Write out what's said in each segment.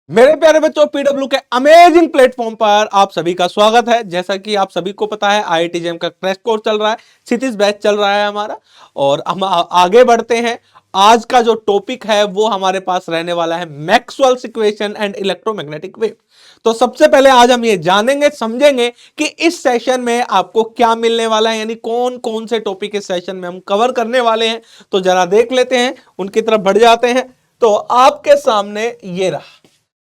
मेरे प्यारे बच्चों, पीडब्ल्यू के अमेजिंग प्लेटफॉर्म पर आप सभी का स्वागत है। जैसा कि आप सभी को पता है, आईआईटी जेईई का क्रैश कोर्स चल रहा है, क्षितिज बैच चल रहा है हमारा। और हम आगे बढ़ते हैं। आज का जो टॉपिक है वो हमारे पास रहने वाला है Maxwell's equation and electromagnetic wave. तो सबसे पहले आज हम ये जानेंगे समझेंगे कि इस सेशन में आपको क्या मिलने वाला है, यानी कौन कौन से टॉपिक इस सेशन में हम कवर करने वाले हैं। तो जरा देख लेते हैं, उनकी तरफ बढ़ जाते हैं। तो आपके सामने ये रहा,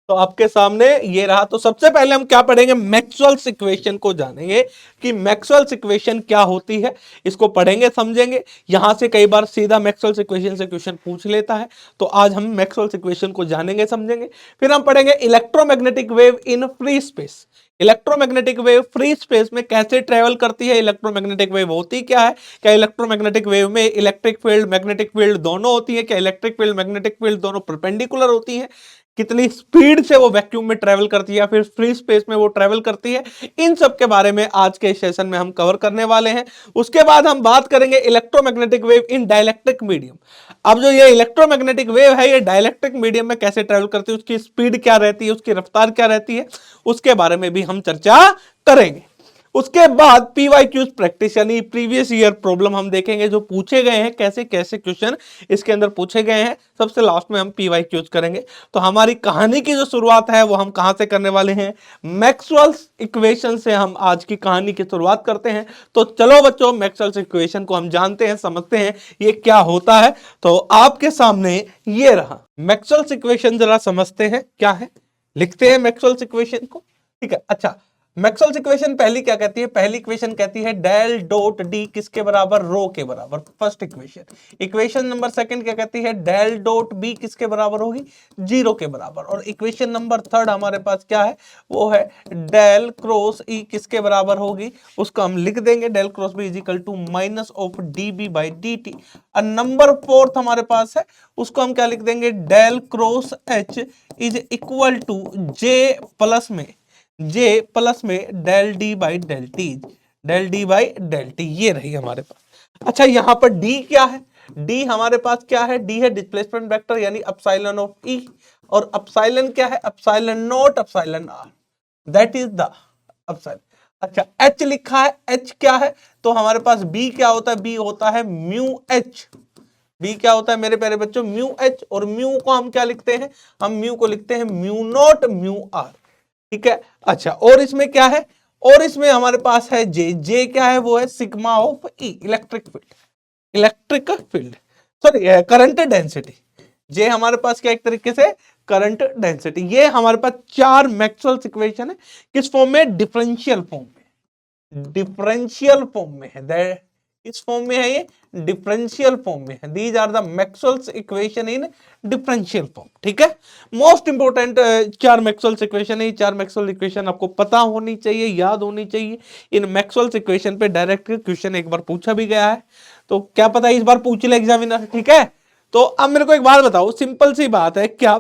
तो आपके सामने ये रहा। तो सबसे पहले हम क्या पढ़ेंगे, मैक्सवेल्स इक्वेशन को जानेंगे कि मैक्सवेल्स इक्वेशन क्या होती है। इसको पढ़ेंगे समझेंगे। यहां से कई बार सीधा मैक्सवेल्स इक्वेशन से क्वेश्चन पूछ लेता है, तो आज हम मैक्सवेल्स इक्वेशन को जानेंगे समझेंगे। फिर हम पढ़ेंगे electromagnetic wave in free space. Electromagnetic wave free space में कैसे ट्रेवल करती है, इलेक्ट्रोमैग्नेटिक वेव होती क्या है, क्या इलेक्ट्रोमैग्नेटिक वेव में इलेक्ट्रिक फील्ड मैग्नेटिक फील्ड दोनों होती है, क्या इलेक्ट्रिक फील्ड मैग्नेटिक फील्ड दोनों परपेंडिकुलर होती है, कितनी स्पीड से वो वैक्यूम में ट्रेवल करती है या फिर फ्री स्पेस में वो ट्रेवल करती है, इन सब के बारे में आज के सेशन में हम कवर करने वाले हैं। उसके बाद हम बात करेंगे electromagnetic wave in dielectric medium. अब जो ये इलेक्ट्रोमैग्नेटिक वेव है, ये डाइलेक्ट्रिक मीडियम में कैसे ट्रेवल करती है, उसकी स्पीड क्या रहती है, उसकी रफ्तार क्या रहती है, उसके बारे में भी हम चर्चा करेंगे। उसके बाद पीवाईक्यूज प्रैक्टिस यानी प्रीवियस ईयर प्रॉब्लम हम देखेंगे, जो पूछे गए हैं, कैसे कैसे क्वेश्चन इसके अंदर पूछे गए हैं। सबसे लास्ट में हम पीवाईक्यूज करेंगे। तो हमारी कहानी की जो शुरुआत है वो हम कहां से करने वाले हैं, मैक्सवेल्स इक्वेशन से हम आज की कहानी की शुरुआत करते हैं। तो चलो बच्चों, मैक्सवेल्स इक्वेशन को हम जानते हैं, समझते हैं ये क्या होता है। तो आपके सामने ये रहा मैक्सवेल्स इक्वेशन, जरा समझते हैं क्या है, लिखते हैं मैक्सवेल्स इक्वेशन को। ठीक है, अच्छा, मैक्सवेल्स इक्वेशन पहली क्या कहती है, पहली इक्वेशन कहती है डेल डॉट डी किसके बराबर, रो के बराबर, first equation. Equation number second क्या कहती है, डेल डॉट बी किसके बराबर होगी, जीरो के बराबर। और इक्वेशन नंबर थर्ड हमारे पास क्या है, वो है डेल क्रॉस ई किसके बराबर होगी, उसको हम लिख देंगे del cross B is equal to minus of D B by D T. और नंबर फोर्थ हमारे पास है, उसको हम क्या लिख देंगे, del cross H is equal to J plus में del D by del T, del D by del T. ये रही हमारे पास। अच्छा, यहां पर डी क्या है, डी हमारे पास क्या है, डी है डिस्प्लेसमेंट वेक्टर यानी एप्सिलॉन ऑफ ई। और एप्सिलॉन क्या है, epsilon naught epsilon R, that is the epsilon. अच्छा, एच लिखा है, एच क्या है, तो हमारे पास बी क्या होता है, बी होता है म्यू एच। बी क्या होता है मेरे प्यारे बच्चों, म्यू एच। और म्यू को हम क्या लिखते हैं, हम म्यू को लिखते हैं म्यू नॉट म्यू आर। ठीक है, अच्छा, और इसमें क्या है, और इसमें हमारे पास है जे। जे क्या है, वो है sigma of E, electric field, sorry current density. J हमारे पास क्या, एक तरीके से करंट डेंसिटी। ये हमारे पास चार मैक्सवेल्स इक्वेशन है, किस फॉर्म में, डिफरेंशियल फॉर्म में, डिफरेंशियल फॉर्म में है। इस फॉर्म में है, ये डिफरेंशियल फॉर्म में है। These are the Maxwell's equation in differential form. ठीक है, मोस्ट इंपोर्टेंट चार मैक्सवेल्स इक्वेशन है। चार मैक्सवेल इक्वेशन आपको पता होनी चाहिए, याद होनी चाहिए। इन मैक्सवेल्स इक्वेशन पे डायरेक्ट क्वेश्चन एक बार पूछा भी गया है, तो क्या पता इस बार पूछ ले एग्जामिनर। ठीक है, तो अब मेरे को एक बात बताओ, सिंपल सी बात है, क्या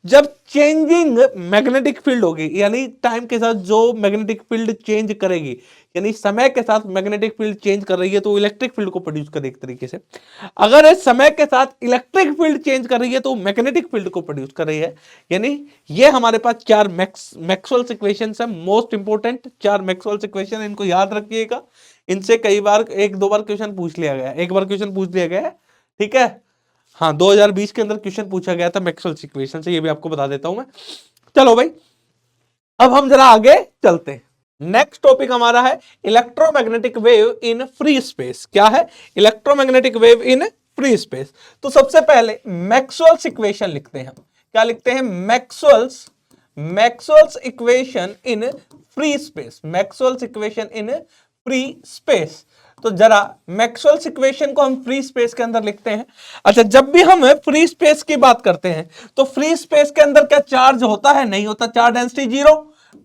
जब चेंजिंग मैग्नेटिक फील्ड होगी, यानी टाइम के साथ जो मैग्नेटिक फील्ड चेंज करेगी, यानी समय के साथ मैग्नेटिक फील्ड चेंज कर रही है, तो इलेक्ट्रिक फील्ड को प्रोड्यूस करे एक तरीके से। अगर समय के साथ इलेक्ट्रिक फील्ड चेंज कर रही है, तो मैग्नेटिक फील्ड को प्रोड्यूस कर रही है। यानी ये हमारे पास चार मैक्सवेल्स इक्वेशंस है, मोस्ट इंपोर्टेंट चार मैक्सवेल्स इक्वेशन, इनको याद रखिएगा। इनसे कई बार, एक दो बार क्वेश्चन पूछ लिया गया, एक बार क्वेश्चन पूछ लिया गया है। ठीक है, हाँ, 2020 के अंदर क्वेश्चन पूछा गया था मैक्सवेल्स इक्वेशन से, ये भी आपको बता देता हूं मैं। चलो भाई, अब हम जरा आगे चलते हैं। नेक्स्ट टॉपिक हमारा है electromagnetic wave in free space. क्या है, electromagnetic wave in free space. तो सबसे पहले मैक्सवेल्स इक्वेशन लिखते हैं। क्या लिखते हैं, मैक्सवेल्स इक्वेशन इन फ्री स्पेस, मैक्सवेल्स इक्वेशन इन फ्री स्पेस। तो जरा मैक्सवेल्स इक्वेशन को हम फ्री स्पेस के अंदर लिखते हैं। अच्छा, जब भी हम फ्री स्पेस की बात करते हैं, तो फ्री स्पेस के अंदर क्या चार्ज होता है, नहीं होता, charge density zero,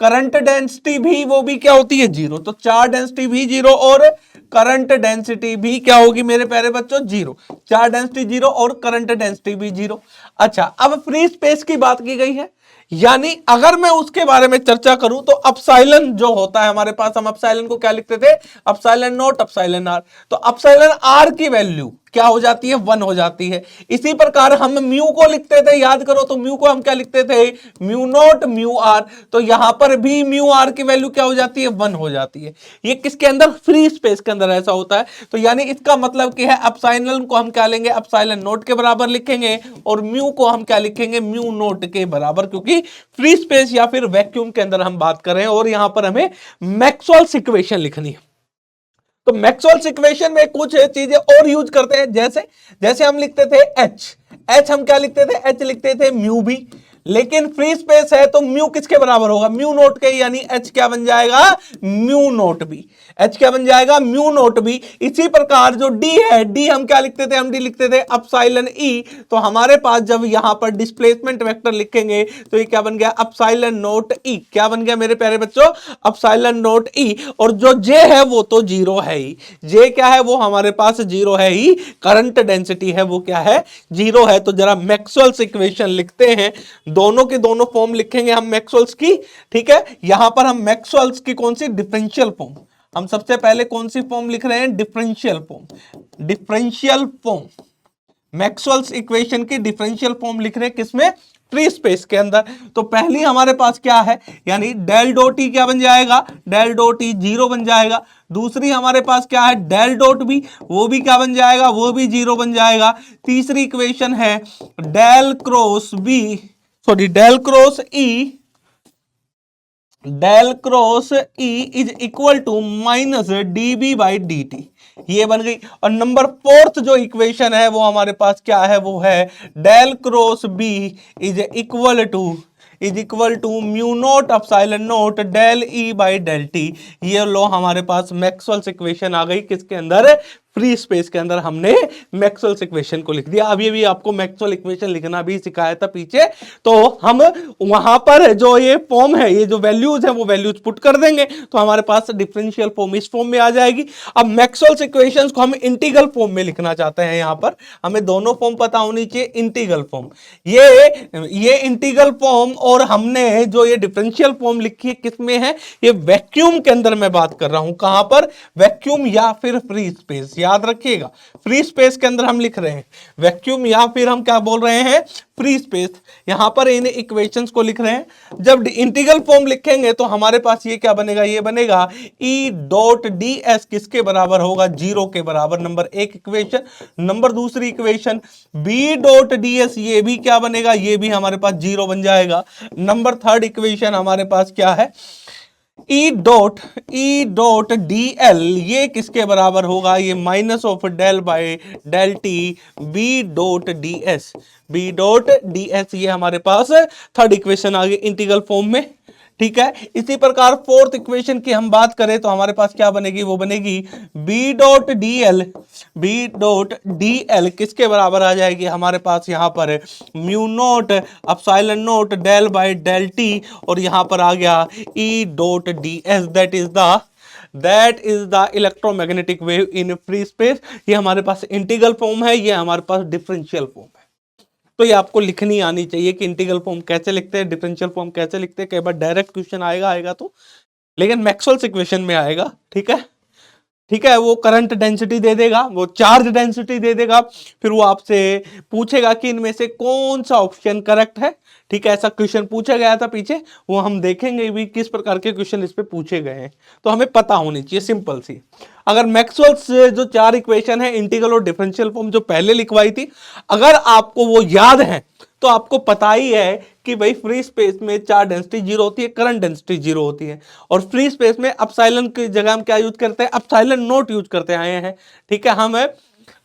current density भी वो भी क्या होती है, जीरो। तो चार्ज डेंसिटी भी जीरो और करंट डेंसिटी भी क्या होगी मेरे प्यारे बच्चों, जीरो। चार्ज डेंसिटी जीरो और करंट डेंसिटी भी जीरो। अच्छा, अब फ्री स्पेस की बात की गई है, यानी अगर मैं उसके बारे में चर्चा करूं तो अपसाइलन जो होता है हमारे पास, हम अपसाइलन को क्या लिखते थे, अपसाइलन नॉट अपसाइलन आर। तो अपसाइलन आर की वैल्यू क्या हो जाती है, 1 हो जाती है। इसी प्रकार हम म्यू को लिखते थे, याद करो, तो म्यू को हम क्या लिखते थे, म्यू नॉट म्यू आर। तो यहां पर भी म्यू आर की वैल्यू क्या हो जाती है, 1 हो जाती है। ये किसके अंदर, फ्री स्पेस के अंदर ऐसा होता है। तो यानी इसका मतलब क्या है, अपसाइलन को हम क्या लेंगे, अपसाइलन नॉट के बराबर लिखेंगे और म्यू को हम क्या लिखेंगे, म्यू नॉट के बराबर, क्योंकि फ्री स्पेस या फिर वैक्यूम के अंदर हम बात कर रहे हैं और यहां पर हमें मैक्सवेल्स इक्वेशन लिखनी है। तो मैक्सवेल्स इक्वेशन में कुछ चीजें और यूज करते हैं, जैसे जैसे हम लिखते थे एच हम क्या लिखते थे, एच लिखते थे म्यू भी। लेकिन फ्री स्पेस है तो म्यू किसके बराबर होगा, म्यू नोट के, यानी एच क्या बन जाएगा, म्यू नोट बी। एच क्या बन जाएगा, म्यू नोट बी। इसी प्रकार जो डी है, डी हम क्या लिखते थे, हम डी लिखते थे अपसाइलन ई। तो हमारे पास जब यहां पर डिस्प्लेसमेंट वेक्टर लिखेंगे तो ये क्या बन गया, अपसाइलन नोट ई। क्या बन गया मेरे प्यारे बच्चों, अपसाइलन नोट ई। और जो जे है वो तो जीरो है ही, जे क्या है, वो हमारे पास जीरो है ही। करंट डेंसिटी है वो क्या है, जीरो है। तो जरा मैक्सवेल्स इक्वेशन लिखते हैं, दोनों के दोनों फॉर्म लिखेंगे हम मैक्सवेल्स की। ठीक है, यहां पर हम मैक्सवेल्स की कौन सी, डिफरेंशियल फॉर्म, हम सबसे पहले कौन सी फॉर्म लिख रहे हैं, differential form. Differential form, Maxwell's equation की डिफरेंशियल फॉर्म लिख रहे हैं किसमें, फ्री स्पेस के अंदर। तो पहली हमारे पास क्या है, यानी डेल डॉट ई क्या बन जाएगा, डेल डॉट ई जीरो बन जाएगा। दूसरी हमारे पास क्या है, डेल डॉट बी, वो भी क्या बन जाएगा, वो भी जीरो बन जाएगा। तीसरी इक्वेशन है del cross B, sorry del cross E, del cross E is equal to minus D B by D T, ये बन गई। और नंबर फोर्थ जो इक्वेशन है वो हमारे पास क्या है, वो है del cross B is equal to mu naught epsilon naught del E by del T. ये लो हमारे पास मैक्सवेल्स इक्वेशन आ गई, किसके अंदर, फ्री स्पेस के अंदर हमने मैक्सवेल्स इक्वेशन को लिख दिया। अभी भी आपको मैक्सवेल इक्वेशन लिखना भी सिखाया था पीछे, तो हम वहां पर जो ये फॉर्म है, ये जो वैल्यूज है वो वैल्यूज पुट कर देंगे तो हमारे पास डिफरेंशियल फॉर्म इस फॉर्म में आ जाएगी। अब मैक्सवेल्स इक्वेशंस को हम इंटीग्रल फॉर्म में लिखना चाहते हैं, यहां पर हमें दोनों फॉर्म पता होनी चाहिए। इंटीग्रल फॉर्म, ये इंटीग्रल फॉर्म, और हमने जो ये डिफरेंशियल फॉर्म लिखी है किसमें है, ये वैक्यूम के अंदर मैं बात कर रहा हूं। कहां पर, वैक्यूम या फिर फ्री स्पेस, याद रखिएगा फ्री स्पेस के अंदर हम लिख रहे हैं, वैक्यूम या फिर हम क्या बोल रहे हैं, फ्री स्पेस। यहां पर इन इक्वेशंस को लिख रहे हैं। जब इंटीग्रल फॉर्म लिखेंगे तो हमारे पास ये क्या बनेगा, ये बनेगा ई डॉट डी एस किसके बराबर होगा, जीरो के बराबर। नंबर एक इक्वेशन। नंबर दूसरी equation B dot D S, ये भी क्या बनेगा, ये भी हमारे पास जीरो बन जाएगा। नंबर थर्ड इक्वेशन हमारे पास क्या है, ई डॉट डी एल, ये किसके बराबर होगा, ये minus of del by del T B dot D S, ये हमारे पास थर्ड इक्वेशन आ गई इंटीग्रल फॉर्म में। ठीक है, इसी प्रकार फोर्थ इक्वेशन की हम बात करें तो हमारे पास क्या बनेगी, वो बनेगी बी डॉट डी एल किसके बराबर आ जाएगी हमारे पास, यहां पर mu naught epsilon naught del by del T, और यहां पर आ गया E dot D S, that is the electromagnetic wave in free space. ये हमारे पास इंटीग्रल फॉर्म है, ये हमारे पास डिफरेंशियल फॉर्म है। तो ये आपको लिखनी आनी चाहिए कि इंटीग्रल फॉर्म कैसे लिखते हैं, डिफरेंशियल फॉर्म कैसे लिखते हैं। कई बार डायरेक्ट क्वेश्चन आएगा तो, लेकिन मैक्सवेल्स इक्वेशन में आएगा। ठीक है, वो करंट डेंसिटी दे देगा, वो चार्ज डेंसिटी दे देगा, फिर वो आपसे पूछेगा कि इनमें से कौन सा ऑप्शन करेक्ट है। ठीक है, ऐसा क्वेश्चन पूछा गया था पीछे, वो हम देखेंगे भी किस प्रकार के क्वेश्चन इस पे पूछे गए हैं, तो हमें पता होनी चाहिए, सिंपल सी। अगर मैक्सवेल्स जो चार इक्वेशन है, इंटीग्रल और डिफरेंशियल फॉर्म जो पहले लिखवाई थी, अगर आपको वो याद है तो आपको पता ही है कि भाई फ्री स्पेस में चार्ज डेंसिटी जीरो होती है, करंट डेंसिटी जीरो होती है, और फ्री स्पेस में अपसाइलन की जगह हम क्या यूज करते हैं, अपसाइलन नोट यूज करते आए हैं। ठीक है, हम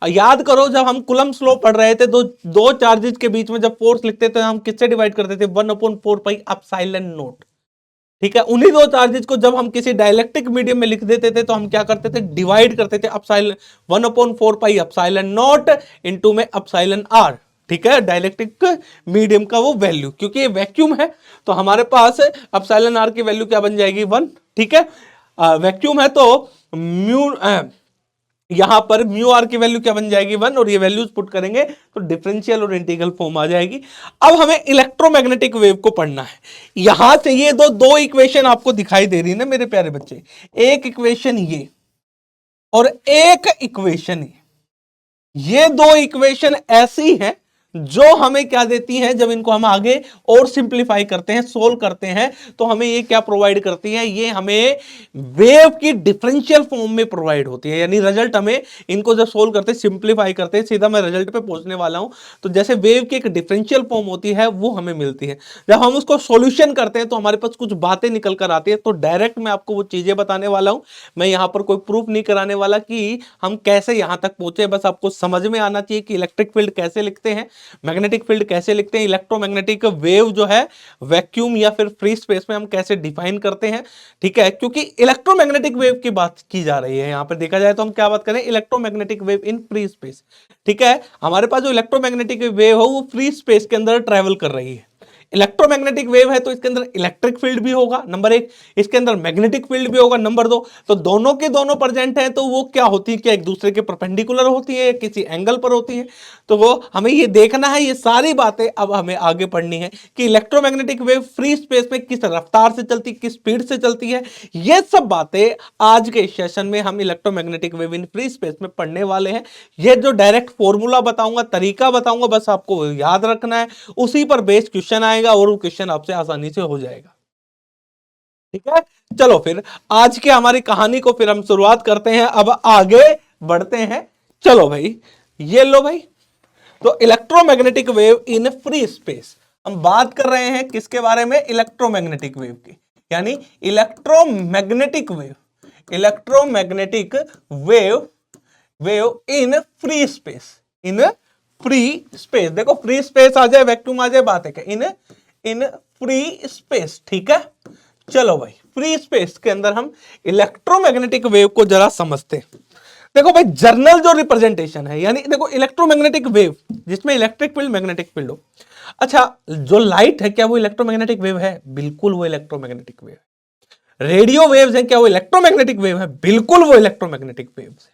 याद करो जब हम कूलम्ब लॉ पढ़ रहे थे तो दो चार्जेस के बीच में जब फोर्स लिखते थे हम किससे डिवाइड करते थे, 1/4 पाई अपसाइलन नोट। ठीक है, उन्हीं दो चार्जेस को जब हम किसी डाइलेक्ट्रिक मीडियम में लिख देते थे तो हम क्या करते थे, डिवाइड करते थे epsilon 1/4 pi epsilon not into में अपसाइलन आर। ठीक है, डाइलेक्ट्रिक मीडियम का वो वैल्यू, क्योंकि ये वैक्यूम है तो हमारे पास एप्सिलॉन आर की वैल्यू क्या बन जाएगी 1। ठीक है, वैक्यूम है तो म्यू यहां पर म्यू आर की वैल्यू क्या बन जाएगी 1, और ये वैल्यूज पुट करेंगे तो डिफरेंशियल और इंटीग्रल फॉर्म आ जाएगी। अब हमें इलेक्ट्रोमैग्नेटिक वेव को पढ़ना है। यहां से ये दो इक्वेशन आपको दिखाई दे रही है ना मेरे प्यारे बच्चे, एक इक्वेशन ये और एक इक्वेशन ये दो इक्वेशन ऐसी हैं जो हमें क्या देती हैं, जब इनको हम आगे और सिंप्लीफाई करते हैं, सोल्व करते हैं, तो हमें ये क्या प्रोवाइड करती है, ये हमें वेव की डिफरेंशियल फॉर्म में प्रोवाइड होती है। यानी रिजल्ट हमें इनको जब सोल्व करते हैं, सिंप्लीफाई करते हैं, सीधा मैं रिजल्ट पे पहुंचने वाला हूं। तो जैसे वेव की एक डिफरेंशियल फॉर्म होती है वो हमें मिलती है, जब हम उसको सोल्यूशन करते हैं तो हमारे पास कुछ बातें निकल कर आती है। तो डायरेक्ट मैं आपको वो चीजें बताने वाला हूं, मैं यहां पर कोई प्रूफ नहीं कराने वाला कि हम कैसे यहां तक पहुंचे। बस आपको समझ में आना चाहिए कि इलेक्ट्रिक फील्ड कैसे लिखते हैं, मैग्नेटिक फील्ड कैसे लिखते हैं, इलेक्ट्रोमैग्नेटिक वेव जो है वैक्यूम या फिर फ्री स्पेस में हम कैसे डिफाइन करते हैं। ठीक है, क्योंकि इलेक्ट्रोमैग्नेटिक वेव की बात की जा रही है यहां पर, देखा जाए तो हम क्या बात करें, electromagnetic wave in free space. ठीक है, हमारे पास जो इलेक्ट्रोमैग्नेटिक वेव हो वो फ्री स्पेस के अंदर ट्रेवल कर रही है। इलेक्ट्रोमैग्नेटिक वेव है तो इसके अंदर इलेक्ट्रिक फील्ड भी होगा, नंबर एक, इसके अंदर मैग्नेटिक फील्ड भी होगा, नंबर दो। तो दोनों के दोनों प्रेजेंट हैं तो वो क्या होती है, क्या एक दूसरे के परपेंडिकुलर होती है, किसी एंगल पर होती है। तो वो हमें ये देखना है, ये सारी बातें अब हमें आगे पढ़नी है कि इलेक्ट्रोमैग्नेटिक वेव फ्री स्पेस में किस रफ्तार से चलती, किस स्पीड से चलती है। ये सब बातें आज के सेशन में हम electromagnetic wave in free space में पढ़ने वाले हैं। ये जो डायरेक्ट फॉर्मूला बताऊंगा, तरीका बताऊंगा, बस आपको याद रखना है, उसी पर बेस्ड क्वेश्चन आएगा और वो क्वेश्चन आपसे आसानी से हो जाएगा। ठीक है, चलो फिर आज की हमारी कहानी को फिर हम शुरुआत करते हैं, अब आगे बढ़ते हैं। चलो भाई, ये लो भाई, तो electromagnetic wave in free space हम बात कर रहे हैं किसके बारे में, इलेक्ट्रोमैग्नेटिक वेव की, यानी electromagnetic wave, electromagnetic wave, wave in free space, in free space. देखो फ्री स्पेस आ जाए, वैक्यूम आ जाए, बात है क्या, इन फ्री स्पेस। ठीक है, चलो भाई, फ्री स्पेस के अंदर हम इलेक्ट्रोमैग्नेटिक वेव को जरा समझते हैं। देखो भाई, जर्नल जो रिप्रेजेंटेशन है, यानी देखो इलेक्ट्रोमैग्नेटिक वेव जिसमें इलेक्ट्रिक फील्ड मैग्नेटिक फील्ड हो। अच्छा, जो लाइट है क्या वो इलेक्ट्रोमैग्नेटिक वेव है, बिल्कुल वो इलेक्ट्रोमैग्नेटिक वेव है। रेडियो वेव्स हैं क्या वो इलेक्ट्रोमैग्नेटिक वेव है, बिल्कुल वो इलेक्ट्रोमैग्नेटिक वेव्स है।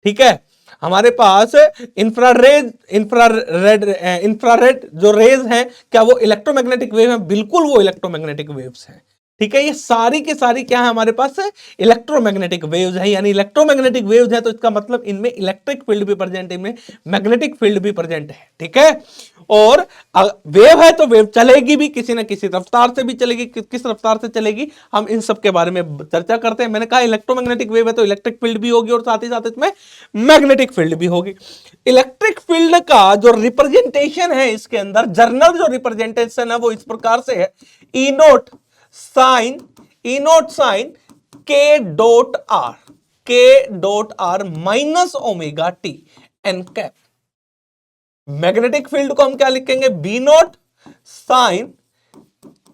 ठीक है, हमारे पास इंफ्रारेड इंफ्रारेड जो रेज हैं क्या वो इलेक्ट्रोमैग्नेटिक वेव है, बिल्कुल वो इलेक्ट्रोमैग्नेटिक वेव्स हैं। ठीक है, ये सारी की सारी क्या है हमारे पास, इलेक्ट्रोमैग्नेटिक वेव्स है। यानी इलेक्ट्रोमैग्नेटिक वेव्स है तो इसका मतलब इनमें इलेक्ट्रिक फील्ड भी प्रेजेंट है, इनमें मैग्नेटिक फील्ड भी प्रेजेंट है। ठीक है, और वेव है तो वेव चलेगी भी किसी ना किसी रफ्तार से भी चलेगी, किस रफ्तार से चलेगी हम इन सब के बारे में चर्चा करते हैं। मैंने कहा इलेक्ट्रोमैग्नेटिक वेव है तो इलेक्ट्रिक फील्ड भी होगी और साथ ही साथ इसमें मैग्नेटिक फील्ड भी होगी। इलेक्ट्रिक फील्ड का जो रिप्रेजेंटेशन है इसके अंदर, जर्नल जो रिप्रेजेंटेशन है वो इस प्रकार से है, E naught sine K dot R minus omega T N cap. Magnetic field को हम क्या लिखेंगे, B naught sine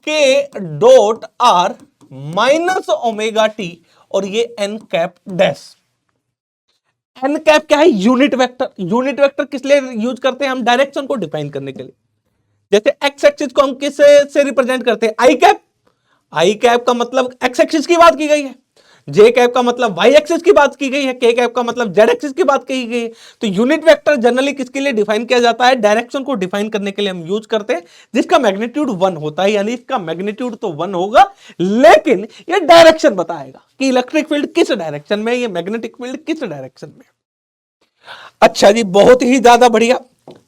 K dot R minus omega T, और ये N cap dash. N cap क्या है, यूनिट वेक्टर। यूनिट वेक्टर किस लिए यूज करते हैं, हम डायरेक्शन को डिफाइन करने के लिए। जैसे एक्स एक्सिस को हम किस से रिप्रेजेंट करते हैं, आई कैप। आई कैप का मतलब एक्स एक्सिस की बात की गई है, जे कैप का मतलब वाई एक्सिस की बात की गई है, के कैप का मतलब जेड एक्सिस की बात की गई है। तो यूनिट वेक्टर जनरली किसके लिए डिफाइन किया जाता है, डायरेक्शन को डिफाइन करने के लिए हम यूज करते हैं, जिसका मैग्नीट्यूड 1 होता है। यानी इसका मैग्नीट्यूड तो 1 होगा, लेकिन ये डायरेक्शन बताएगा कि इलेक्ट्रिक फील्ड किस डायरेक्शन में, ये मैग्नेटिक फील्ड किस डायरेक्शन में। अच्छा जी, बहुत ही ज्यादा बढ़िया।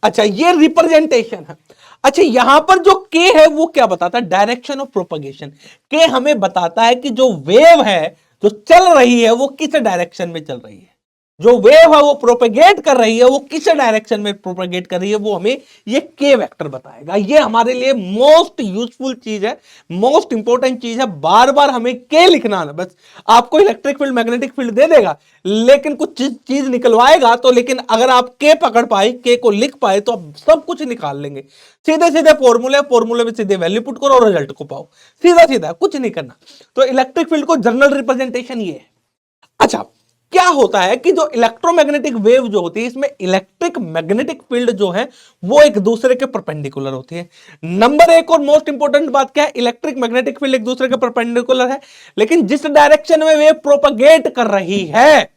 अच्छा, ये रिप्रेजेंटेशन है। अच्छा, यहां पर जो के है वो क्या बताता है, डायरेक्शन ऑफ प्रोपगेशन। के हमें बताता है कि जो वेव है जो चल रही है वो किस डायरेक्शन में चल रही है, जो वेव है वो प्रोपेगेट कर रही है वो किस डायरेक्शन में प्रोपेगेट कर रही है, वो हमें ये के वेक्टर बताएगा। ये हमारे लिए मोस्ट यूजफुल चीज है, मोस्ट इंपॉर्टेंट चीज है। बार बार हमें के लिखना है, बस आपको इलेक्ट्रिक फील्ड मैग्नेटिक फील्ड दे देगा, लेकिन कुछ चीज निकलवाएगा तो, लेकिन अगर आप के पकड़ पाए, के को लिख पाए तो आप सब कुछ निकाल लेंगे। सीधे सीधे फॉर्मूले में सीधे वैल्यू पुट करो और रिजल्ट को पाओ, सीधा सीधा, कुछ नहीं करना। तो इलेक्ट्रिक फील्ड को जनरल रिप्रेजेंटेशन ये है। अच्छा, क्या होता है कि जो इलेक्ट्रोमैग्नेटिक वेव जो होती है इसमें इलेक्ट्रिक मैग्नेटिक फील्ड जो है वो एक दूसरे के परपेंडिकुलर होती है। नंबर एक और मोस्ट इंपॉर्टेंट बात क्या है, इलेक्ट्रिक मैग्नेटिक फील्ड एक दूसरे के परपेंडिकुलर है, लेकिन जिस डायरेक्शन में वेव प्रोपगेट कर रही है,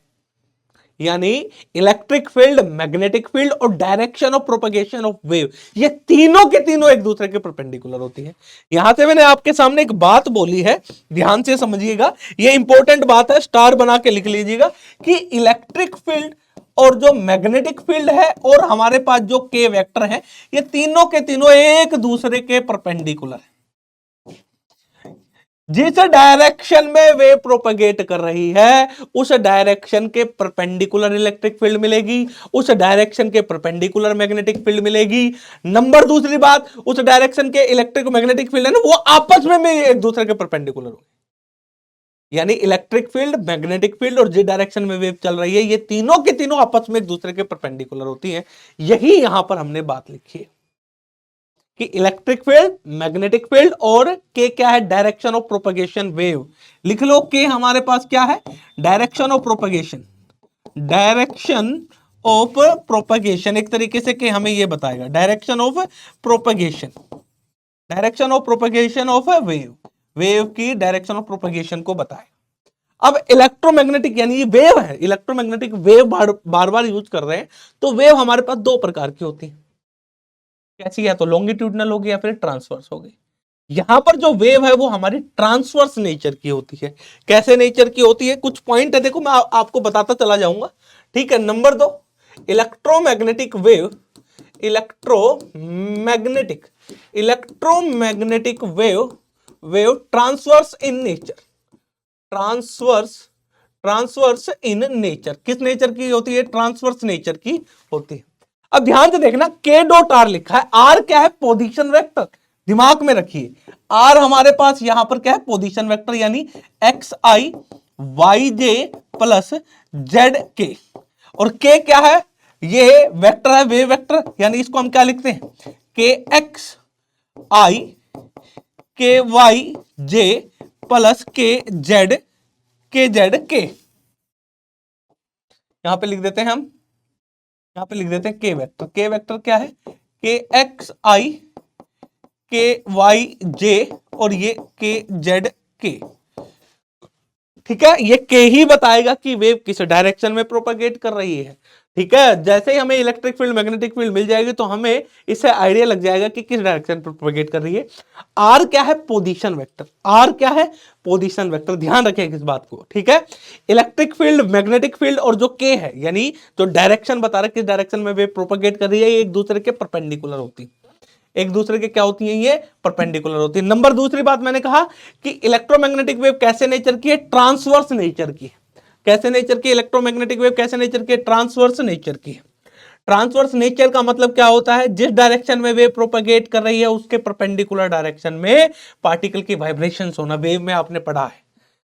यानी इलेक्ट्रिक फील्ड, मैग्नेटिक फील्ड और direction of propagation of wave, ये तीनों के तीनों एक दूसरे के परपेंडिकुलर होती है। यहां से मैंने आपके सामने एक बात बोली है, ध्यान से समझिएगा, ये इंपॉर्टेंट बात है, स्टार बना के लिख लीजिएगा कि इलेक्ट्रिक फील्ड और जो मैग्नेटिक फील्ड है और हमारे पास जो के वेक्टर है, ये तीनों के तीनों एक दूसरे के परपेंडिकुलर है। जिस डायरेक्शन में वे प्रोपगेट कर रही है उस डायरेक्शन के परपेंडिकुलर इलेक्ट्रिक फील्ड मिलेगी, उस डायरेक्शन के परपेंडिकुलर मैग्नेटिक फील्ड मिलेगी। नंबर दूसरी बात, उस डायरेक्शन के इलेक्ट्रिक मैग्नेटिक फील्ड है ना, वो आपस में एक दूसरे के परपेंडिकुलर हो, यानी इलेक्ट्रिक फील्ड, मैग्नेटिक फील्ड और जिस डायरेक्शन में वेव चल रही है ये तीनों के तीनों आपस में एक दूसरे के परपेंडिकुलर होती है। यही यहां पर हमने बात लिखी है कि इलेक्ट्रिक फील्ड, मैग्नेटिक फील्ड और के क्या है, डायरेक्शन ऑफ प्रोपगेशन वेव। लिख लो के हमारे पास क्या है, direction of propagation, direction of propagation, एक तरीके से के हमें ये बताएगा direction of propagation, direction of propagation of wave, wave की डायरेक्शन ऑफ प्रोपगेशन को बताएगा। अब इलेक्ट्रोमैग्नेटिक यानी ये वेव है, इलेक्ट्रोमैग्नेटिक वेव बार बार यूज कर रहे हैं, तो वेव हमारे पास दो प्रकार की होती है, कैसी है, तो लॉन्गिट्यूडनल होगी या फिर ट्रांसवर्स होगी। यहां पर जो वेव है वो हमारी ट्रांसवर्स नेचर की होती है। कैसे नेचर की होती है, कुछ पॉइंट है, देखो मैं आपको बताता चला जाऊंगा, ठीक है। Number 2, electromagnetic wave, electromagnetic wave transverse in nature, transverse in nature, किस नेचर की होती है, ट्रांसवर्स नेचर की होती है। अब ध्यान से देखना, के डॉट आर लिखा है, आर क्या है, पोजीशन वेक्टर, दिमाग में रखिए, आर हमारे पास यहां पर क्या है, पोजीशन वेक्टर, यानी एक्स आई वाई जे प्लस जेड के, और के क्या है, ये वेक्टर है, वेव वेक्टर, यानी इसको हम क्या लिखते हैं, के एक्स आई के वाई जे प्लस के जेड के, यहां पे लिख देते हैं हम, यहां पे लिख देते हैं के वेक्टर, के वेक्टर क्या है, के एक्स आई के वाई जे और ये के जेड के, ठीक है। ये के ही बताएगा कि वेव किस डायरेक्शन में प्रोपगेट कर रही है, ठीक है। जैसे ही हमें इलेक्ट्रिक फील्ड, मैग्नेटिक फील्ड मिल जाएगी तो हमें इससे आइडिया लग जाएगा कि किस डायरेक्शन में प्रोपगेट कर रही है। आर क्या है, पोजीशन वेक्टर, आर क्या है, पोजीशन वेक्टर, ध्यान रखें इस बात को, ठीक है। इलेक्ट्रिक फील्ड, मैग्नेटिक फील्ड और जो के है, यानी जो डायरेक्शन बता रहा है किस डायरेक्शन में वेव प्रोपगेट कर रही है, ये एक दूसरे के परपेंडिकुलर होती है, एक दूसरे के क्या होती है, ये परपेंडिकुलर होती है। नंबर दूसरी बात मैंने कहा कि इलेक्ट्रोमैग्नेटिक वेव कैसे नेचर की है, ट्रांसवर्स नेचर की, कैसे नेचर की, इलेक्ट्रोमैग्नेटिक वेव कैसे नेचर की, ट्रांसवर्स नेचर की। ट्रांसवर्स नेचर का मतलब क्या होता है, जिस डायरेक्शन में वेव प्रोपगेट कर रही है उसके परपेंडिकुलर डायरेक्शन में पार्टिकल की वाइब्रेशंस होना, वेव में आपने पढ़ा है,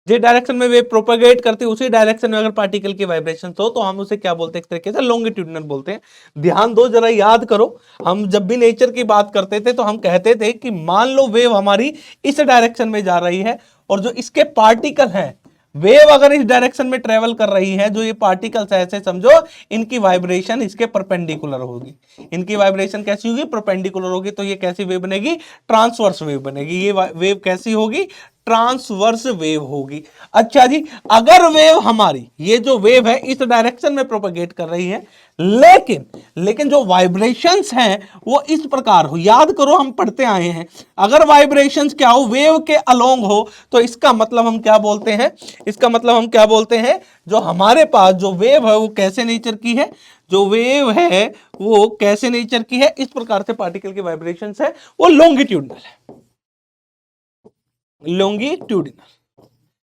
जिस डायरेक्शन में वेव प्रोपगेट करती है उसी डायरेक्शन में अगर पार्टिकल की वाइब्रेशन हो तो हम उसे क्या बोलते हैं, एक तरीके से लॉन्गिट्यूडिनल बोलते हैं। ध्यान दो, जरा याद करो, हम जब भी नेचर की बात करते थे तो हम कहते थे कि मान लो वेव हमारी इस डायरेक्शन में जा रही है और जो इसके पार्टिकल हैं, वेव अगर इस डायरेक्शन में ट्रेवल कर रही है, जो ये पार्टिकल्स है ऐसे समझो, इनकी वाइब्रेशन इसके परपेंडिकुलर होगी, इनकी वाइब्रेशन कैसी होगी, परपेंडिकुलर होगी, तो ये कैसी वेव बनेगी, ट्रांसवर्स वेव बनेगी। ये वेव कैसी होगी, ट्रांसवर्स वेव होगी। अच्छा जी, अगर वेव हमारी, ये जो वेव है इस डायरेक्शन में प्रोपगेट कर रही है, लेकिन जो वाइब्रेशंस हैं वो इस प्रकार हो, याद करो हम पढ़ते आए हैं, अगर वाइब्रेशंस क्या हो, वेव के अलोंग हो, तो इसका मतलब हम क्या बोलते हैं, इसका मतलब हम क्या बोलते हैं, जो हमारे पास जो वेव है वो कैसे नेचर की है, जो वेव है वो कैसे नेचर की है, इस प्रकार से पार्टिकल की वाइब्रेशंस है वो लॉन्गिट्यूडनल है,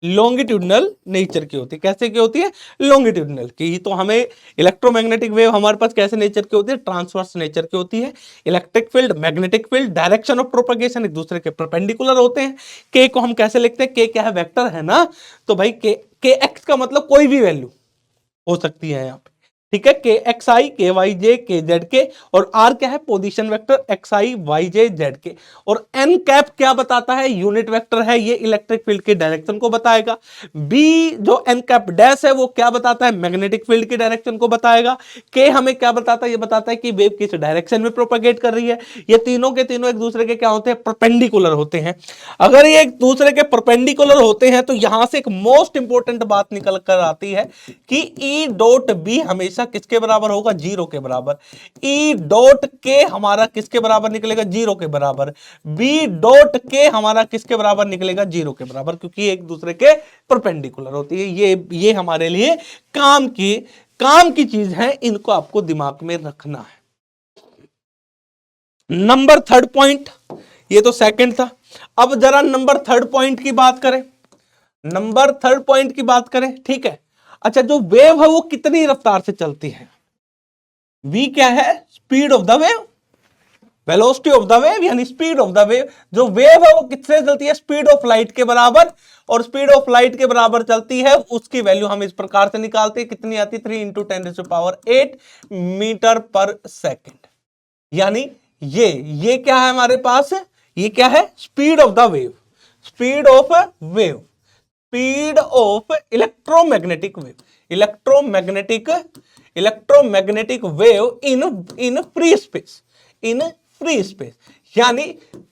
लॉन्गिट्यूडनल नेचर की होती है। कैसे की होती है, लॉन्गिट्यूडनल की। तो हमें इलेक्ट्रोमैग्नेटिक वेव हमारे पास कैसे नेचर की होती है, ट्रांसवर्स नेचर की होती है। Electric field, magnetic field, direction of propagation एक दूसरे के परपेंडिकुलर होते हैं। के को हम कैसे लिखते हैं, के क्या है, वेक्टर है ना, तो भाई के एक्स का मतलब कोई भी वैल्यू हो सकती है यहाँ पे, ठीक है, के एक्स आई, के वाई जे, के जेड के, और आर क्या है, पोजीशन वेक्टर एक्स आई वाई जे जेड के, और एन कैप क्या बताता है, यूनिट वेक्टर है, ये इलेक्ट्रिक फील्ड के डायरेक्शन को बताएगा। बी जो एन कैप डैश है वो क्या बताता है, मैग्नेटिक फील्ड की डायरेक्शन को बताएगा। के हमें क्या बताता है, ये बताता है कि वेव किस डायरेक्शन में प्रोपेगेट कर रही है। ये तीनों के तीनों एक दूसरे के क्या होते हैं, परपेंडिकुलर होते हैं। अगर ये एक दूसरे के परपेंडिकुलर होते हैं तो यहां से एक मोस्ट इंपॉर्टेंट बात निकल कर आती है कि ई डॉट बी हमेशा किसके बराबर होगा, जीरो के बराबर। ई डॉट के हमारा किसके बराबर निकलेगा, जीरो के बराबर। बी डॉट के हमारा किसके बराबर निकलेगा, जीरो के बराबर, क्योंकि एक दूसरे के परपेंडिकुलर होती है। ये हमारे लिए काम की चीज है, इनको आपको दिमाग में रखना है। नंबर थर्ड पॉइंट, ये तो सेकंड था। अब जरा नंबर थर्ड पॉइंट की बात करें, नंबर थर्ड पॉइंट की बात करें, ठीक है। अच्छा, जो वेव है वो कितनी रफ्तार से चलती है, v क्या है, speed of the wave, velocity of the wave यानी स्पीड ऑफ द वेव। जो वेव है वो कितने चलती है, स्पीड ऑफ लाइट के बराबर, और स्पीड ऑफ लाइट के बराबर चलती है, उसकी वैल्यू हम इस प्रकार से निकालते हैं, कितनी आती है, 3 इंटू 10⁸ मीटर पर सेकेंड। यानी ये क्या है हमारे पास, ये क्या है, speed of the wave, speed of wave, speed of electromagnetic wave, electromagnetic wave in free space, in free space. यानी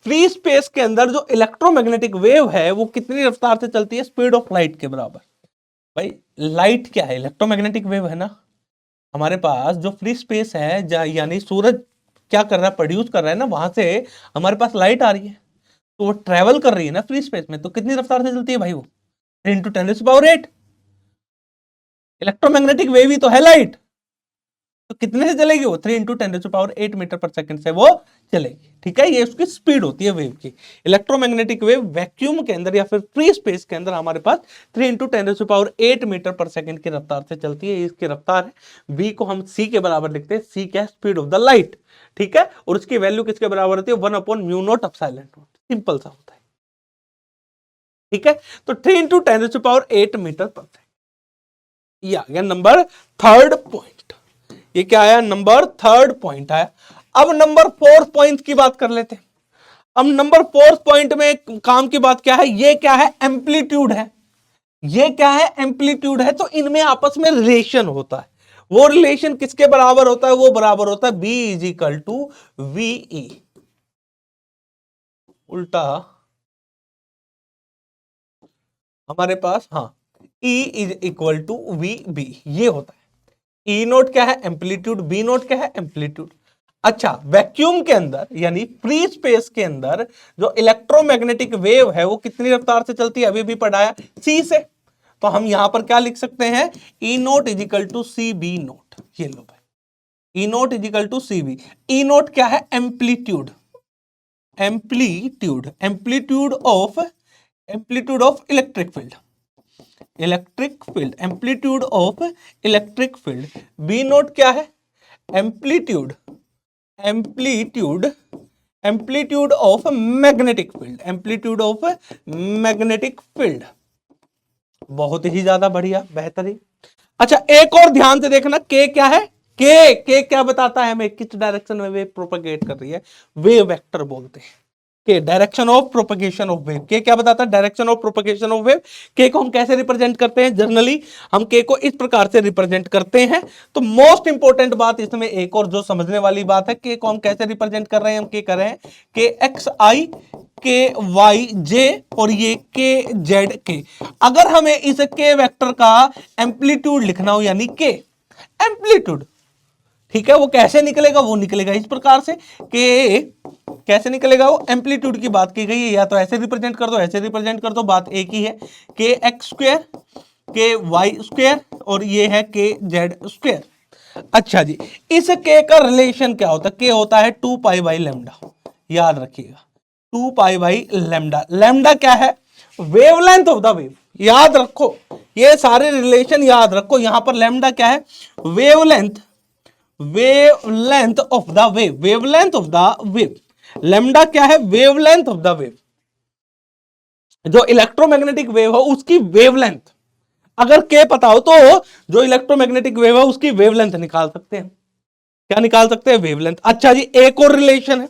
फ्री स्पेस के अंदर जो इलेक्ट्रोमैग्नेटिक वेव है वो कितनी रफ्तार से चलती है, स्पीड ऑफ लाइट के बराबर। भाई लाइट क्या है, इलेक्ट्रोमैग्नेटिक वेव है ना। हमारे पास जो फ्री स्पेस है, यानी सूरज क्या कर रहा है, प्रोड्यूस कर रहा है ना, वहां से हमारे पास लाइट आ रही है, तो वो ट्रेवल कर रही है ना फ्री स्पेस में, तो कितनी रफ्तार से चलती है भाई, वो 3 इंटू 10⁸। इलेक्ट्रोमैग्नेटिक वेव ही तो है लाइट, तो कितने से चलेगी वो, 3 इंटू 10⁸ मीटर पर सेकंड से वो चलेगी। ठीक है, ये उसकी स्पीड होती है वेव की। इलेक्ट्रोमैग्नेटिक वेव वैक्यूम के अंदर या फिर फ्री स्पेस के अंदर हमारे पास 3 इंटू 10⁸ मीटर पर सेकंड की रफ्तार से चलती है, इसकी रफ्तार है। v को हम c के बराबर लिखते हैं, c क्या है, स्पीड ऑफ द लाइट। ठीक है, और उसकी वैल्यू किसके बराबर होती है, 1/μ0ε0, सिंपल सा होता है। ठीक है, तो 3 इंटू 10⁸ मीटर पर सेकंड, ये आ गया नंबर थर्ड पॉइंट। ये क्या आया, नंबर थर्ड पॉइंट आया। अब नंबर फोर्थ पॉइंट की बात कर लेते हैं। अब नंबर फोर्थ पॉइंट में काम की बात क्या है, ये क्या है, एम्पलीट्यूड है, ये क्या है, एम्पलीट्यूड है। तो इनमें आपस में रिलेशन होता है, वो रिलेशन किसके बराबर होता है, वो बराबर होता है B = VE, उल्टा हमारे पास, हाँ, E = VB, ये होता है। ई नोट क्या है, एम्पलीट्यूड, बी नोट क्या है, एम्पलीट्यूड। अच्छा, वैक्यूम के अंदर यानी फ्री स्पेस के अंदर जो इलेक्ट्रोमैग्नेटिक वेव है वो कितनी रफ्तार से चलती है, अभी भी पढ़ाया, सी से। तो हम यहां पर क्या लिख सकते हैं, E naught = C B naught, ये लो भाई, E naught = C B. E naught क्या है, amplitude, amplitude of electric field, amplitude of electric field. B naught क्या है, amplitude of magnetic field, amplitude of magnetic field. बहुत ही ज्यादा बढ़िया, बेहतरीन। अच्छा, एक और ध्यान से देखना, के क्या है, के क्या बताता है हमें, किस डायरेक्शन में वेव प्रोपेगेट कर रही है, वेव वेक्टर बोलते हैं के, direction of propagation of wave. के क्या बताता है, direction of propagation of wave. के को हम कैसे रिप्रेजेंट करते हैं, जनरली हम के को इस प्रकार से रिप्रेजेंट करते हैं। तो मोस्ट इंपॉर्टेंट बात इसमें एक और जो समझने वाली बात है, के को हम कैसे रिप्रेजेंट कर रहे हैं, हम के कर रहे हैं के एक्स आई, के वाई जे, और ये के जेड के। अगर हमें इस के वेक्टर का एम्पलीट्यूड लिखना हो, यानी के एम्पलीट्यूड, ठीक है, वो कैसे निकलेगा, वो निकलेगा इस प्रकार से। के कैसे निकलेगा, वो एम्पलीट्यूड की बात की गई है, या तो ऐसे रिप्रेजेंट कर दो, ऐसे रिप्रेजेंट कर दो, बात एक ही है। के एक्स स्क्वायर, के वाई स्क्वायर, और ये है के जेड स्क्वायर। अच्छा जी, इस के का रिलेशन क्या होता है, के होता है 2π/λ, याद रखिएगा 2π/λ। लैम्डा क्या है, वेवलेंथ ऑफ द वेव, याद रखो, ये सारे रिलेशन याद रखो। यहां पर लैम्डा क्या है, wavelength of the wave, wavelength of the wave. Lambda क्या है, वेवलेंथ ऑफ द वेव, जो इलेक्ट्रोमैग्नेटिक वेव हो उसकी वेवलेंथ। अगर के पता हो तो जो इलेक्ट्रोमैग्नेटिक वेव है उसकी वेवलेंथ निकाल सकते हैं। क्या निकाल सकते हैं? वेवलेंथ। अच्छा जी, एक और रिलेशन है,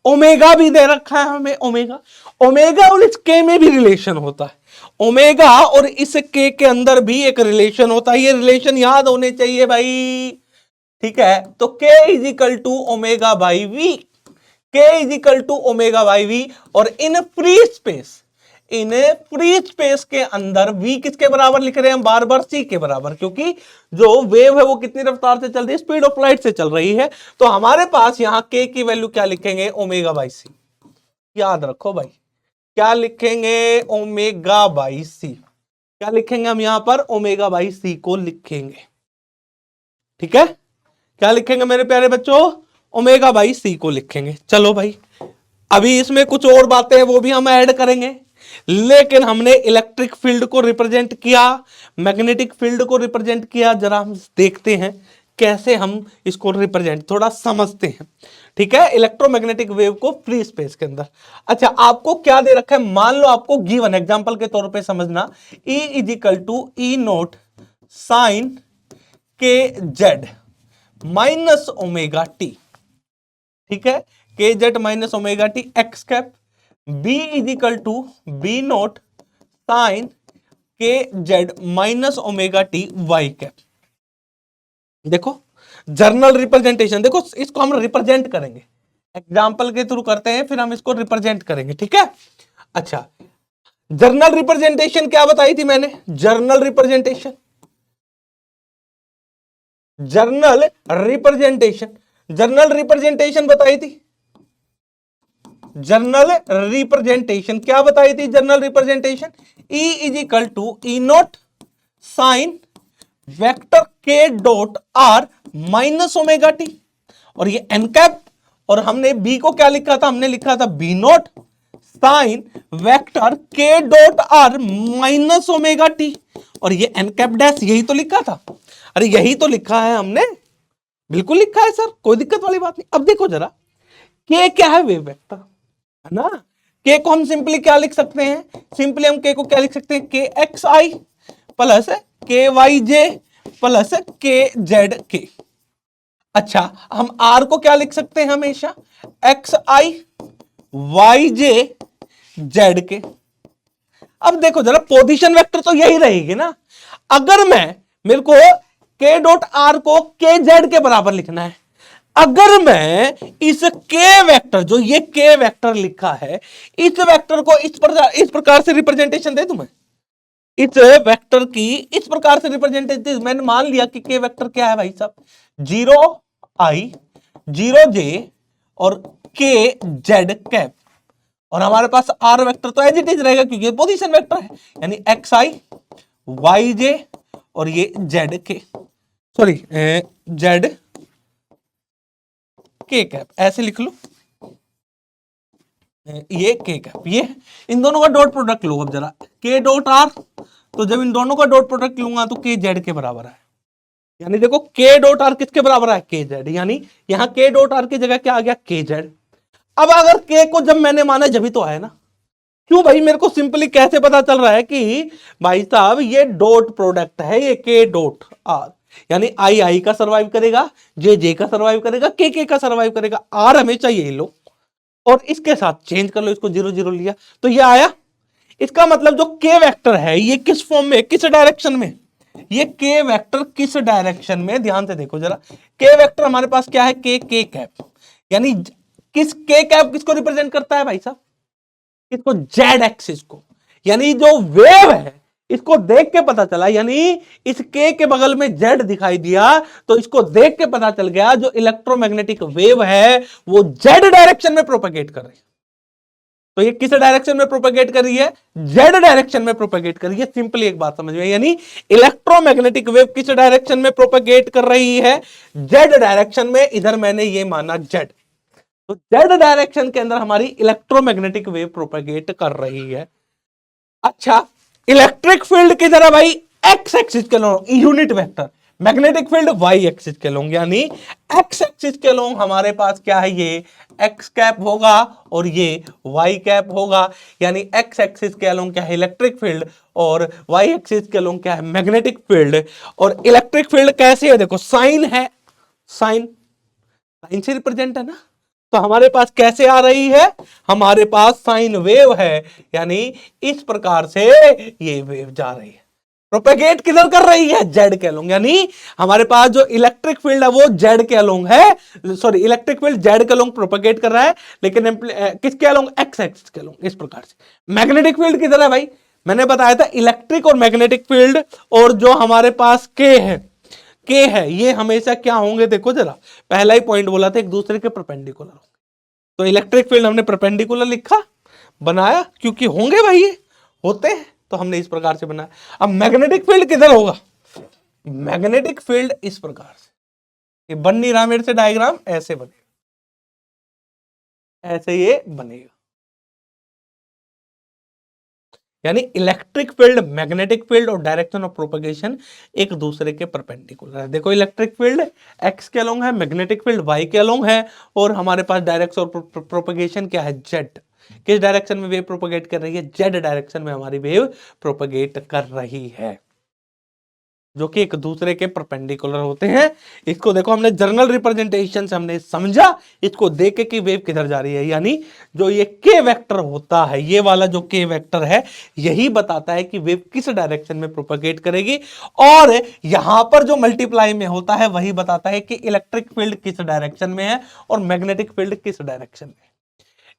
ओमेगा भी दे रखा है हमें। ओमेगा, ओमेगा और इस के में भी रिलेशन होता है। ओमेगा और इस के अंदर भी एक रिलेशन होता है। ये रिलेशन याद होने चाहिए भाई, ठीक है। तो K is equal to omega by V, K is equal to omega by V. और in free space, in free space के अंदर v किसके बराबर लिख रहे हैं हम? बार बार c के बराबर, क्योंकि जो वेव है वो कितनी रफ्तार से चल रही है? स्पीड ऑफ लाइट से चल रही है। तो हमारे पास यहां k की वैल्यू क्या लिखेंगे? ओमेगा बाई सी। याद रखो भाई, क्या लिखेंगे? ओमेगा बाई सी। क्या लिखेंगे हम यहां पर? ओमेगा बाई सी को लिखेंगे, ठीक है। क्या लिखेंगे मेरे प्यारे बच्चों? ओमेगा बाई सी को लिखेंगे। चलो भाई, अभी इसमें कुछ और बातें हैं वो भी हम ऐड करेंगे, लेकिन हमने इलेक्ट्रिक फील्ड को रिप्रेजेंट किया, मैग्नेटिक फील्ड को रिप्रेजेंट किया। जरा हम देखते हैं कैसे हम इसको रिप्रेजेंट, थोड़ा समझते हैं, ठीक है, इलेक्ट्रोमैग्नेटिक वेव को फ्री स्पेस के अंदर। अच्छा, आपको क्या दे रखा है? मान लो आपको गिवन, एग्जांपल के तौर पे समझना, E is equal to E naught sine K Z minus omega T, ठीक है, K Z minus omega T X cap. B is equal to B naught sine K Z minus omega T Y cap. देखो general representation, देखो इसको हम represent करेंगे, example के through करते हैं, फिर हम इसको रिप्रेजेंट करेंगे, ठीक है। अच्छा, जर्नल रिप्रेजेंटेशन क्या बताई थी मैंने? General representation, general representation, general representation बताई थी। जर्नल रिप्रेजेंटेशन क्या बताई थी? General representation E is equal to E naught sine vector K dot R minus omega T, और ये एन कैप, और हमने बी को क्या लिखा था? हमने लिखा था B naught sine vector K dot R minus omega T, और ये एन कैप डैश, यही तो लिखा था। अरे यही तो लिखा है हमने, बिल्कुल लिखा है सर, कोई दिक्कत वाली बात नहीं। अब देखो जरा, के क्या है? वेव वेक्टर है ना। के को हम सिंपली क्या लिख सकते हैं? सिंपली हम के को क्या लिख सकते हैं? के एक्स आई प्लस के वाई जे प्लस के जेड के। अच्छा, हम आर को क्या लिख सकते हैं? हमेशा एक्स आई वाई जे जेड के। अब देखो जरा, पोजीशन वेक्टर तो यही रहेगी ना। अगर मेरे को के डॉट आर को के जेड के बराबर लिखना है, अगर मैं इस के वेक्टर, जो ये के वेक्टर लिखा है, इस वेक्टर को इस प्रकार से रिप्रेजेंटेशन दे दूं मैं, इस वेक्टर की इस प्रकार से रिप्रेजेंटेशन, मैंने मान लिया कि के वेक्टर क्या है भाई साहब? 0 i 0j और के जेड कैप, और हमारे पास आर वेक्टर तो एज इट इज रहेगा क्योंकि पोजीशन वेक्टर है, यानी एक्स आई वाई जे और ये जेड के, सॉरी जेड के कैप, ऐसे लिख लो, ये के कैप, ये इन दोनों का डॉट प्रोडक्ट लो। अब जरा के डॉट आर, तो जब इन दोनों का डॉट प्रोडक्ट लूंगा तो के जेड के बराबर है, यानी देखो के डॉट आर किसके बराबर है? के जेड, यानी यहां के डॉट आर की जगह क्या आ गया? के जेड। अब अगर के को जब मैंने माना, जब ही तो आया ना। क्यों भाई? मेरे को सिंपली कैसे पता चल रहा है कि भाई साहब ये डॉट प्रोडक्ट है, ये के डॉट आर, यानी आई आई का सर्वाइव करेगा, जे जे का सर्वाइव करेगा, के का सर्वाइव करेगा, आर हमें चाहिए लो, और इसके साथ चेंज कर लो, इसको 0 0 लिया तो ये आया। इसका मतलब जो के वेक्टर है ये किस फॉर्म में, किस डायरेक्शन में? ये के वेक्टर किस डायरेक्शन में? ध्यान से देखो जरा, के वेक्टर हमारे पास क्या है? के कैप, यानी किस के कैप किसको रिप्रेजेंट करता है भाई साहब? इसको जेड एक्सिस को, यानी जो वेव है इसको देख के पता चला, यानी इस के बगल में जेड दिखाई दिया तो इसको देख के पता चल गया जो इलेक्ट्रोमैग्नेटिक वेव है वो जेड डायरेक्शन में प्रोपेगेट कर रही है। तो ये किस डायरेक्शन में प्रोपेगेट कर रही है? जेड डायरेक्शन में प्रोपेगेट कर रही है। सिंपली एक बात समझ में, यानी इलेक्ट्रोमैग्नेटिक वेव किस डायरेक्शन में प्रोपेगेट कर रही है? जेड डायरेक्शन में। इधर मैंने ये माना जेड, तो जेड डायरेक्शन के अंदर हमारी इलेक्ट्रोमैग्नेटिक वेव प्रोपेगेट कर रही है। अच्छा, इलेक्ट्रिक फील्ड की तरह भाई एक्स एक्सिस के unit vector, magnetic field Y axis के लोग, यानी एक्स एक्सिस के लोग हमारे पास क्या है, ये एक्स कैप होगा और ये वाई कैप होगा, यानी एक्स एक्सिस के लोग क्या है इलेक्ट्रिक फील्ड और वाई एक्सिस के लोग क्या है मैग्नेटिक फील्ड। और इलेक्ट्रिक फील्ड कैसे है, देखो साइन है, साइन साइन से रिप्रेजेंट है ना, तो हमारे पास कैसे आ रही है, हमारे पास साइन वेव है, यानी इस प्रकार से ये वेव जा रही है, प्रोपेगेट किधर कर रही है, जेड के अलोंग, यानी हमारे पास जो इलेक्ट्रिक फील्ड है वो जेड के अलोंग है, सॉरी इलेक्ट्रिक फील्ड जेड के अलोंग प्रोपेगेट कर रहा है, लेकिन किसके अलोंग, एक्स एक्सिस के अलोंग, इस प्रकार से। मैग्नेटिक फील्ड किधर है भाई, मैंने बताया था इलेक्ट्रिक और मैग्नेटिक फील्ड और जो हमारे पास के है ये हमेशा क्या होंगे, देखो जरा पहला ही पॉइंट बोला था एक दूसरे के परपेंडिकुलर होंगे, तो इलेक्ट्रिक फील्ड हमने परपेंडिकुलर लिखा बनाया क्योंकि होंगे भाई ये होते हैं, तो हमने इस प्रकार से बनाया। अब मैग्नेटिक फील्ड किधर होगा, मैग्नेटिक फील्ड इस प्रकार से, ये बन नहीं रहा मेरे से डायग्राम, ऐसे बनेगा, ऐसे ये बनेगा, यानी इलेक्ट्रिक फील्ड मैग्नेटिक फील्ड और डायरेक्शन ऑफ प्रोपगेशन एक दूसरे के परपेंडिकुलर है। देखो इलेक्ट्रिक फील्ड एक्स के अलोंग है, मैग्नेटिक फील्ड वाई के अलोंग है, और हमारे पास डायरेक्शन और प्रोपगेशन क्या है, जेड। किस डायरेक्शन में वेव प्रोपगेट कर रही है, जेड डायरेक्शन में हमारी वेव प्रोपगेट कर रही है, जो कि एक दूसरे के परपेंडिकुलर होते हैं। इसको देखो हमने जर्नल रिप्रेजेंटेशन से हमने समझा, इसको देख के कि वेव किधर जा रही है, यानी जो ये के वेक्टर होता है, ये वाला जो के वेक्टर है यही बताता है कि वेव किस डायरेक्शन में प्रोपेगेट करेगी, और यहां पर जो मल्टीप्लाई में होता है वही बताता है कि इलेक्ट्रिक फील्ड किस डायरेक्शन में है और मैग्नेटिक फील्ड किस डायरेक्शन में।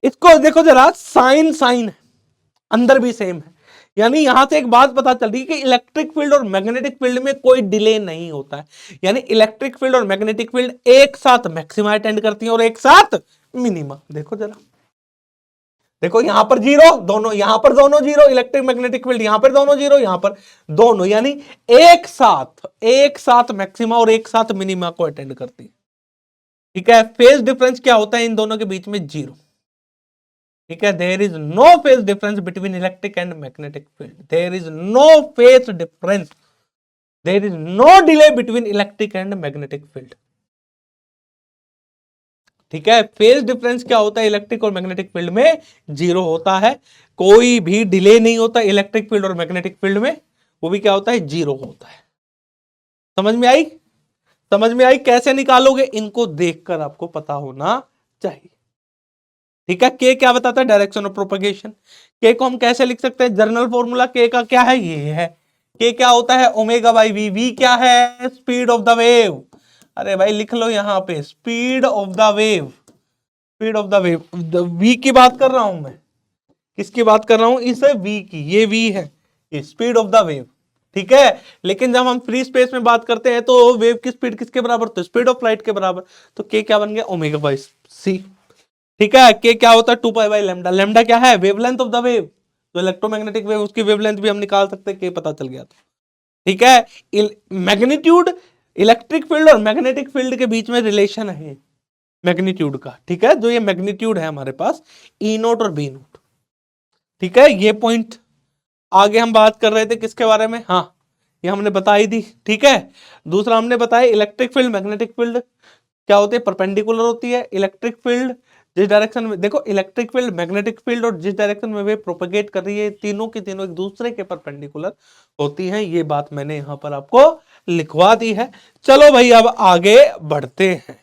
इसको देखो जरा, साइन साइन अंदर भी सेम है, यानी यहां से एक बात पता चल रही है कि इलेक्ट्रिक फील्ड और मैग्नेटिक फील्ड में कोई डिले नहीं होता है, यानी इलेक्ट्रिक फील्ड और मैग्नेटिक फील्ड एक साथ मैक्सिमा अटेंड करती हैं और एक साथ मिनिमा। देखो जरा, देखो यहां पर जीरो दोनों, यहां पर दोनों जीरो, इलेक्ट्रिक मैग्नेटिक फील्ड यहां पर दोनों जीरो, यहां पर दोनों, यानी एक साथ मैक्सिमा और एक साथ मिनिमा को अटेंड करती है। ठीक है, फेज डिफरेंस क्या होता है इन दोनों के बीच में, जीरो। ठीक है, there is no phase difference between electric and magnetic field, there is no phase difference, there is no delay between electric and magnetic field. ठीक है, फेज डिफरेंस क्या होता है इलेक्ट्रिक और मैग्नेटिक फील्ड में, जीरो होता है, कोई भी डिले नहीं होता इलेक्ट्रिक फील्ड और मैग्नेटिक फील्ड में, वो भी क्या होता है, जीरो होता है। समझ में आई, समझ में आई, कैसे निकालोगे, इनको देखकर आपको पता होना चाहिए। ठीक है, के क्या बताता है, डायरेक्शन ऑफ प्रोपगेशन। के को हम कैसे लिख सकते हैं, जर्नल फॉर्मूला के का क्या है, ये है, के क्या होता है, ओमेगा बाई वी, वी क्या है, स्पीड ऑफ द वेव। अरे भाई लिख लो यहां पे, speed of the wave, speed of the wave, V की बात कर रहा हूं मैं, किसकी बात कर रहा हूं, इस वी की, ये वी है, ये स्पीड ऑफ द वेव। ठीक है, लेकिन जब हम फ्री स्पेस में बात करते हैं तो वेव की स्पीड किसके बराबर, तो स्पीड ऑफ लाइट के बराबर, तो के क्या बन गया, ओमेगा बाई सी। ठीक है, के क्या होता है, 2 पाई बाई लैम्डा, लैम्डा क्या है, वेवलेंथ ऑफ द वेव, तो इलेक्ट्रोमैग्नेटिक वेव उसकी वेवलेंथ भी हम निकाल सकते हैं, के पता चल गया तो। ठीक है, मैग्नीट्यूड, इलेक्ट्रिक फील्ड और मैग्नेटिक फील्ड के बीच में रिलेशन है मैग्नीट्यूड का। ठीक है, जो ये मैग्नीट्यूड है हमारे पास, ई नोट और बी नोट। ठीक है, ये पॉइंट आगे हम बात कर रहे थे किसके बारे में, हाँ ये हमने बताई दी। ठीक है, दूसरा हमने बताया इलेक्ट्रिक फील्ड मैग्नेटिक फील्ड क्या होती है, परपेंडिकुलर होती है, इलेक्ट्रिक फील्ड जिस डायरेक्शन में, देखो इलेक्ट्रिक फील्ड मैग्नेटिक फील्ड और जिस डायरेक्शन में वे प्रोपेगेट कर रही है, तीनों की तीनों एक दूसरे के परपेंडिकुलर होती हैं, ये बात मैंने यहां पर आपको लिखवा दी है। चलो भाई अब आगे बढ़ते हैं।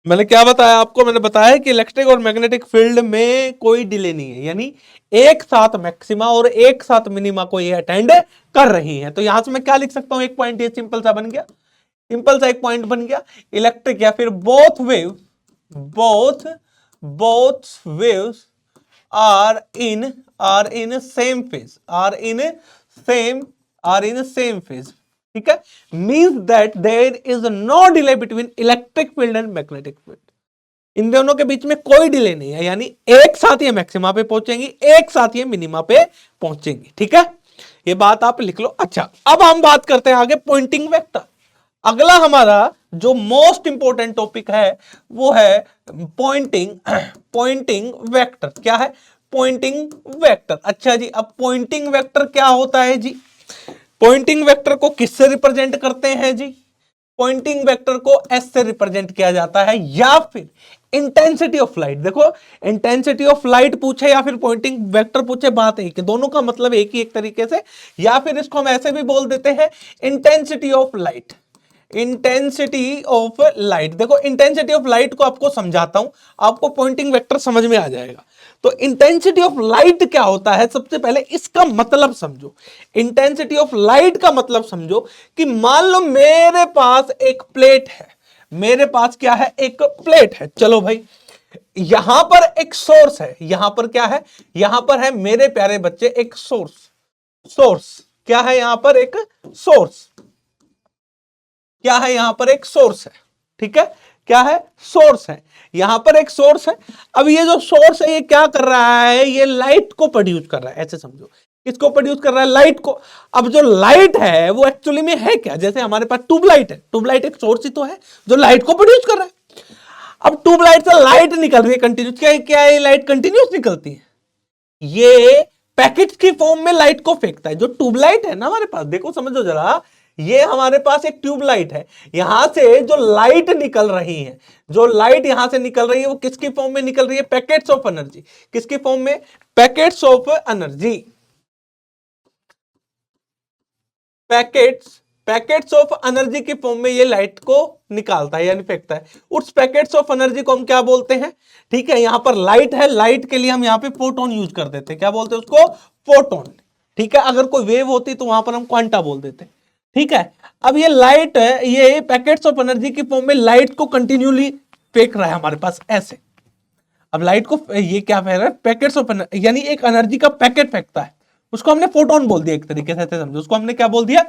मैंने क्या बताया आपको, मैंने बताया कि इलेक्ट्रिक और मैग्नेटिक फील्ड में कोई डिले नहीं है, यानी एक साथ मैक्सिमा और एक साथ मिनिमा को ये अटेंड कर रही है। तो यहां से मैं क्या लिख सकता हूं, एक पॉइंट ये सिंपल सा बन गया, सिंपल सा एक पॉइंट बन गया, इलेक्ट्रिक या फिर both wave, both waves are in same phase, are in same phase. ठीक है, means that there is no delay between electric field and magnetic field, इन दोनों के बीच में कोई डिले नहीं है, यानी एक साथ ये मैक्सिमा पे पहुंचेंगी, एक साथ ये मिनिमा पे पहुंचेंगी। ठीक है, ये बात आप लिख लो। अच्छा, अब हम बात करते हैं आगे पॉइंटिंग वेक्टर। अगला हमारा जो मोस्ट इंपॉर्टेंट टॉपिक है वो है पॉइंटिंग वेक्टर। क्या है, पॉइंटिंग वेक्टर। अच्छा जी, अब पॉइंटिंग वेक्टर क्या होता है जी, पॉइंटिंग वेक्टर को किससे रिप्रेजेंट करते हैं जी? पॉइंटिंग वेक्टर को एस से रिप्रेजेंट किया जाता है, या फिर इंटेंसिटी ऑफ लाइट। देखो, इंटेंसिटी ऑफ लाइट पूछे या फिर पॉइंटिंग वेक्टर पूछे, बात एक है, दोनों का मतलब एक ही, एक तरीके से। या फिर इसको हम ऐसे भी बोल देते हैं, intensity of light. Intensity of light, देखो इंटेंसिटी ऑफ लाइट को आपको समझाता हूं, आपको पॉइंटिंग वेक्टर समझ में आ जाएगा। तो इंटेंसिटी ऑफ लाइट क्या होता है, सबसे पहले इसका मतलब समझो। इंटेंसिटी ऑफ लाइट का मतलब समझो कि मान लो मेरे पास एक प्लेट है, मेरे पास क्या है, एक प्लेट है। चलो भाई, यहां पर एक सोर्स है, यहां पर क्या है, यहां पर है मेरे प्यारे बच्चे एक सोर्स। सोर्स क्या है, यहां पर एक सोर्स, क्या है, यहां पर एक सोर्स है, ठीक है, क्या है, सोर्स है, यहां पर एक सोर्स है। अब ये जो सोर्स है ये क्या कर रहा है, ये लाइट को प्रोड्यूस कर रहा है, ऐसे समझो। किसको प्रोड्यूस कर रहा है, लाइट को। अब जो लाइट है वो एक्चुअली में है क्या, जैसे हमारे पास ट्यूबलाइट है, ट्यूबलाइट एक सोर्स ही तो है जो लाइट को प्रोड्यूस कर रहा है। अब ट्यूबलाइट से लाइट निकल रही है कंटिन्यूस, क्या क्या ये लाइट कंटिन्यूस निकलती है, ये पैकेट की फॉर्म में लाइट को फेंकता है। जो ट्यूबलाइट है ना हमारे पास, देखो समझो जरा, ये हमारे पास एक ट्यूबलाइट है, यहां से जो लाइट निकल रही है, जो लाइट यहां से निकल रही है वो किसकी फॉर्म में निकल रही है, पैकेट्स ऑफ एनर्जी। किसकी फॉर्म में, packets of energy. Packets of energy की फॉर्म में ये लाइट को निकालता है यानी फेंकता है। उस पैकेट्स ऑफ एनर्जी को हम क्या बोलते हैं, ठीक है, यहां पर लाइट है, लाइट के लिए हम यहां पे फोटोन यूज कर देते हैं, क्या बोलते हैं उसको, फोटोन, ठीक है। अगर कोई वेव होती तो वहां पर हम क्वांटा बोल देते, ठीक है। अब ये लाइट है, ये पैकेट्स ऑफ एनर्जी की फॉर्म में लाइट को कंटिन्यूली फेंक रहा है हमारे पास ऐसे। अब लाइट को ये क्या फेंक रहा है, पैकेट्स ऑफ एनर्जी, यानी एक एनर्जी का पैकेट फेंकता है, उसको हमने फोटोन बोल दिया, एक तरीके से समझो, उसको हमने क्या बोल दिया,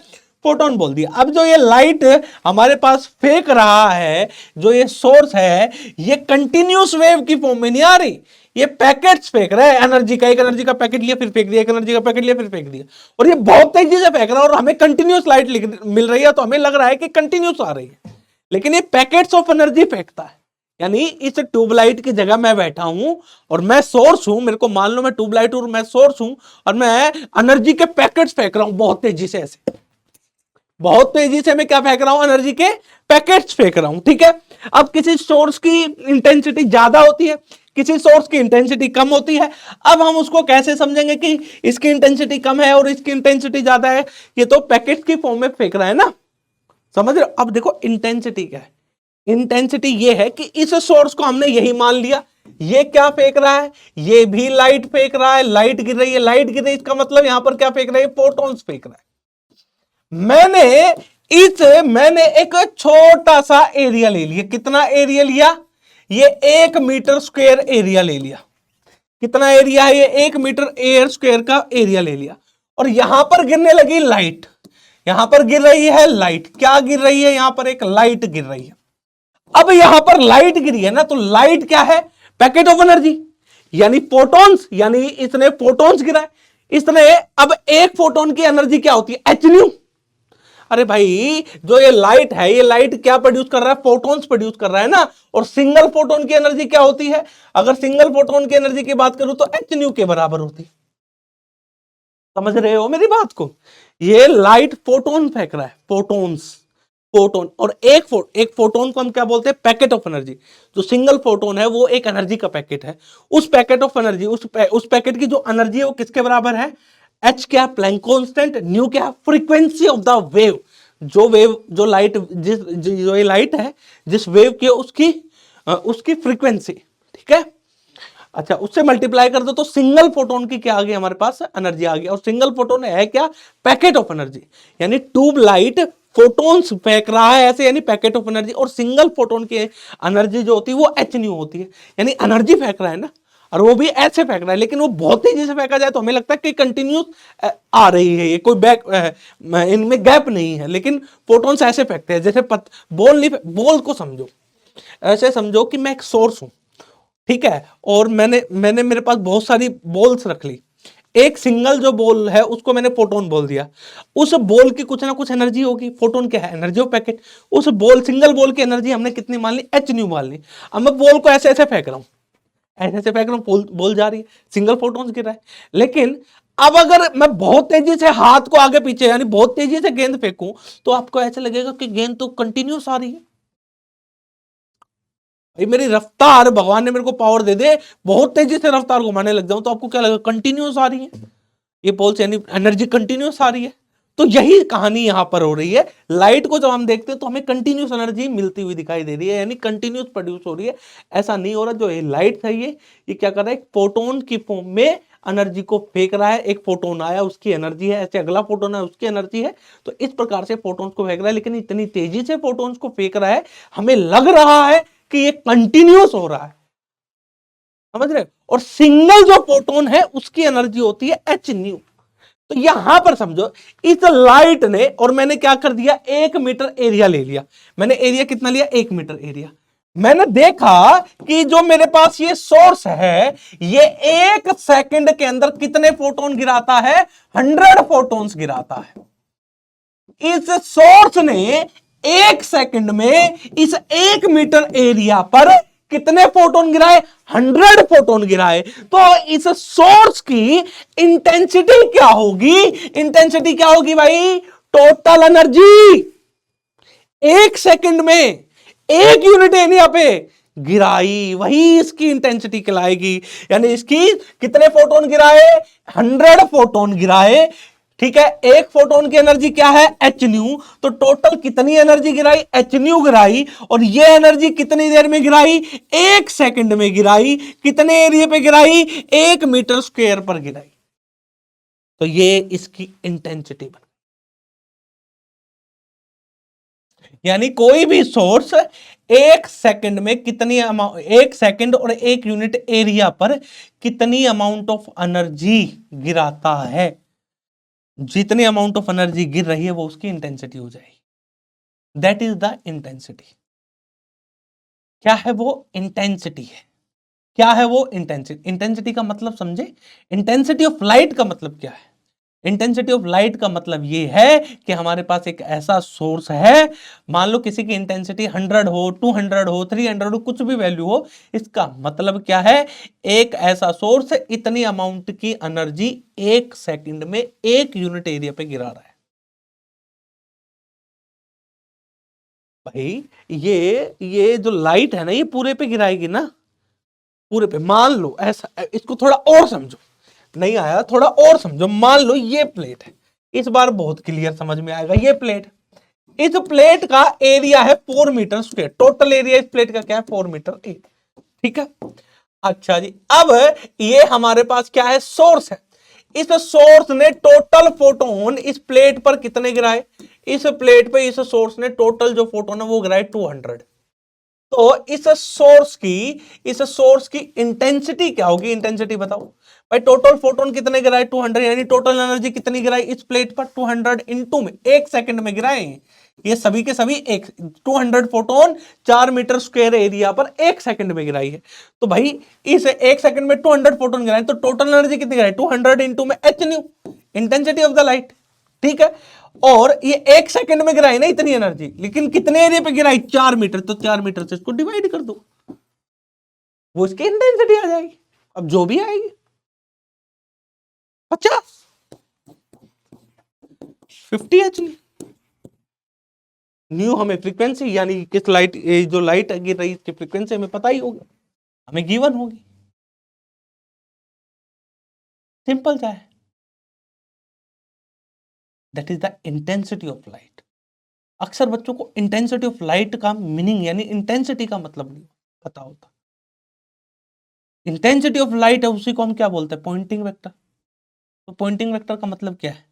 फोटोन बोल दिया। अब जो ये लाइट हमारे पास फेंक रहा है, जो ये सोर्स है, ये कंटिन्यूस वेव की फॉर्म में नहीं आ रही, ये पैकेट्स फेंक रहा है एनर्जी का, एक एनर्जी का पैकेट लिया फिर फेंक दिया, एक एनर्जी का पैकेट लिया फिर फेंक दिया, और ये बहुत तेजी से फेंक रहा है, और हमें कंटिन्यूस लाइट मिल रही है, तो हमें लग रहा है कि कंटिन्यूस आ रही है, लेकिन ये पैकेट्स ऑफ एनर्जी फेंकता है। यानी इस ट्यूबलाइट की जगह मैं बैठा हूं और मैं सोर्स हूं, मेरे को मान लो मैं ट्यूबलाइट हूं और मैं सोर्स हूं, और मैं एनर्जी के पैकेट्स फेंक रहा हूं बहुत तेजी से, ऐसे बहुत तेजी से मैं क्या फेंक रहा हूं, एनर्जी के पैकेट्स फेंक रहा हूं, ठीक है। अब किसी सोर्स की इंटेंसिटी ज्यादा होती है, किसी सोर्स की इंटेंसिटी कम होती है। अब हम उसको कैसे समझेंगे कि इसकी इंटेंसिटी कम है और इसकी इंटेंसिटी ज्यादा है, ये तो पैकेट की फॉर्म में फेंक रहा है ना, समझ रहे हो। अब देखो इंटेंसिटी क्या है, इंटेंसिटी ये है कि इस सोर्स को हमने यही मान लिया, ये क्या फेंक रहा है, ये भी लाइट फेंक रहा है, लाइट गिर रही है, लाइट गिर रही है, इसका मतलब यहां पर क्या फेंक रहा है, फोटॉन्स फेंक रहा है। मैंने एक छोटा सा एरिया ले लिया, कितना एरिया लिया, ये 1 मीटर स्क्वायर एरिया ले लिया। कितना एरिया है, ये 1 मीटर एयर स्क्वायर का एरिया ले लिया, और यहां पर गिरने लगी लाइट, यहां पर गिर रही है लाइट, क्या गिर रही है, यहां पर एक लाइट गिर रही है। अब यहां पर लाइट गिरी है ना, तो लाइट क्या है, पैकेट ऑफ एनर्जी, यानी फोटॉन्स, यानी इसने फोटॉन्स गिरा है, इसने। अब एक फोटोन की एनर्जी क्या होती है, एच न्यू। अरे भाई, जो ये लाइट है, ये लाइट क्या प्रोड्यूस कर रहा है, फोटॉन्स प्रोड्यूस कर रहा है ना, और सिंगल फोटोन की एनर्जी क्या होती है, अगर सिंगल फोटोन की एनर्जी की बात करूं तो एच न्यू के बराबर होती है। समझ रहे हो मेरी बात को, ये लाइट फोटोन फेंक रहा है, फोटोन्स, फोटोन, और एक फोटोन को हम क्या बोलते हैं, पैकेट ऑफ एनर्जी। जो सिंगल फोटोन है वो एक एनर्जी का पैकेट है, उस पैकेट ऑफ एनर्जी, उस पैकेट की जो एनर्जी है वो किसके बराबर है, एच क्या, प्लैंक कांस्टेंट, न्यू क्या, फ्रीक्वेंसी ऑफ द वेव। जो लाइट, जो ये लाइट है जिस वेव की, उसकी फ्रीक्वेंसी, ठीक है। अच्छा, उससे मल्टीप्लाई कर दो तो सिंगल फोटोन की क्या आ गई हमारे पास, एनर्जी आ गई, और सिंगल फोटोन है क्या, पैकेट ऑफ एनर्जी। यानी ट्यूब लाइट फोटोन्स फेंक रहा है ऐसे, यानी पैकेट ऑफ एनर्जी, और सिंगल फोटोन की एनर्जी जो होती है वो एच न्यू होती है, यानी एनर्जी फेंक रहा है ना, और वो भी ऐसे फेंक रहा है, लेकिन वो बहुत तेजी से फेंका जाए तो हमें लगता है कि कंटिन्यूस आ रही है, ये कोई बैक, इनमें गैप नहीं है, लेकिन फोटोन्स ऐसे फेंकते हैं जैसे बॉल नहीं, बॉल को समझो ऐसे, समझो कि मैं एक सोर्स हूं, ठीक है, और मैंने मेरे पास बहुत सारी बॉल्स रख ली, एक सिंगल जो बॉल है उसको मैंने फोटोन बोल दिया, उस बॉल की कुछ ना कुछ एनर्जी होगी, फोटोन क्या है, एनर्जी ऑफ पैकेट। उस बॉल, सिंगल बॉल की एनर्जी हमने कितनी मान ली, एच न्यू मान ली। अब मैं बॉल को ऐसे ऐसे फेंक रहा हूं, ऐसे ऐसे फेंक रहा हूं, बॉल जा रही है, सिंगल फोटोन्स गिर रहा है, लेकिन अब अगर मैं बहुत तेजी से हाथ को आगे पीछे यानी बहुत तेजी से गेंद फेंकूं तो आपको ऐसा लगेगा कि गेंद तो कंटिन्यूस आ रही है। भाई मेरी रफ्तार, भगवान ने मेरे को पावर दे दे, बहुत तेजी से रफ्तार घुमाने लग जाऊं तो आपको क्या लगेगा? कंटिन्यूस आ रही है। ये पोल्स यानी एनर्जी कंटिन्यूस आ रही है। तो यही कहानी यहां पर हो रही है। लाइट को जब हम देखते हैं तो हमें कंटिन्यूस एनर्जी मिलती हुई दिखाई दे रही है, यानी कंटिन्यूस प्रोड्यूस हो रही है। ऐसा नहीं हो रहा। जो ये लाइट है ये क्या कर रहा है? एक फोटोन की फॉर्म में एनर्जी को फेंक रहा है। एक फोटोन आया, उसकी एनर्जी है, ऐसे अगला फोटोन है, उसकी एनर्जी है। तो इस प्रकार से फोटोन्स को फेंक रहा है, लेकिन इतनी तेजी से फोटोन्स को फेंक रहा है, हमें लग रहा है कि ये कंटिन्यूस हो रहा है। समझ रहे? और सिंगल जो फोटोन है उसकी एनर्जी होती है एच न्यू। तो यहां पर समझो, इस लाइट ने, और मैंने क्या कर दिया? 1 मीटर एरिया ले लिया। मैंने एरिया कितना लिया? 1 मीटर एरिया। मैंने देखा कि जो मेरे पास ये सोर्स है, ये 1 सेकंड के अंदर कितने फोटोन गिराता है? 100 फोटोन्स गिराता है। इस सोर्स ने 1 सेकंड में इस 1 मीटर एरिया पर कितने फोटोन गिराए? 100 फोटोन गिराए। तो इस सोर्स की इंटेंसिटी क्या होगी? इंटेंसिटी क्या होगी भाई? टोटल एनर्जी 1 सेकंड में 1 यूनिट एरिया पे गिराई, वही इसकी इंटेंसिटी कहलाएगी। यानी इसकी कितने फोटोन गिराए? 100 फोटोन गिराए। ठीक है, एक फोटोन की एनर्जी क्या है? H new. तो टोटल कितनी एनर्जी गिराई? एच न्यू गिराई। और ये एनर्जी कितनी देर में गिराई? 1 सेकंड में गिराई। कितने एरिया पे गिराई? 1 मीटर स्क्वायर पर गिराई। तो ये इसकी इंटेंसिटी बन, यानी कोई भी सोर्स 1 सेकंड में कितनी 1 सेकंड और 1 यूनिट एरिया पर कितनी अमाउंट ऑफ एनर्जी गिराता है, जितनी अमाउंट ऑफ एनर्जी गिर रही है वो उसकी इंटेंसिटी हो जाएगी। That is the intensity. क्या है वो? इंटेंसिटी है। क्या है वो? इंटेंसिटी। इंटेंसिटी का मतलब समझे? इंटेंसिटी ऑफ लाइट का मतलब क्या है? इंटेंसिटी ऑफ लाइट का मतलब ये है कि हमारे पास एक ऐसा सोर्स है, मान लो किसी की इंटेंसिटी 100 हो, 200 हो, 300 हो, कुछ भी वैल्यू हो। इसका मतलब क्या है? एक ऐसा सोर्स इतनी अमाउंट की एनर्जी 1 सेकंड में 1 यूनिट एरिया पे गिरा रहा है। भाई ये जो लाइट है ना, ये पूरे पे गिराएगी ना, पूरे पे। मान लो ऐसा, इसको थोड़ा और समझो, नहीं आया थोड़ा और समझो। मान लो ये प्लेट है, इस बार बहुत क्लियर समझ में आएगा। ये प्लेट, इस प्लेट का एरिया है 4 मीटर स्क्वायर। टोटल एरिया इस प्लेट का क्या है? 4 मीटर एरिया। ठीक है, अच्छा जी। अब ये हमारे पास क्या है? सोर्स है। इस सोर्स ने टोटल फोटोन इस प्लेट पर कितने गिराए? इस प्लेट पे इस सोर्स ने टोटल जो फोटोन है वो गिराए 200। तो इस सोर्स की इंटेंसिटी क्या होगी? इंटेंसिटी बताओ भाई। टोटल फोटोन कितने गिराए? 200। यानी टोटल एनर्जी कितनी गिराई इस प्लेट पर? 200 इंटू में 1 सेकंड में गिराए ये सभी के सभी। 200 फोटोन 4 मीटर स्क्वायर एरिया पर 1 सेकंड में गिराई है। तो भाई इस 1 सेकंड में 200 फोटोन गिराए, तो टोटल एनर्जी कितनी गिराई? 200 इंटू में H new, intensity of the light. ठीक है, और ये 1 सेकंड में गिराई ना इतनी एनर्जी, लेकिन कितने एरिया पे गिराई? 4 मीटर। तो 4 मीटर से इसको डिवाइड कर दो, वो इसकी इंटेंसिटी आ जाएगी। अब जो भी आएगी 50, 50 एच न्यू। हमें फ्रीक्वेंसी यानी किस लाइट, जो लाइट गिर रही इसकी फ्रीक्वेंसी हमें पता ही होगी, हमें गिवन होगी। सिंपल सा है। That is the intensity of light. अक्सर बच्चों को इंटेंसिटी ऑफ लाइट का मीनिंग यानी इंटेंसिटी का मतलब नहीं पता होता। इंटेंसिटी ऑफ लाइट है, उसी को हम क्या बोलते हैं? Poynting vector. तो पॉइंटिंग वेक्टर का मतलब क्या है?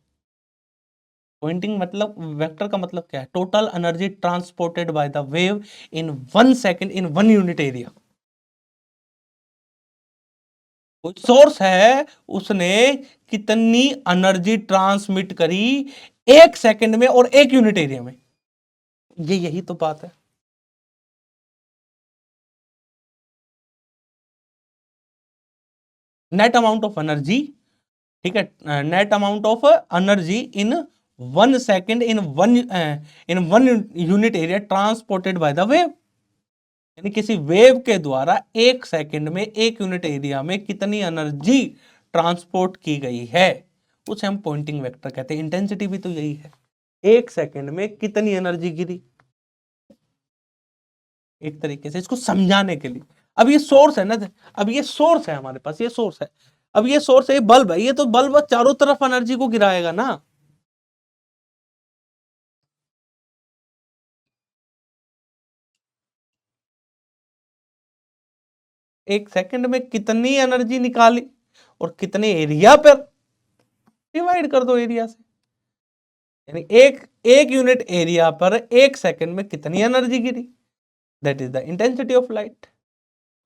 पॉइंटिंग मतलब वेक्टर का मतलब क्या है? Total energy transported by the wave in 1 second in 1 unit area. कोई सोर्स है, उसने कितनी एनर्जी ट्रांसमिट करी 1 सेकंड में और 1 यूनिट एरिया में। यही तो बात है। नेट अमाउंट ऑफ एनर्जी, ठीक है, net amount of energy in 1 second in one unit area transported by the wave. यानी किसी वेव के द्वारा 1 सेकंड में 1 यूनिट एरिया में कितनी एनर्जी ट्रांसपोर्ट की गई है। उसे हम पॉइंटिंग वेक्टर कहते हैं। इंटेंसिटी भी तो यही है, 1 सेकंड में कितनी एनर्जी गिरी, एक तरीके से इसको समझाने के लिए। अब ये सोर्स है ना, अब ये सोर्स है हमारे पास, ये सोर्स है, अब ये सोर्स है, ये बल्ब है, ये तो बल्ब चारों तरफ एनर्जी को गिराएगा ना। एक सेकंड में कितनी एनर्जी निकाली और कितने एरिया पर, डिवाइड कर दो एरिया से, यानी एक एक यूनिट एरिया पर एक सेकंड में कितनी energy Giri, that is the intensity of light.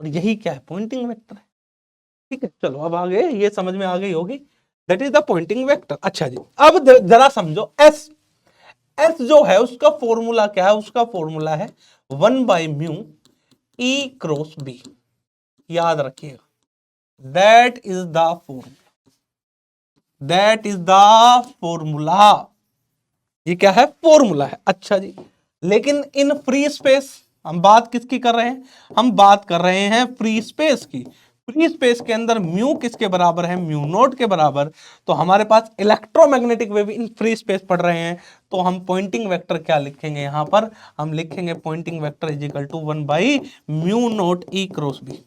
और यही क्या है, पॉइंटिंग वेक्टर है। ठीक है, चलो अब आगे ये समझ में आ गई होगी, that is the Poynting vector. अच्छा जी, अब जरा समझो, एस एस जो है उसका फॉर्मूला क्या है, उसका फॉर्मूला है 1/μ E क्रॉस बी, याद रखिएगा, that is the formula, that is the formula, ये क्या है, फॉर्मूला है। अच्छा जी, लेकिन इन फ्री स्पेस हम बात किसकी कर रहे हैं, हम बात कर रहे हैं फ्री स्पेस की। फ्री स्पेस के अंदर म्यू किसके बराबर है, म्यू नॉट के बराबर। तो हमारे पास electromagnetic wave in free space पढ़ रहे हैं, तो हम पॉइंटिंग वेक्टर क्या लिखेंगे, यहां पर हम लिखेंगे Poynting vector is equal to 1/μ naught E cross B.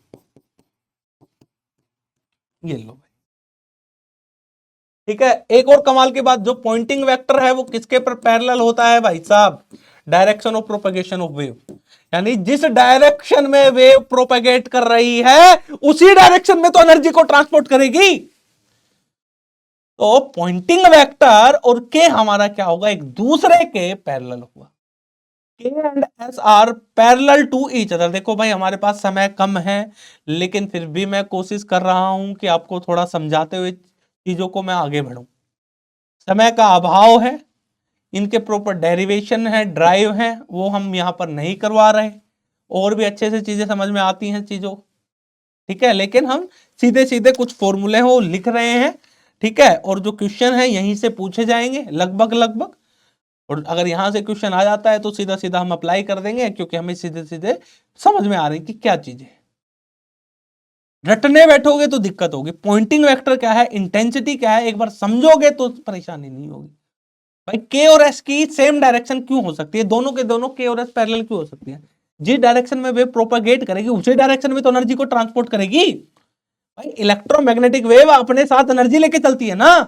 ये लो, ठीक है। एक और कमाल की बात, जो पॉइंटिंग वेक्टर है वो किसके पर पैरेलल होता है भाई साहब, direction of propagation of wave, यानी जिस डायरेक्शन में वेव प्रोपेगेट कर रही है उसी डायरेक्शन में तो एनर्जी को ट्रांसपोर्ट करेगी। तो पॉइंटिंग वेक्टर और के हमारा क्या होगा, एक दूसरे के पैरेलल होगा। K and S are parallel to each other. देखो भाई हमारे पास समय कम है, लेकिन फिर भी मैं कोशिश कर रहा हूं कि आपको थोड़ा समझाते हुए चीजों को मैं आगे बढ़ूं। समय का अभाव है, इनके प्रॉपर डेरिवेशन है, ड्राइव है, वो हम यहां पर नहीं करवा रहे, और भी अच्छे से चीजें समझ में आती हैं चीजों, ठीक है। लेकिन हम सीधे सीधे कुछ फॉर्मूले वो लिख रहे हैं, ठीक है। और जो क्वेश्चन है यहीं से पूछे जाएंगे लगभग लगभग, और अगर यहां से क्वेश्चन आ जाता है तो सीधा सीधा हम अप्लाई कर देंगे, क्योंकि हमें सीधे सीधे समझ में आ रही कि क्या चीजें। रटने बैठोगे तो दिक्कत होगी। पॉइंटिंग वेक्टर क्या है, इंटेंसिटी क्या है, एक बार समझोगे तो परेशानी नहीं होगी। भाई के और एस की सेम डायरेक्शन क्यों हो सकती है, दोनों के दोनों के और एस पैरेलल क्यों हो सकती है, जिस डायरेक्शन में वेव प्रोपेगेट करेगी उसी डायरेक्शन में तो एनर्जी को ट्रांसपोर्ट करेगी। भाई इलेक्ट्रोमैग्नेटिक वेव अपने साथ एनर्जी लेके चलती है ना,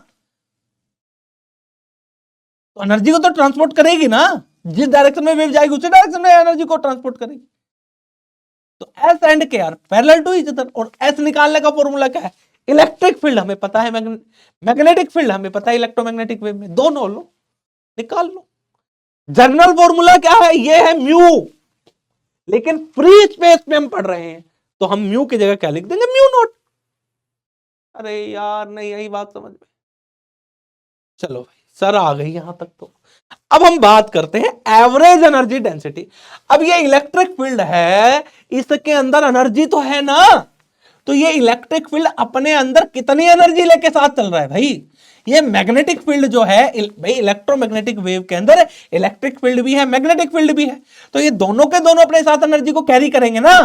तो एनर्जी को तो ट्रांसपोर्ट करेगी ना, जिस डायरेक्शन में वेव जाएगी उसी डायरेक्शन में एनर्जी को ट्रांसपोर्ट करेगी। तो S and K are parallel to each other. और एस निकालने का फॉर्मूला क्या है, इलेक्ट्रिक फील्ड हमें पता है, मैग्नेटिक फील्ड हमें पता है, इलेक्ट्रोमैग्नेटिक वेव में दोनों लो, निकाल लो। जनरल फॉर्मूला क्या है, ये है म्यू, लेकिन फ्री स्पेस में हम पढ़ रहे हैं तो हम म्यू की जगह क्या लिख देंगे, म्यू नॉट। अरे यार नहीं यही बात समझ में, चलो भाई सर आ गई यहां तक। तो अब हम बात करते हैं एवरेज एनर्जी डेंसिटी। अब ये इलेक्ट्रिक फील्ड है, इसके अंदर एनर्जी तो है ना, तो ये इलेक्ट्रिक फील्ड अपने अंदर कितनी एनर्जी लेके साथ चल रहा है भाई। ये मैग्नेटिक फील्ड जो है भाई, इलेक्ट्रोमैग्नेटिक वेव के अंदर इलेक्ट्रिक फील्ड भी है, मैग्नेटिक फील्ड भी है, तो ये दोनों के दोनों अपने साथ एनर्जी को कैरी करेंगे ना।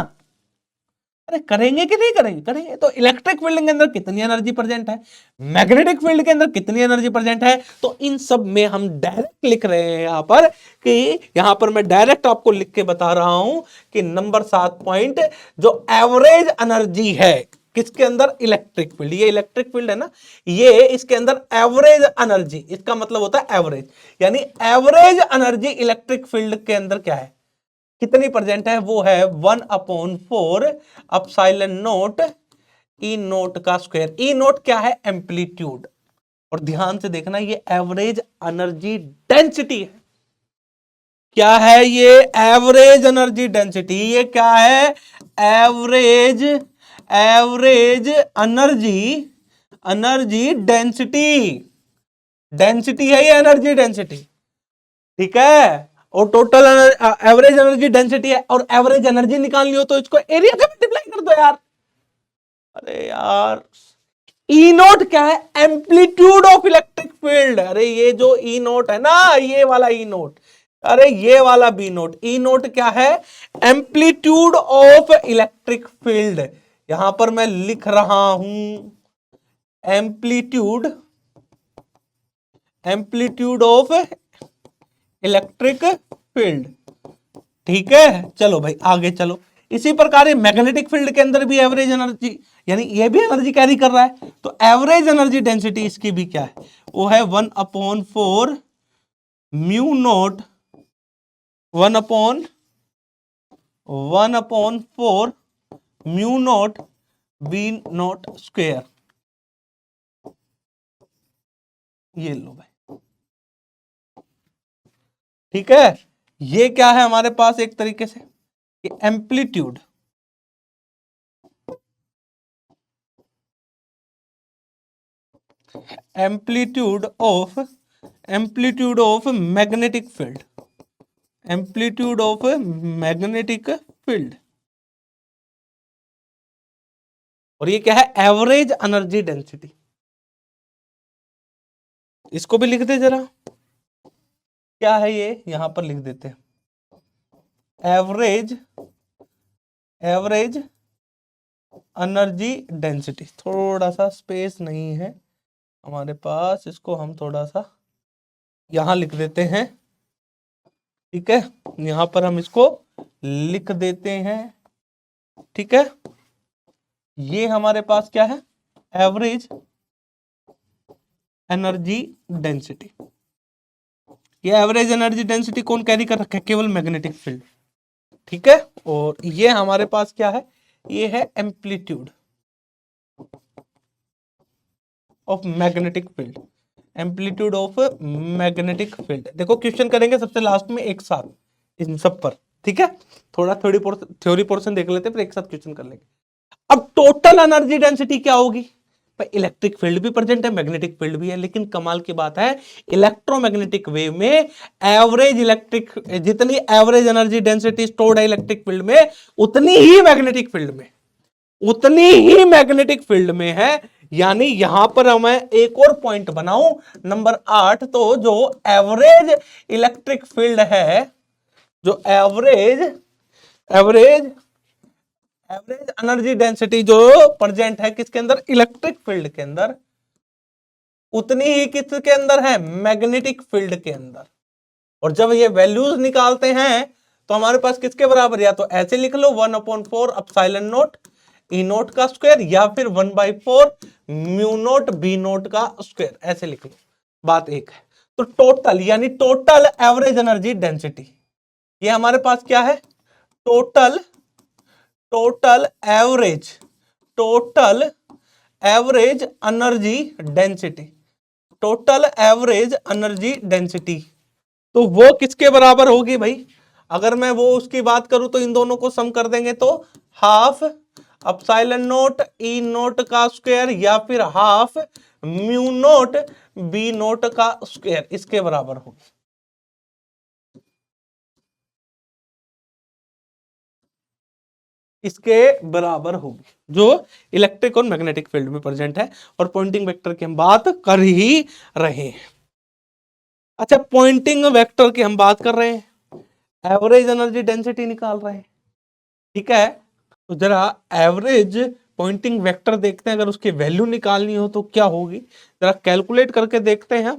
अरे करेंगे कि नहीं करेंगे, करेंगे। तो इलेक्ट्रिक फील्ड के अंदर कितनी एनर्जी प्रेजेंट है, मैग्नेटिक फील्ड के अंदर कितनी एनर्जी प्रेजेंट है, तो इन सब में हम डायरेक्ट लिख रहे हैं यहां पर, कि यहां पर मैं डायरेक्ट आपको लिख के बता रहा हूं कि नंबर 7 पॉइंट जो एवरेज एनर्जी है किसके अंदर, इलेक्ट्रिक फील्ड, ये इलेक्ट्रिक फील्ड है ना, ये इसके अंदर एवरेज एनर्जी, इसका मतलब होता है एवरेज, यानी एवरेज एनर्जी इलेक्ट्रिक फील्ड के अंदर क्या है, कितनी प्रेजेंट है, वो है 1/4 एप्सिलॉन नोट ई नोट का स्क्वायर। ई नोट क्या है, एम्पलीट्यूड। और ध्यान से देखना, ये एवरेज एनर्जी डेंसिटी है। क्या है ये, एवरेज एनर्जी डेंसिटी। ये क्या है, एवरेज एनर्जी डेंसिटी, डेंसिटी है ये एनर्जी डेंसिटी, ठीक है। और टोटल एवरेज एनर्जी डेंसिटी है, और एवरेज एनर्जी निकालनी हो तो इसको एरिया से मल्टीप्लाई कर दो यार। अरे यार ई नोट क्या है, एम्पलीट्यूड ऑफ इलेक्ट्रिक फील्ड। अरे ये जो ई नोट है ना, ये वाला ई नोट, अरे ये वाला बी नोट, ई नोट क्या है, एम्पलीट्यूड ऑफ इलेक्ट्रिक फील्ड। यहां पर मैं लिख रहा हूं amplitude amplitude of electric field. ठीक है, चलो भाई आगे चलो। इसी प्रकार ये मैग्नेटिक फील्ड के अंदर भी एवरेज एनर्जी, यानी ये भी एनर्जी कैरी कर रहा है, तो एवरेज एनर्जी डेंसिटी इसकी भी क्या है, वो है 1/4 mu naught 1/4 mu not be not square. ये लो भाई, ठीक है। ये क्या है हमारे पास एक तरीके से amplitude amplitude of magnetic field, amplitude of magnetic field. और ये क्या है, एवरेज एनर्जी डेंसिटी। इसको भी लिख दे जरा, क्या है ये, यहां पर लिख देते हैं एवरेज एनर्जी डेंसिटी। थोड़ा सा स्पेस नहीं है हमारे पास, इसको हम थोड़ा सा यहां लिख देते हैं, ठीक है। यहां पर हम इसको लिख देते हैं, ठीक है। ये हमारे पास क्या है, एवरेज एनर्जी डेंसिटी। ये एवरेज एनर्जी डेंसिटी कौन कैरी कर रखा है, केवल मैग्नेटिक फील्ड, ठीक है। और ये हमारे पास क्या है, ये है amplitude of magnetic field, amplitude of magnetic field. देखो क्वेश्चन करेंगे सबसे लास्ट में एक साथ इन सब पर, ठीक है। थोड़ा थ्योरी पोर्शन देख लेते हैं, फिर एक साथ क्वेश्चन कर लेंगे। अब टोटल एनर्जी डेंसिटी क्या होगी, इलेक्ट्रिक फील्ड भी प्रेजेंट है, मैग्नेटिक फील्ड भी है, लेकिन कमाल की बात है इलेक्ट्रोमैग्नेटिक वेव में एवरेज इलेक्ट्रिक, जितनी एवरेज एनर्जी डेंसिटी स्टोर्ड है इलेक्ट्रिक फील्ड में, उतनी ही मैग्नेटिक फील्ड में है। यानी यहां पर मैं एक और पॉइंट बनाऊं, नंबर 8, तो जो एवरेज इलेक्ट्रिक फील्ड है, जो एवरेज एनर्जी डेंसिटी जो प्रेजेंट है किसके अंदर, इलेक्ट्रिक फील्ड के अंदर, उतनी ही किसके अंदर है, मैग्नेटिक फील्ड के अंदर। और जब ये वैल्यूज निकालते हैं तो हमारे पास किसके बराबर, या तो ऐसे लिख लो 1/4 एप्सिलॉन नॉट ई नोट का स्क्वायर, या फिर 1/4 म्यू नोट बी नोट का स्क्वायर, ऐसे लिख लो। बात एक है। तो टोटल, यानी टोटल एवरेज एनर्जी डेंसिटी, ये हमारे पास क्या है, total average energy density, total average energy density. तो वो किसके बराबर होगी भाई, अगर मैं वो उसकी बात करूं तो इन दोनों को सम कर देंगे तो half epsilon naught E naught का स्क्वायर, या फिर half mu naught B naught का स्क्वायर, इसके बराबर होगी। इसके बराबर होगी, जो इलेक्ट्रिक और मैग्नेटिक फील्ड में प्रेजेंट है। और पॉइंटिंग वेक्टर की हम बात कर ही रहे हैं। अच्छा, पॉइंटिंग वेक्टर की हम बात कर रहे हैं, एवरेज एनर्जी डेंसिटी निकाल रहे हैं, ठीक है। तो जरा एवरेज पॉइंटिंग वेक्टर देखते हैं, अगर उसकी वैल्यू निकालनी हो तो क्या होगी, जरा कैलकुलेट करके देखते हैं।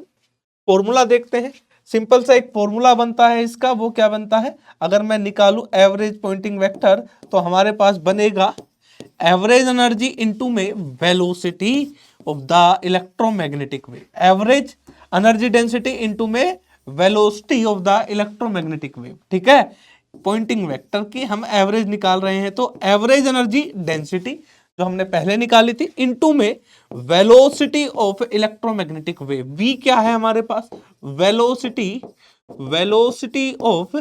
फॉर्मूला देखते हैं, सिंपल सा एक फॉर्मूला बनता है इसका, वो क्या बनता है, अगर मैं निकालू एवरेज पॉइंटिंग वेक्टर तो हमारे पास बनेगा एवरेज एनर्जी इनटू में velocity of the electromagnetic wave, average energy density into में velocity of the electromagnetic wave, ठीक है। पॉइंटिंग वेक्टर की हम एवरेज निकाल रहे हैं, तो एवरेज एनर्जी डेंसिटी जो हमने पहले निकाली थी इनटू में velocity of electromagnetic wave, V क्या है हमारे पास, velocity of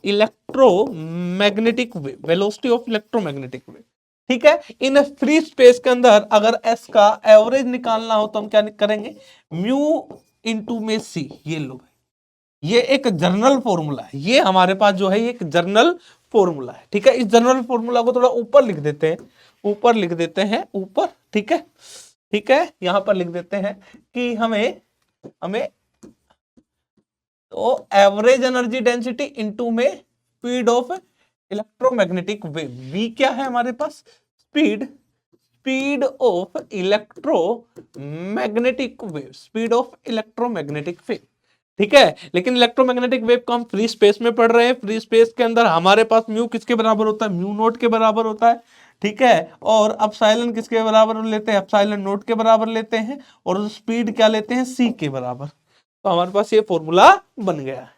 electromagnetic wave, velocity of electromagnetic wave, ठीक है। इन फ्री स्पेस के अंदर अगर एस का एवरेज निकालना हो तो हम क्या करेंगे, म्यू इनटू में सी। ये लो, ये एक जर्नल फॉर्मूला है, ये हमारे पास जो है एक जर्नल फॉर्मूला है, ठीक है। इस जर्नल फॉर्मूला को थोड़ा ऊपर लिख देते हैं, ऊपर, ठीक है, यहां पर लिख देते हैं कि हमें तो एवरेज एनर्जी डेंसिटी इनटू में speed of electromagnetic wave, V क्या है हमारे पास, speed of electromagnetic wave, speed of electromagnetic wave. ठीक है, लेकिन इलेक्ट्रोमैग्नेटिक वेव को हम फ्री स्पेस में पढ़ रहे हैं। फ्री स्पेस के अंदर हमारे पास म्यू किसके बराबर होता है, म्यू नोट के बराबर होता है। ठीक है, और एप्सिलॉन किसके बराबर लेते हैं, एप्सिलॉन नोट के बराबर लेते हैं, और स्पीड क्या लेते हैं, सी के बराबर। तो हमारे पास ये फॉर्मूला बन गया है।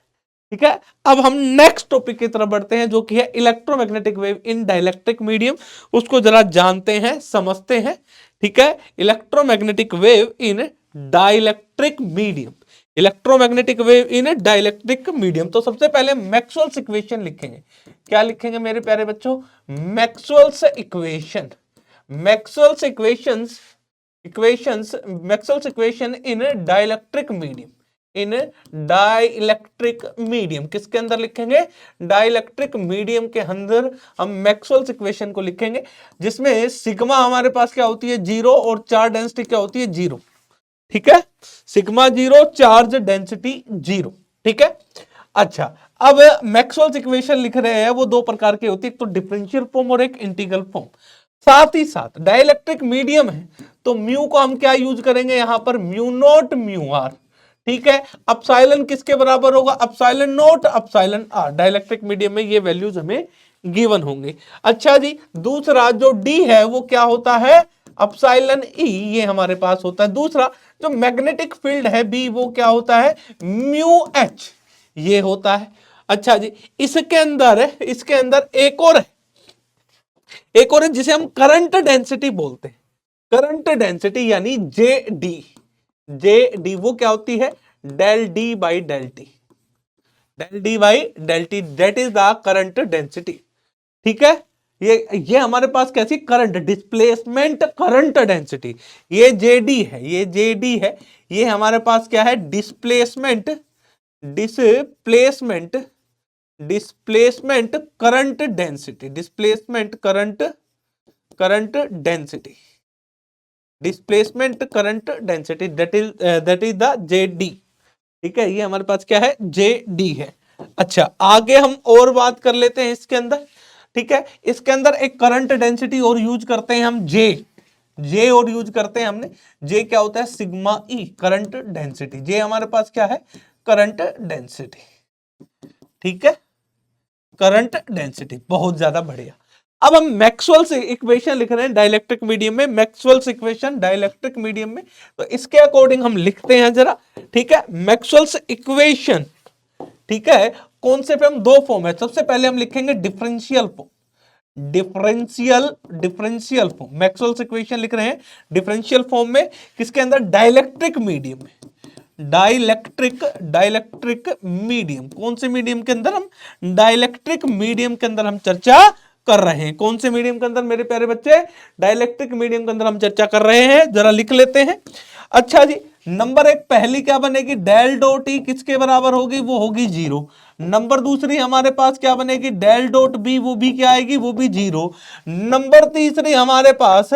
ठीक है, अब हम नेक्स्ट टॉपिक की तरफ बढ़ते हैं, जो कि है electromagnetic wave in dielectric medium. उसको जरा जानते हैं, समझते हैं। ठीक है, electromagnetic wave in dielectric medium, electromagnetic wave in dielectric medium. तो सबसे पहले मैक्सवेल्स इक्वेशन लिखेंगे। क्या लिखेंगे मेरे प्यारे बच्चों, Maxwell's equation, Maxwell's equations, Maxwell's equation in dielectric medium, in dielectric medium. किसके अंदर लिखेंगे, डाइलेक्ट्रिक मीडियम के अंदर हम मैक्सवेल्स इक्वेशन को लिखेंगे, जिसमें सिग्मा हमारे पास क्या होती है, जीरो, और चार्ज डेंसिटी क्या होती है, जीरो। ठीक है, sigma zero, charge density zero. ठीक है, अच्छा, अब मैक्सवेल्स इक्वेशन लिख रहे हैं, वो दो प्रकार की होती है, एक तो डिफरेंशियल फॉर्म और एक इंटीग्रल फॉर्म। साथ ही साथ डाइलेक्ट्रिक मीडियम है, तो म्यू को हम क्या यूज करेंगे यहां पर, म्यू नोट म्यू आर। ठीक है, एप्सिलॉन किसके बराबर होगा, epsilon naught epsilon R. Dielectric medium में ये वैल्यूज हमें गिवन होंगे। अच्छा जी, दूसरा जो डी है वो क्या होता है, एप्सिलॉन ई, ये हमारे पास होता है। दूसरा जो मैग्नेटिक फील्ड है बी, वो क्या होता है, म्यू एच, ये होता है। अच्छा जी, इसके अंदर एक और है, एक और है जिसे हम करंट डेंसिटी बोलते हैं। करंट डेंसिटी यानी जे डी, जे डी वो क्या होती है, del D by del T, del D by del T, that is the current density. ठीक है, ये हमारे पास कैसी, करंट डिस्प्लेसमेंट करंट डेंसिटी, ये जेडी है, ये जेडी है। ये हमारे पास क्या है, displacement, displacement, displacement current density, displacement current, current density, displacement current density, that is the JD. ठीक है, ये हमारे पास क्या है, जेडी है। अच्छा, आगे हम और बात कर लेते हैं इसके अंदर। ठीक है, इसके अंदर एक करंट डेंसिटी और यूज करते हैं हम, जे और यूज करते हैं हमने। जे क्या होता है, सिग्मा ई, करंट डेंसिटी। जे हमारे पास क्या है, करंट डेंसिटी। ठीक है, करंट डेंसिटी, बहुत ज्यादा बढ़िया। अब हम मैक्सवेल्स इक्वेशन लिख रहे हैं डाइलेक्ट्रिक मीडियम में, मैक्सवेल्स इक्वेशन डाइलेक्ट्रिक मीडियम में। तो इसके अकॉर्डिंग हम लिखते हैं जरा। ठीक है, मैक्सवेल्स इक्वेशन, ठीक है, कौन से पे हम, दो फॉर्म है। सबसे पहले हम लिखेंगे differential form, differential form, Maxwell's equation लिख रहे हैं डिफरेंशियल फॉर्म में। किसके अंदर, डाइलेक्ट्रिक मीडियम में, डाइलेक्ट्रिक मीडियम। कौन से मीडियम के अंदर, हम डाइलेक्ट्रिक मीडियम के अंदर हम चर्चा कर रहे हैं। कौन से मीडियम के अंदर मेरे प्यारे बच्चे, डाइलेक्ट्रिक मीडियम के अंदर हम चर्चा कर रहे हैं, जरा लिख लेते हैं। अच्छा जी, नंबर एक पहली क्या बनेगी, डेल डॉट ई किसके बराबर होगी, वो होगी जीरो। नंबर दूसरी हमारे पास क्या बनेगी, डेल डॉट बी, वो भी क्या आएगी, वो भी जीरो। नंबर तीसरी हमारे पास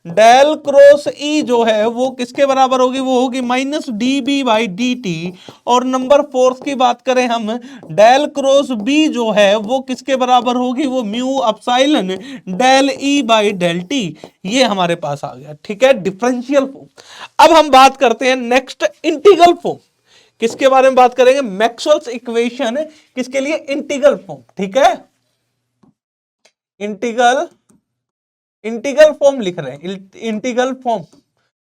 डेल क्रॉस ई जो है वो किसके बराबर होगी, वो होगी minus D B by D T. और नंबर फोर्थ की बात करें हम, डेल क्रॉस बी जो है वो किसके बराबर होगी, वो mu epsilon del E by del T. ये हमारे पास आ गया। ठीक है, डिफरेंशियल फॉर्म। अब हम बात करते हैं नेक्स्ट, इंटीग्रल फॉर्म। किसके बारे में बात करेंगे, मैक्सवेल्स इक्वेशन, किसके लिए, इंटीग्रल फॉर्म। ठीक है, इंटीग्रल फॉर्म लिख रहे हैं, इंटीग्रल फॉर्म,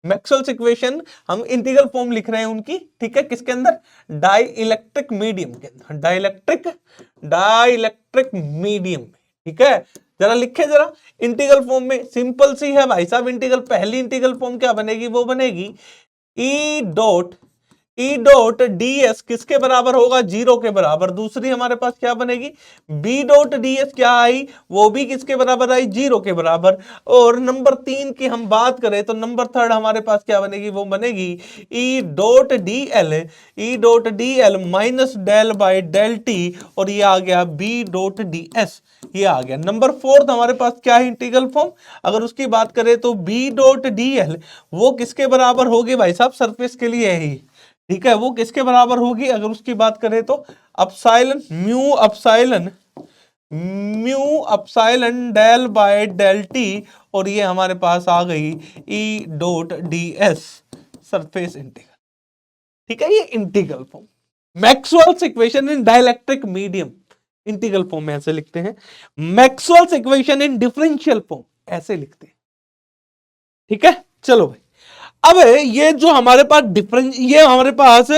मैक्सवेल्स इक्वेशन हम इंटीग्रल फॉर्म लिख रहे हैं उनकी। ठीक है, किसके अंदर, डाई इलेक्ट्रिक मीडियम के अंदर, डाइलेक्ट्रिक मीडियम में। ठीक है, जरा लिखे जरा इंटीग्रल फॉर्म में, सिंपल सी है भाई साहब इंटीग्रल। पहली इंटीग्रल फॉर्म क्या बनेगी, वो बनेगी ई डॉट डी एस किसके बराबर होगा, जीरो के बराबर। दूसरी हमारे पास क्या बनेगी, बी डॉट डी एस क्या आई, वो भी किसके बराबर आई, जीरो के बराबर। और नंबर तीन की हम बात करें तो नंबर थर्ड हमारे पास क्या बनेगी, वो बनेगी E dot D L minus del by del T. और ये आ गया बी डॉट डी एस, ये आ गया। नंबर फोर्थ हमारे पास क्या है, इंटीग्रल फॉर्म। अगर उसकी बात करें तो बी डॉट डी एल वो किसके बराबर होगी भाई साहब, सरफेस के लिए है ही। ठीक है, वो किसके बराबर होगी, अगर उसकी बात करें तो epsilon mu epsilon del by del T, और ये हमारे पास आ गई E dot D S surface integral. ठीक है, ये integral form. Maxwell's equation in dielectric medium integral form में ऐसे लिखते हैं। Maxwell's equation in differential form ऐसे लिखते हैं। ठीक है, चलो भाई, अब ये जो हमारे पास ये हमारे पास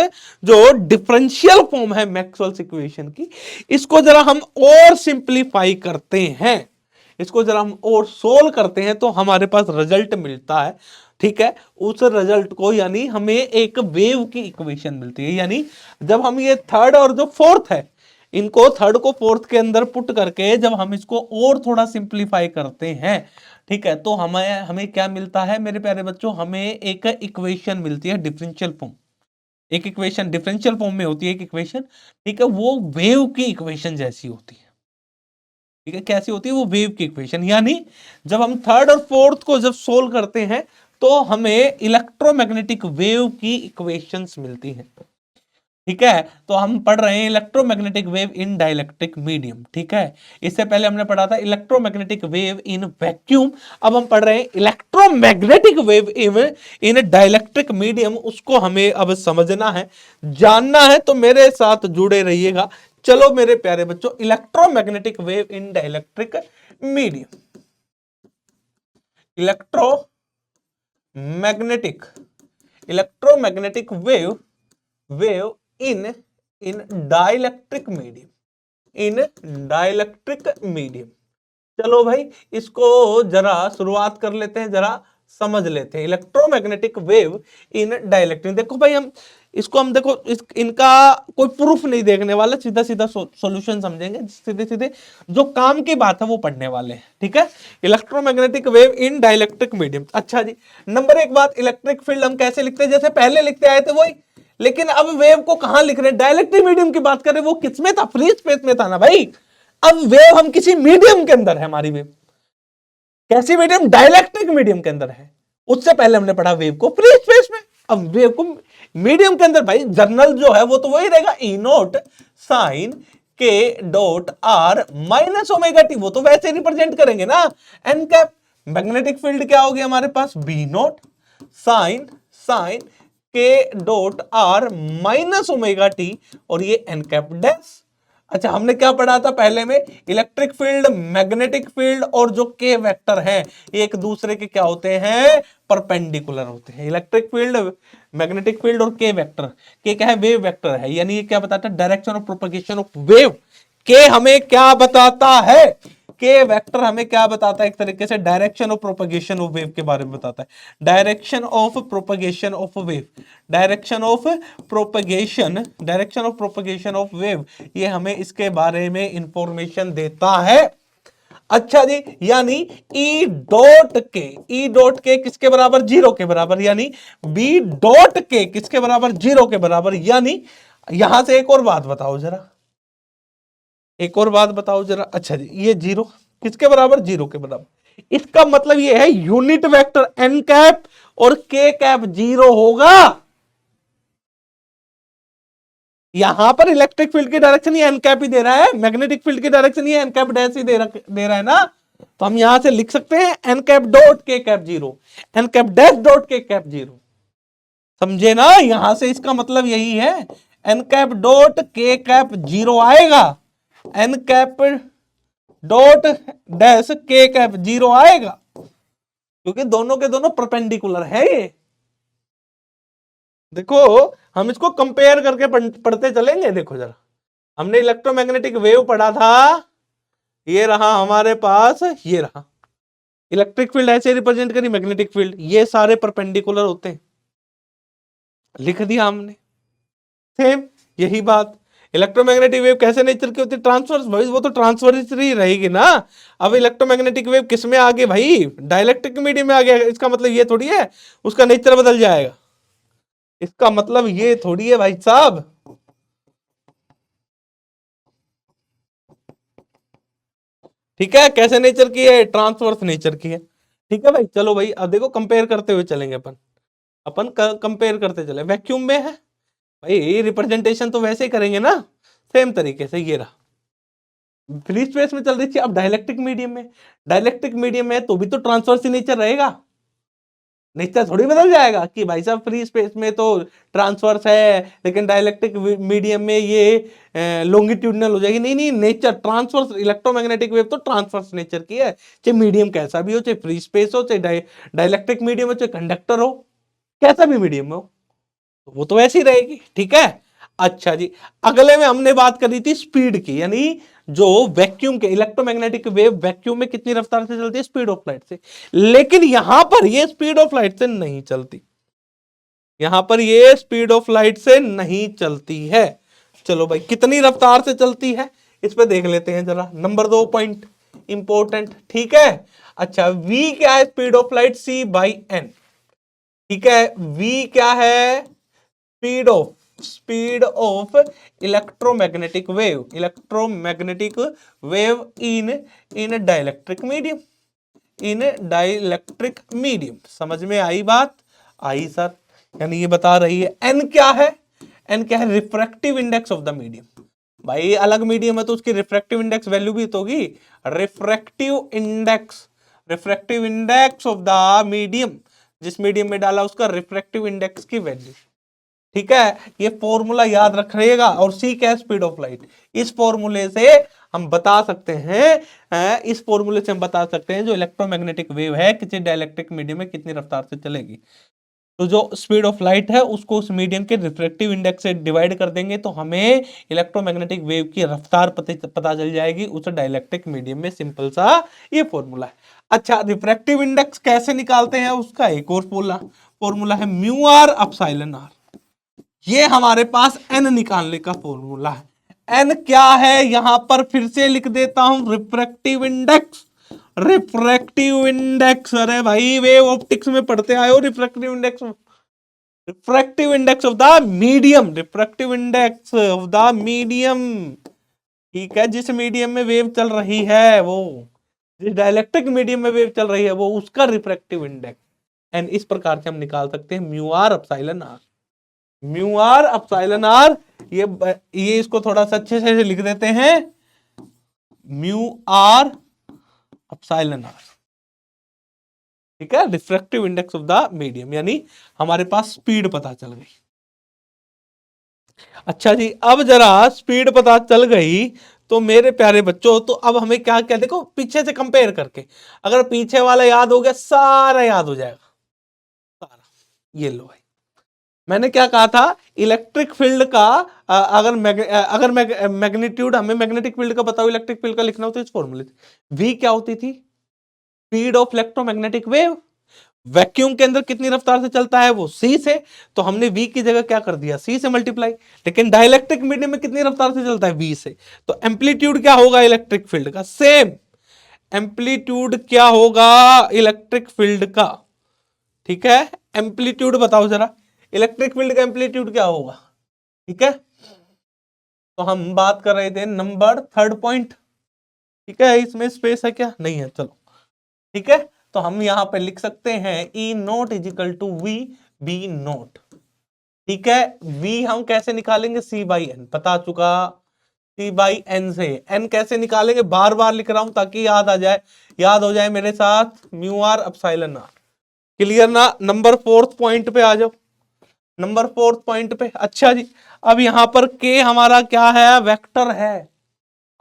जो डिफरेंशियल फॉर्म है मैक्सवेल्स इक्वेशन की, इसको जरा हम और सिंपलीफाई करते हैं, इसको जरा हम और सोल्व करते हैं, तो हमारे पास रिजल्ट मिलता है। ठीक है, उस रिजल्ट को यानी हमें एक वेव की इक्वेशन मिलती है। यानी जब हम ये थर्ड और जो फोर्थ है, इनको थर्ड को फोर्थ के अंदर पुट करके जब हम इसको और थोड़ा सिंप्लीफाई करते हैं, ठीक है, तो हमें हमें क्या मिलता है मेरे प्यारे बच्चों, हमें एक इक्वेशन मिलती है डिफरेंशियल फॉर्म। एक इक्वेशन डिफरेंशियल फॉर्म में होती है एक इक्वेशन, ठीक है, वो वेव की इक्वेशन जैसी होती है। ठीक है, कैसी होती है वो वेव की इक्वेशन। यानी जब हम थर्ड और फोर्थ को जब सोल्व करते हैं तो हमें इलेक्ट्रोमैग्नेटिक वेव की इक्वेशंस मिलती हैं। ठीक है, तो हम पढ़ रहे हैं electromagnetic wave in dielectric medium. ठीक है, इससे पहले हमने पढ़ा था इलेक्ट्रोमैग्नेटिक वेव इन वैक्यूम, अब हम पढ़ रहे हैं electromagnetic wave in dielectric medium. उसको हमें अब समझना है, जानना है, तो मेरे साथ जुड़े रहिएगा। चलो मेरे प्यारे बच्चों, electromagnetic wave in dielectric medium, electromagnetic electromagnetic wave in dielectric medium, in dielectric medium. चलो भाई, इसको जरा शुरुआत कर लेते हैं, जरा समझ लेते हैं इलेक्ट्रोमैग्नेटिक वेव इन डाइलेक्ट्रिक। देखो भाई, हम इसको हम देखो इनका कोई प्रूफ नहीं देखने वाला, सीधा सीधा सॉल्यूशन समझेंगे, सीधे सीधे जो काम की बात है वो पढ़ने वाले हैं। ठीक है, electromagnetic wave in dielectric medium. अच्छा जी, नंबर एक बात, इलेक्ट्रिक फील्ड हम कैसे लिखते हैं, जैसे पहले लिखते आए थे वही, लेकिन अब वेव को कहां लिख रहे हैं, डाइलेक्ट्रिक मीडियम की बात कर रहे हैं। वो किसमें था, फ्री स्पेस में था ना भाई। अब वेव हम किसी मीडियम के अंदर है, हमारी वेव कैसी मीडियम, डाइलेक्ट्रिक मीडियम के अंदर है। उससे पहले हमने पढ़ा वेव को फ्री स्पेस में, अब वेव को मीडियम के अंदर। भाई जर्नल जो है वो तो वही रहेगा, ई naught sine K dot R minus omega T, वो तो वैसे रिप्रेजेंट करेंगे ना एन कैप। मैग्नेटिक फील्ड क्या होगी हमारे पास, B naught sign sign K dot R minus omega T, और ये एन कैप डैश। अच्छा, हमने क्या पढ़ा था पहले में, इलेक्ट्रिक फील्ड, मैग्नेटिक फील्ड और जो के वेक्टर हैं एक दूसरे के क्या होते हैं, परपेंडिकुलर होते हैं। इलेक्ट्रिक फील्ड, मैग्नेटिक फील्ड और के वेक्टर, के क्या है, वेव वेक्टर है। यानी ये क्या बताता है, direction of propagation of wave. के हमें क्या बताता है, के वेक्टर हमें क्या बताता है, एक तरीके से direction of propagation of wave के बारे में बताता है। Direction of propagation of wave, direction of propagation of wave, ये हमें इसके बारे में इंफॉर्मेशन देता है। अच्छा जी, यानी ई डॉट के किसके बराबर, जीरो के बराबर, यानी बी डॉट के किसके बराबर, जीरो के बराबर। यानी यहां से एक और बात बताओ जरा, एक और बात बताओ जरा। अच्छा जी, ये जीरो किसके बराबर, जीरो के बराबर। इसका मतलब ये है यूनिट वेक्टर एन कैप और के कैप जीरो होगा। यहां पर इलेक्ट्रिक फील्ड की डायरेक्शन ये एन कैप ही दे रहा है, मैग्नेटिक फील्ड की डायरेक्शन ये एन कैप डैश ही दे रहा है ना। तो हम यहां से लिख सकते हैं N cap dot K cap zero, N cap dash dot K cap zero. समझे ना, यहां से इसका मतलब यही है, N cap dot K cap zero आएगा, N cap dot dash K cap zero आएगा, क्योंकि दोनों के दोनों परपेंडिकुलर है। ये देखो, हम इसको कंपेयर करके पढ़ते चलेंगे। देखो जरा, हमने इलेक्ट्रोमैग्नेटिक वेव पढ़ा था, ये रहा हमारे पास, ये रहा इलेक्ट्रिक फील्ड ऐसे रिप्रेजेंट करी, मैग्नेटिक फील्ड, ये सारे परपेंडिकुलर होते हैं, लिख दिया हमने। सेम यही बात, इलेक्ट्रोमैग्नेटिक वेव कैसे नेचर की होती है, ट्रांसवर्स। भाई वो तो ट्रांसवर्स ही रहेगी ना। अब इलेक्ट्रोमैग्नेटिक वेव किस में आ गई भाई, डाइलेक्ट्रिक मीडियम में आ गया। इसका मतलब ये थोड़ी है उसका नेचर बदल जाएगा, इसका मतलब ये थोड़ी है भाई साहब। ठीक है, कैसे नेचर की है, ट्रांसवर्स नेचर की है। ठीक है भाई, चलो भाई, अब देखो कंपेयर करते हुए चलेंगे अपन, अपन कंपेयर करते चले। वैक्यूम में है भाई, रिप्रेजेंटेशन तो वैसे ही करेंगे ना, सेम तरीके से। ये रहा फ्री स्पेस में चल रही थी, अब डाइलेक्ट्रिक मीडियम में, डाइलेक्ट्रिक मीडियम में तो भी तो ट्रांसवर्स नेचर रहेगा, नेचर थोड़ी बदल जाएगा कि भाई साहब फ्री स्पेस में तो ट्रांसवर्स है लेकिन डाइलेक्ट्रिक मीडियम में ये लॉन्गिट्यूडनल हो जाएगी। नहीं नहीं, नेचर ट्रांसवर्स, इलेक्ट्रोमैग्नेटिक वेव तो ट्रांसवर्स नेचर की है, चाहे मीडियम कैसा भी हो, चाहे फ्री स्पेस हो, चाहे डाइलेक्ट्रिक मीडियम हो, चाहे कंडक्टर हो, कैसा भी मीडियम हो, वो तो ऐसी रहेगी। ठीक है, अच्छा जी, अगले में हमने बात करी थी स्पीड की, यानी जो वैक्यूम के इलेक्ट्रोमैग्नेटिक वेव वैक्यूम में कितनी रफ्तार से चलती है, स्पीड ऑफ लाइट से। लेकिन यहां पर ये स्पीड ऑफ लाइट से नहीं चलती, यहां पर ये स्पीड ऑफ लाइट से नहीं चलती है। चलो भाई, कितनी रफ्तार से चलती है इस पे देख लेते हैं जरा, नंबर 2 पॉइंट इंपॉर्टेंट। ठीक है, अच्छा, v क्या है स्पीड ऑफ लाइट, c/n। ठीक है, v क्या है, speed of electromagnetic wave, electromagnetic wave in dielectric medium, in dielectric medium. समझ में आई बात, आई सर, यानी ये बता रही है n क्या है, n क्या है, refractive index of the medium. भाई अलग मीडियम है तो उसकी रिफ्रैक्टिव इंडेक्स वैल्यू भी तो होगी, refractive index, refractive index of the medium, जिस मीडियम में डाला उसका रिफ्रैक्टिव इंडेक्स की वैल्यू। ठीक है, ये फॉर्मूला याद रखिएगा। और सी क्या है, स्पीड ऑफ लाइट। इस फॉर्मूले से हम बता सकते हैं, इस फॉर्मूले से हम बता सकते हैं जो इलेक्ट्रोमैग्नेटिक वेव है किसी डाइलेक्ट्रिक मीडियम में कितनी रफ्तार से चलेगी। तो जो स्पीड ऑफ लाइट है उसको उस मीडियम के रिफ्रैक्टिव इंडेक्स से डिवाइड कर देंगे तो हमें इलेक्ट्रोमैग्नेटिक वेव की रफ्तार पता चल जाएगी उस डाइलेक्ट्रिक मीडियम में। सिंपल सा ये फॉर्मूला है। अच्छा, रिफ्रैक्टिव इंडेक्स कैसे निकालते हैं उसका एक और फॉर्मूला है म्यू आर अपसाइलन आर। ये हमारे पास n निकालने का फॉर्मूला है। n क्या है, यहां पर फिर से लिख देता हूं, रिफ्रैक्टिव इंडेक्स, रिफ्रैक्टिव इंडेक्स। अरे भाई वेव ऑप्टिक्स में पढ़ते आए हो, refractive index, refractive index of the medium, refractive index of the medium. ठीक है, जिस मीडियम में वेव चल रही है, वो जिस डाइलेक्ट्रिक मीडियम में वेव चल रही है वो उसका रिफ्रैक्टिव इंडेक्स एंड इस प्रकार से हम निकाल सकते हैं mu R epsilon R, mu R epsilon R. ये इसको थोड़ा सा अच्छे से लिख देते हैं, म्यू आर अपसाइलन आर। ठीक है, refractive index of the medium, यानी हमारे पास स्पीड पता चल गई। अच्छा जी, अब जरा स्पीड पता चल गई तो मेरे प्यारे बच्चों, तो अब हमें क्या क्या, देखो पीछे से कंपेयर करके, अगर पीछे वाला याद हो गया सारा याद हो जाएगा सारा। ये लो भाई, मैंने क्या कहा था, इलेक्ट्रिक फील्ड का अगर मैग्नीट्यूड, हमें मैग्नेटिक फील्ड का बताओ, इलेक्ट्रिक फील्ड का लिखना हो तो इस फॉर्मूले से। v क्या होती थी, speed of electromagnetic wave. Vacuum के अंदर कितनी रफ्तार से चलता है, वो c से, तो हमने v की जगह क्या कर दिया, c से मल्टीप्लाई। लेकिन डाइलेक्ट्रिक मीडियम में कितनी रफ्तार से चलता है, v से, तो एम्पलीट्यूड क्या होगा इलेक्ट्रिक फील्ड का, सेम एम्पलीट्यूड क्या होगा इलेक्ट्रिक फील्ड का। ठीक है, एम्पलीट्यूड बताओ जरा, इलेक्ट्रिक फील्ड का एम्पलीट्यूड क्या होगा। ठीक है, तो हम बात कर रहे थे नंबर 3 पॉइंट। ठीक है, इसमें स्पेस है क्या, नहीं है, चलो ठीक है, तो हम यहां पे लिख सकते हैं E naught is equal to V B naught. ठीक है, v हम कैसे निकालेंगे, c/n, पता चुका, c/n से। n कैसे निकालेंगे, बार बार लिख रहा हूं ताकि याद आ जाए, याद हो जाए मेरे साथ, mu R epsilon R. Clear ना, नंबर 4 पॉइंट पे आ जाओ, नंबर 4 पॉइंट पे। अच्छा जी, अब यहां पर k हमारा क्या है, वेक्टर है,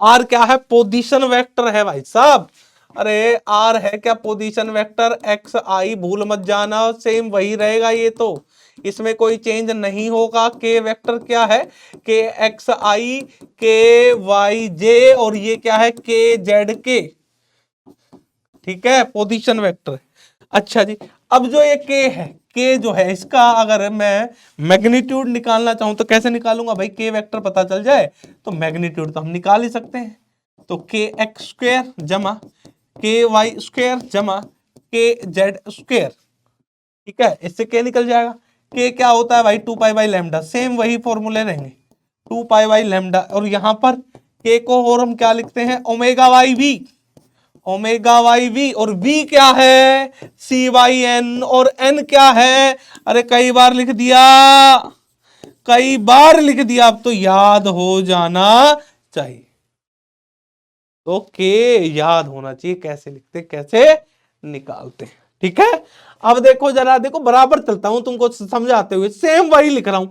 r क्या है, पोजीशन वेक्टर है भाई साहब। अरे r है क्या, पोजीशन वेक्टर, x i भूल मत जाना, सेम वही रहेगा ये तो, इसमें कोई चेंज नहीं होगा। k वेक्टर क्या है, k x i k y j, और ये क्या है, k z k। ठीक है, पोजीशन वेक्टर। अच्छा जी, अब जो ये k है, k जो है इसका अगर मैं मैग्नीट्यूड निकालना चाहूं तो कैसे निकालूंगा भाई, k वेक्टर पता चल जाए तो मैग्नीट्यूड तो हम निकाल ही सकते हैं। तो k x स्क्वायर जमा k y स्क्वायर जमा k z स्क्वायर। ठीक है, इससे k निकल जाएगा। k क्या होता है भाई, 2 पाई बाई लैम्डा, सेम वही फॉर्मूले रहेंगे, 2 पाई बाई लैम्डा। और यहां पर k को और हम क्या लिखते हैं, omega Y V, omega Y V. और v क्या है, c/n, और n क्या है, अरे कई बार लिख दिया, कई बार लिख दिया, अब तो याद हो जाना चाहिए। ओके, याद होना चाहिए कैसे लिखते कैसे निकालते। ठीक है, अब देखो जरा, देखो बराबर चलता हूं तुमको समझाते हुए, सेम वही लिख रहा हूं,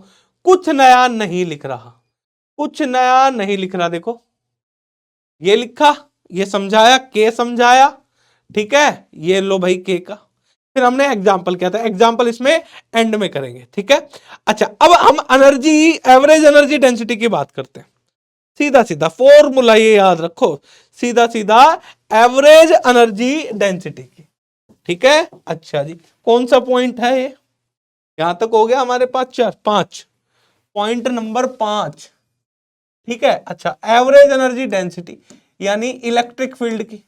कुछ नया नहीं लिख रहा, कुछ नया नहीं लिख रहा। देखो ये लिखा, ये समझाया, के समझाया, ठीक है, ये लो भाई के का, फिर हमने एग्जाम्पल किया था, एग्जाम्पल इसमें एंड में करेंगे। ठीक है, अच्छा अब हम एनर्जी, एवरेज एनर्जी डेंसिटी की बात करते हैं। सीधा सीधा फॉर्मूला ये याद रखो, सीधा सीधा एवरेज एनर्जी डेंसिटी की। ठीक है, अच्छा जी, कौन सा पॉइंट है ये, यहां तक हो गया हमारे पास, चार पांच, पॉइंट नंबर 5। ठीक है, अच्छा एवरेज एनर्जी डेंसिटी यानी इलेक्ट्रिक फील्ड की,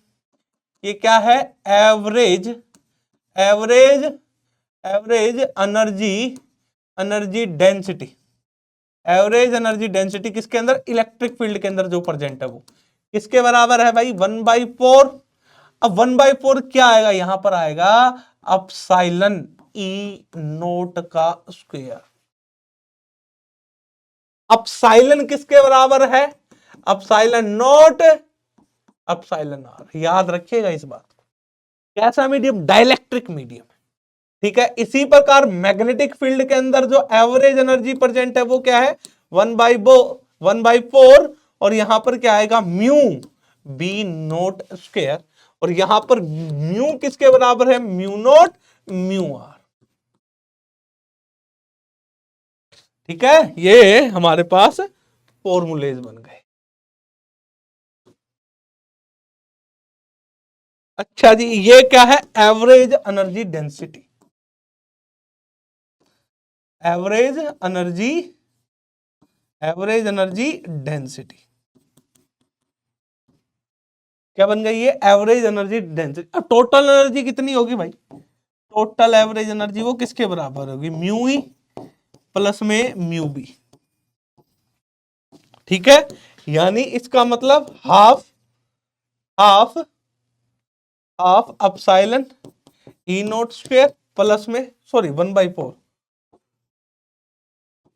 ये क्या है, average, average, average energy, energy density, average energy density किसके अंदर, इलेक्ट्रिक फील्ड के अंदर जो प्रेजेंट है वो किसके बराबर है भाई, 1/4। अब 1/4 क्या आएगा, यहां पर आएगा अपसाइलन ई नोट का स्क्वायर। अपसाइलन किसके बराबर है, अपसाइलन नोट, अपसाइलन आर, याद रखिएगा इस बात को। कैसा मीडियम, डाइलेक्ट्रिक मीडियम। ठीक है, इसी प्रकार मैग्नेटिक फील्ड के अंदर जो एवरेज एनर्जी प्रेजेंट है वो क्या है, 1/4, और यहां पर क्या आएगा, म्यू बी नोट स्क्वायर, और यहां पर म्यू किसके बराबर है, म्यू नोट म्यू आर। ठीक है, ये हमारे पास फॉर्मूलेज बन गए। अच्छा जी, ये क्या है, average energy density, average energy, average energy density क्या बन गई, ये एवरेज एनर्जी डेंसिटी। अब टोटल एनर्जी कितनी होगी भाई, टोटल एवरेज एनर्जी वो किसके बराबर होगी, म्यू ई प्लस में म्यू बी। ठीक है, यानी इसका मतलब half, half, half epsilon E naught square plus में, sorry 1/4,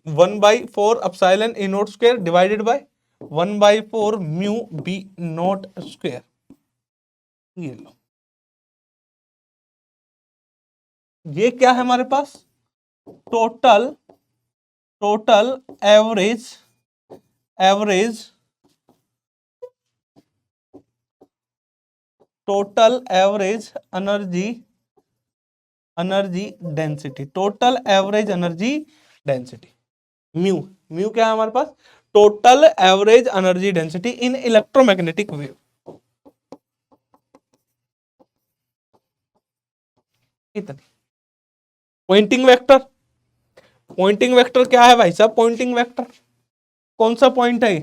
1/4 epsilon E naught square divided by 1/4 mu B naught square. ये लो, ये क्या है हमारे पास, total, total average, average, total average energy, energy density, total average energy density, mu, mu क्या है हमारे पास, total average energy density in electromagnetic wave. इतनी। पॉइंटिंग वेक्टर, पॉइंटिंग वेक्टर क्या है भाई साहब, पॉइंटिंग वेक्टर कौन सा पॉइंट है,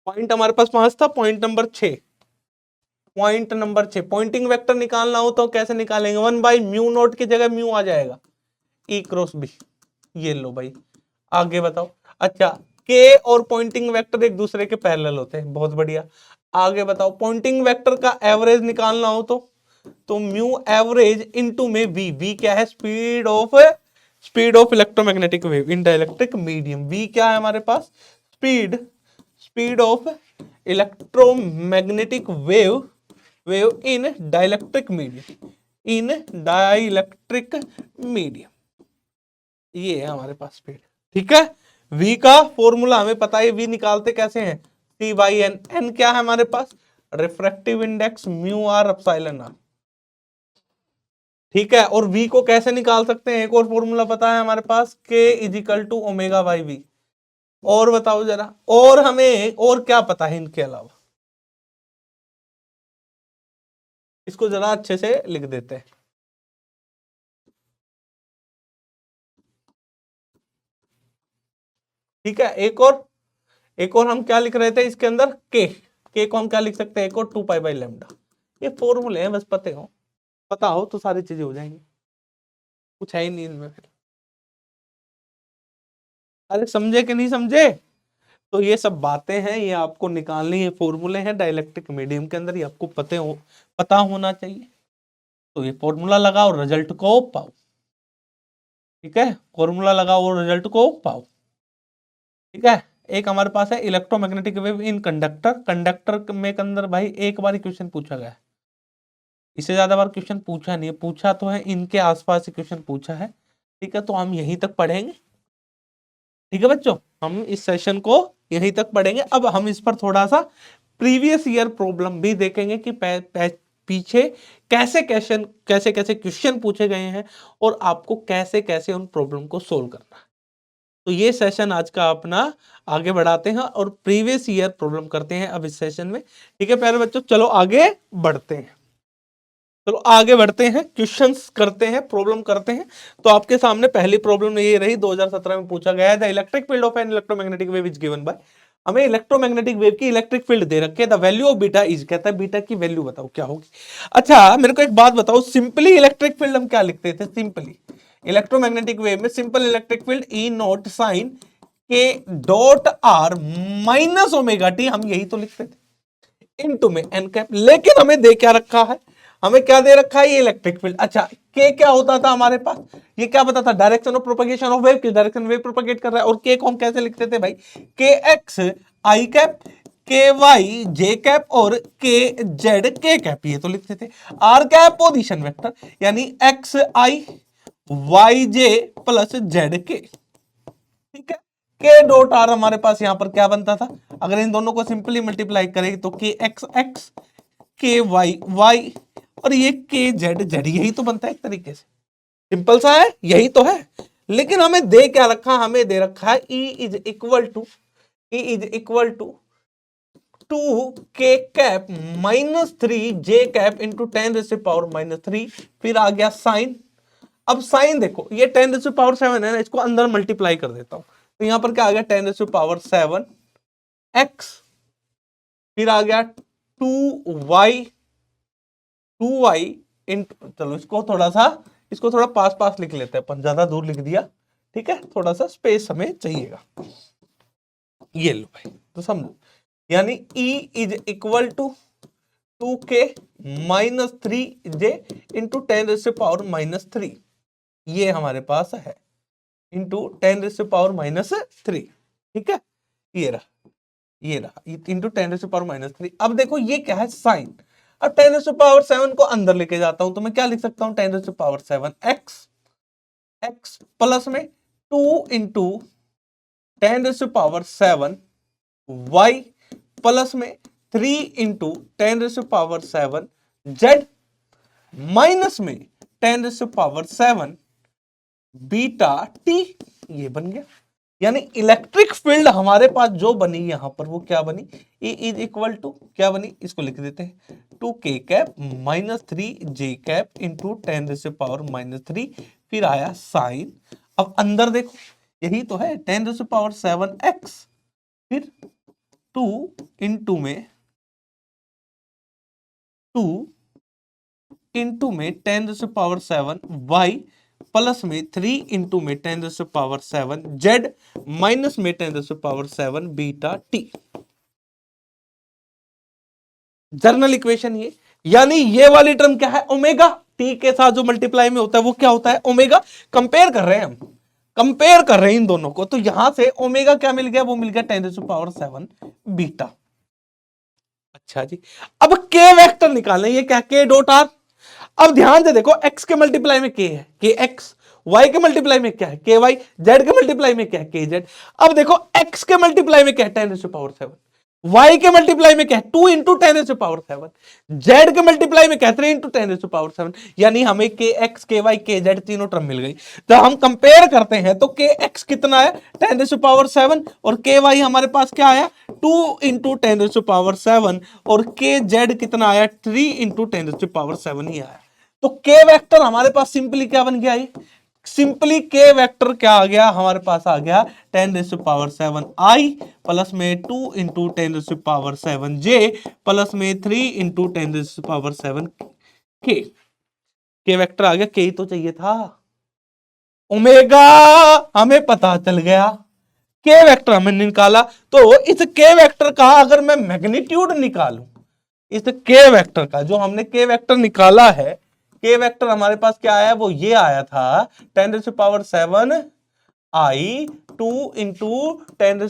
पॉइंट हमारे पास 5 था, point number 6, point number 6, Poynting vector निकालना हो तो कैसे निकालेंगे, 1/म्यू नोट की जगह म्यू आ जाएगा, ई क्रॉस बी। ये लो भाई, आगे बताओ। अच्छा, के और पॉइंटिंग वेक्टर एक दूसरे के पैरेलल होते हैं, बहुत बढ़िया। आगे बताओ, पॉइंटिंग वेक्टर का एवरेज निकालना हो तो म्यू एवरेज इनटू में वी, वी क्या है, speed of, speed of electromagnetic wave in dielectric medium. V क्या है हमारे पास, speed, speed of electromagnetic wave, wave in dielectric medium, in dielectric medium, ये है हमारे पास स्पीड। ठीक है, v का फॉर्मूला हमें पता है, v निकालते कैसे हैं, C/n, n क्या है हमारे पास, refractive index mu R epsilon R. ठीक है, और v को कैसे निकाल सकते हैं, एक और फॉर्मूला पता है हमारे पास, k is equal to omega by V. और बताओ जरा, और हमें और क्या पता है इनके अलावा, इसको जरा अच्छे से लिख देते हैं। ठीक है, एक और हम क्या लिख रहे थे इसके अंदर, के को हम क्या लिख सकते हैं, एक और 2π/λ। ये फॉर्मूले हैं, बस पता हो तो सारी चीजें हो जाएंगी, कुछ है ही नहीं इनमें फिर। अरे समझे कि नहीं समझे, तो ये सब बातें हैं, ये आपको निकालनी है, फॉर्मूले हैं डाइलेक्ट्रिक मीडियम के अंदर, ये आपको पता होना चाहिए। तो ये फॉर्मूला लगाओ, रिजल्ट को पाओ। ठीक है, फॉर्मूला लगाओ और रिजल्ट को पाओ। ठीक है, एक हमारे पास है इलेक्ट्रोमैग्नेटिक वेव इन कंडक्टर। कंडक्टर में के अंदर भाई एक बार क्वेश्चन पूछा गया है, इससे ज्यादा बार क्वेश्चन पूछा नहीं है, पूछा तो है इनके आसपास क्वेश्चन पूछा है। ठीक है, तो हम यहीं तक पढ़ेंगे। ठीक है बच्चों, हम इस सेशन को यहीं तक पढ़ेंगे। अब हम इस पर थोड़ा सा प्रीवियस ईयर प्रॉब्लम भी देखेंगे कि पीछे कैसे कैसे क्वेश्चन पूछे गए हैं और आपको कैसे कैसे उन प्रॉब्लम को सोल्व करना है। तो ये सेशन आज का अपना आगे बढ़ाते हैं और प्रीवियस ईयर प्रॉब्लम करते हैं अब इस सेशन में। ठीक है प्यारे बच्चों, चलो आगे बढ़ते हैं। चलो आगे बढ़ते हैं, क्वेश्चंस करते हैं, प्रॉब्लम करते हैं। तो आपके सामने पहली प्रॉब्लम ये रही, 2017 में पूछा गया है, the electric field of an electromagnetic wave is given by. हमें इलेक्ट्रोमैग्नेटिक वेव की इलेक्ट्रिक फील्ड दे रखे है, the value of beta is, कहता है बीटा की वैल्यू बताओ क्या होगी। अच्छा मेरे को एक बात बताओ, सिंपली इलेक्ट्रिक फील्ड हम क्या लिखते थे, सिंपली इलेक्ट्रोमैग्नेटिक वेव में simple electric field E naught sine K dot R minus omega T, हम यही तो लिखते थे इनटू में एन कैप। लेकिन हमें दे क्या रखा है, हमें क्या दे रखा है, ये इलेक्ट्रिक फील्ड। अच्छा के क्या होता था हमारे पास, ये क्या पता था, direction of propagation of wave, किस डायरेक्शन वेव प्रोपगेट कर रहा है। और के को हम कैसे लिखते थे भाई, के एक्स आई कैप, के वाई जे कैप और के जेड के कैप, ये तो लिखते थे। आर कैप पोजीशन वेक्टर, यानी एक्स आई वाई जे प्लस जेड के। ठीक है, के डॉट आर हमारे पास यहां पर क्या बनता था, अगर इन दोनों को सिंपली मल्टीप्लाई करें तो के एक्स एक्स, के वाई वाई और ये के जेड जेड, यही तो बनता है एक तरीके से, सिंपल सा है, यही तो है। लेकिन हमें दे क्या रखा, हमें दे रखा है E इज इक्वल टू 2 के कैप माइनस 3 जे कैप इंटू 10⁻³ फिर आ गया साइन। अब साइन देखो, ये 10⁻7 है ना, इसको अंदर मल्टीप्लाई कर देता हूं, तो यहां पर क्या आ गया 10⁻7 एक्स, फिर आ गया 2y इंटू, चलो इसको थोड़ा पास पास लिख लेते हैं अपन, ज्यादा दूर लिख दिया। ठीक है, थोड़ा सा स्पेस हमें चाहिएगा, ये लो भाई, तो समझो, यानी E is equal to 2k minus 3j into 10⁻⁻3, ये हमारे पास है, इंटू 10⁻⁻3। ठीक है, ये रहा इंटू 10⁻⁻3। अब देखो ये क्या है, साइन। अब 10⁻7 को अंदर लेके जाता हूं तो मैं क्या लिख सकता हूं, 10⁻7 एक्स प्लस में 2 इंटू 10⁻7 वाई प्लस में 3 इंटू 10⁻7 जेड माइनस में 10⁻7 बीटा टी, ये बन गया। यानी इलेक्ट्रिक फील्ड हमारे पास जो बनी यहां पर, वो क्या बनी, E इज इक्वल टू क्या बनी, इसको लिख देते हैं 2 के कैप माइनस 3 जे कैप इंटू 10⁻⁻3, फिर आया साइन। अब अंदर देखो, यही तो है 10⁻7 एक्स, फिर 2 इंटू में 10⁻7 वाई प्लस में 3 इंटू में 10⁻7 जेड माइनस में 10⁻7 बीटा टी, जर्नल इक्वेशन ये। यानी ये वाली टर्म क्या है, ओमेगा, टी के साथ जो मल्टीप्लाई में होता है वो क्या होता है, ओमेगा। कंपेयर कर रहे हैं हम, कंपेयर कर रहे हैं इन दोनों को, तो यहां से ओमेगा क्या मिल गया, वो मिल गया 10⁻7 बीटा। अच्छा जी, अब के वेक्टर निकालना, ये क्या, के डॉट आर। अब ध्यान से देखो, x के मल्टीप्लाई में k है, के एक्स, y के मल्टीप्लाई में क्या है, के वाई, z के मल्टीप्लाई में क्या है, के जेड। अब देखो x के मल्टीप्लाई में क्या है, 10⁻7, y के मल्टीप्लाई में क्या है, 2 इंटू 10⁻7, z के मल्टीप्लाई में क्या है, 3 इंटू 10⁻7। यानी हमें के एक्स, के वाई, के जेड तीनों टर्म मिल गई। जब हम कंपेयर करते हैं तो के एक्स कितना है 10⁻7 और के वाई हमारे पास क्या आया 2 इंटू 10⁻7 और के जेड कितना आया 3 इंटू 10⁻7 ही आया। तो के वेक्टर हमारे पास सिंपली क्या बन गया, ये सिंपली के वेक्टर क्या आ गया हमारे पास, आ गया 10⁻7 आई प्लस में 2 इंटू 10⁻7 जे प्लस में 3 इंटू 10⁻7 के वेक्टर आ गया। के ही तो चाहिए था, ओमेगा हमें पता चल गया, के वेक्टर हमें निकाला। तो इस के वेक्टर का अगर मैं मैग्नीट्यूड निकालूं, इस के वेक्टर का जो हमने के वेक्टर निकाला है, के वेक्टर हमारे पास क्या आया, वो ये आया था 10⁻7 आई 2 इंटू 10⁷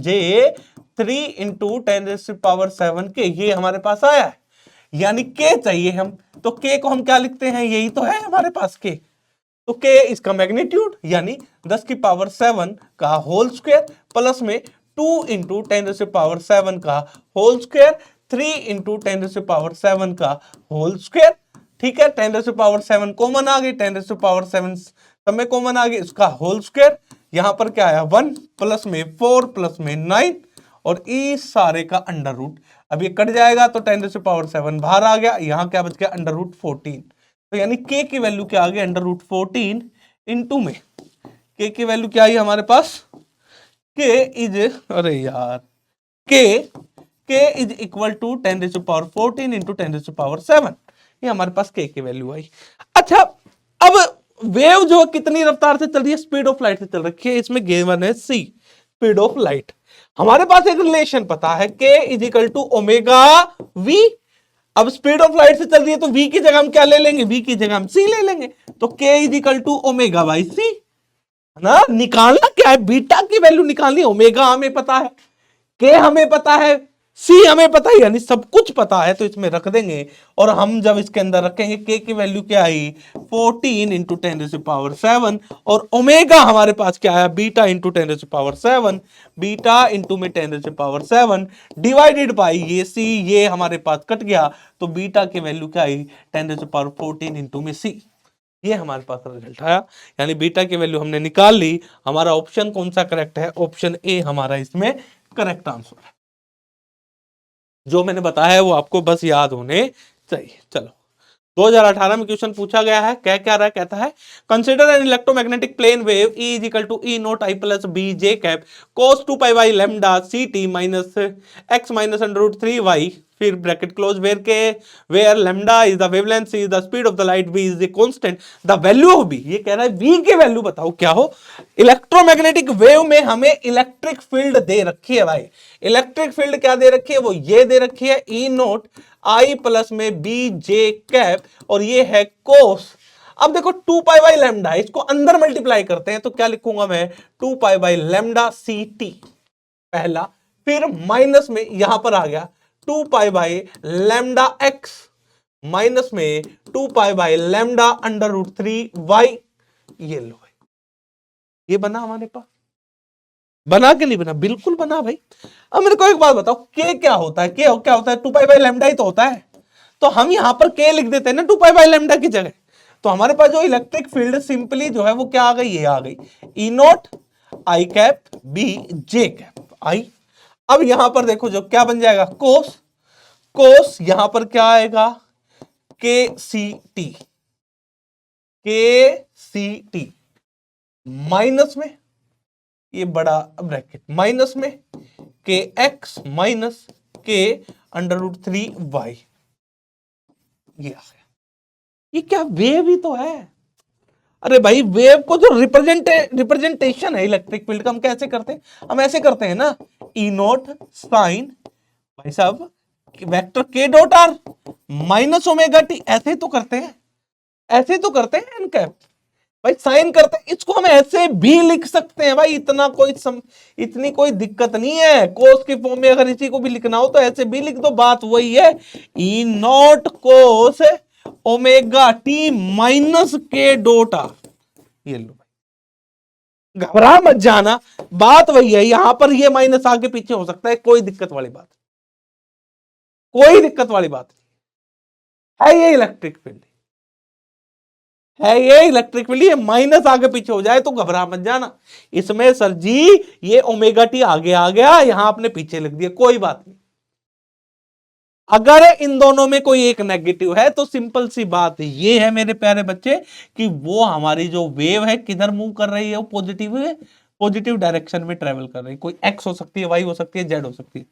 J 3 इंटू 10⁷ के, ये हमारे पास आया है। यानी के चाहिए हम, तो के को हम क्या लिखते हैं, यही तो है हमारे पास के, तो के इसका मैग्नीट्यूड यानी 10⁷ का होल स्क्वायर प्लस में 2 इंटू 10⁷ का होल स्क्वायर 3 इंटू 10⁷ का होल स्क्वायर। ठीक है, 10⁷ कॉमन आ गई, 10⁷ सब में कॉमन आ गई, इसका होल स्क्वायर। यहां पर क्या आया 1 प्लस में 4 प्लस में 9 और इस सारे का अंडर रूट। अब ये कट जाएगा तो 10⁷ बाहर आ गया, यहां क्या बच गया अंडर रूट 14। तो यानी के की वैल्यू क्या आ गई अंडर रूट 14 इंटू में के की वैल्यू क्या आई हमारे पास, के इज, अरे यार, के इज इक्वल टू 10⁴ इंटू 10�7। ये हमारे पास के की वैल्यू आई। अच्छा, अब वेव जो कितनी रफ्तार से चल रही है, स्पीड ऑफ लाइट से चल रही है, इसमें गिवन है सी, स्पीड ऑफ लाइट। हमारे पास एक रिलेशन पता है, K is equal to omega V. अब स्पीड ऑफ लाइट से चल रही है तो v की जगह हम क्या ले लेंगे, v की जगह हम c ले लेंगे, तो k is equal to omega by C. ना निकालना क्या है, बीटा की वैल्यू निकालनी, ओमेगा हमें पता है, के हमें पता है, सी हमें पता है, यानी सब कुछ पता है, तो इसमें रख देंगे। और हम जब इसके अंदर रखेंगे के की वैल्यू क्या आई 14 इंटू 10⁷, और ओमेगा हमारे पास क्या आया बीटा इंटू 10⁷, बीटा इंटू में 10⁷ डिवाइडेड बाई ये सी, ये हमारे पास कट गया, तो बीटा की वैल्यू क्या आई 10⁴ इंटू में सी। ये हमारे पास रिजल्ट आया, यानी बीटा की वैल्यू हमने निकाल ली। हमारा ऑप्शन कौन सा करेक्ट है, ऑप्शन ए हमारा इसमें करेक्ट आंसर है। जो मैंने बताया है वो आपको बस याद होने चाहिए। चलो, 2018 में क्वेश्चन पूछा गया है, क्या क्या रहा है, कहता है consider an electromagnetic plane wave E is equal to E naught I plus B J cap cos 2 pi by lambda CT minus x minus under root 3y, फिर bracket close where lambda is the wavelength, C is the speed of the light, b is the constant, the value of b। ये कह रहा है v की value बताओ क्या हो। Electromagnetic wave में हमें इलेक्ट्रिक फील्ड दे रखी है भाई, इलेक्ट्रिक फील्ड क्या दे रखी है, वो ये दे रखी है E नॉट I प्लस में बी जे कैप, और ये है कोस। अब देखो 2 पाई बाई लैम्डा, इसको अंदर मल्टीप्लाई करते हैं तो क्या लिखूंगा मैं 2 pi by lambda C T पहला, फिर माइनस में यहां पर आ गया 2 pi by lambda X minus में 2 pi by lambda under root 3y। ये लो भाई, ये बना हमारे पास, बना के नहीं बना, बिल्कुल बना भाई। अब मेरे को एक बात बताओ, के क्या होता है, के क्या होता है 2 पाई बाई लैम्डा ही तो होता है, तो हम यहां पर के लिख देते हैं ना 2 पाई बाई लैम्डा की जगह। तो हमारे पास जो इलेक्ट्रिक फील्ड सिंपली जो है वो क्या आ गई, ये आ गई E naught I cap B J cap आई। अब यहां पर देखो जो क्या बन जाएगा कोस, कोस यहां पर क्या आएगा के सी टी माइनस में ये बड़ा ब्रैकेट माइनस में के एक्स माइनस के अंडर रूट 3y। ये आ गया, ये क्या वेव ही तो है। अरे भाई वेव को जो रिप्रेजेंटेशन है इलेक्ट्रिक फील्ड का हम कैसे करते हैं, हम ऐसे करते हैं ना ई नॉट साइन भाई साहब vector K dot R minus omega T, ऐसे तो करते हैं, ऐसे तो करते हैं एन कैप भाई, साइन करते हैं। इसको हम ऐसे भी लिख सकते हैं भाई, इतनी कोई दिक्कत नहीं है। कोस के फॉर्म में अगर इसी को भी लिखना हो तो ऐसे भी लिख दो, बात वही है E naught cos omega T minus K dot R. ये लो भाई, घबरा मत जाना, बात वही है। यहां पर ये माइनस आगे पीछे हो सकता है, कोई दिक्कत वाली बात, कोई दिक्कत वाली बात नहीं है। ये इलेक्ट्रिक फील्ड है, ये इलेक्ट्रिक फील्ड, ये माइनस आगे पीछे हो जाए तो घबरा मत जाना। इसमें सर जी ये ओमेगा टी आगे आ गया, यहां आपने पीछे लिख दिया, कोई बात नहीं। अगर इन दोनों में कोई एक नेगेटिव है तो सिंपल सी बात ये है मेरे प्यारे बच्चे कि वो हमारी जो वेव है किधर मूव कर रही है, वो पॉजिटिव डायरेक्शन में ट्रेवल कर रही है। कोई एक्स हो सकती है, वाई हो सकती है, जेड हो सकती है,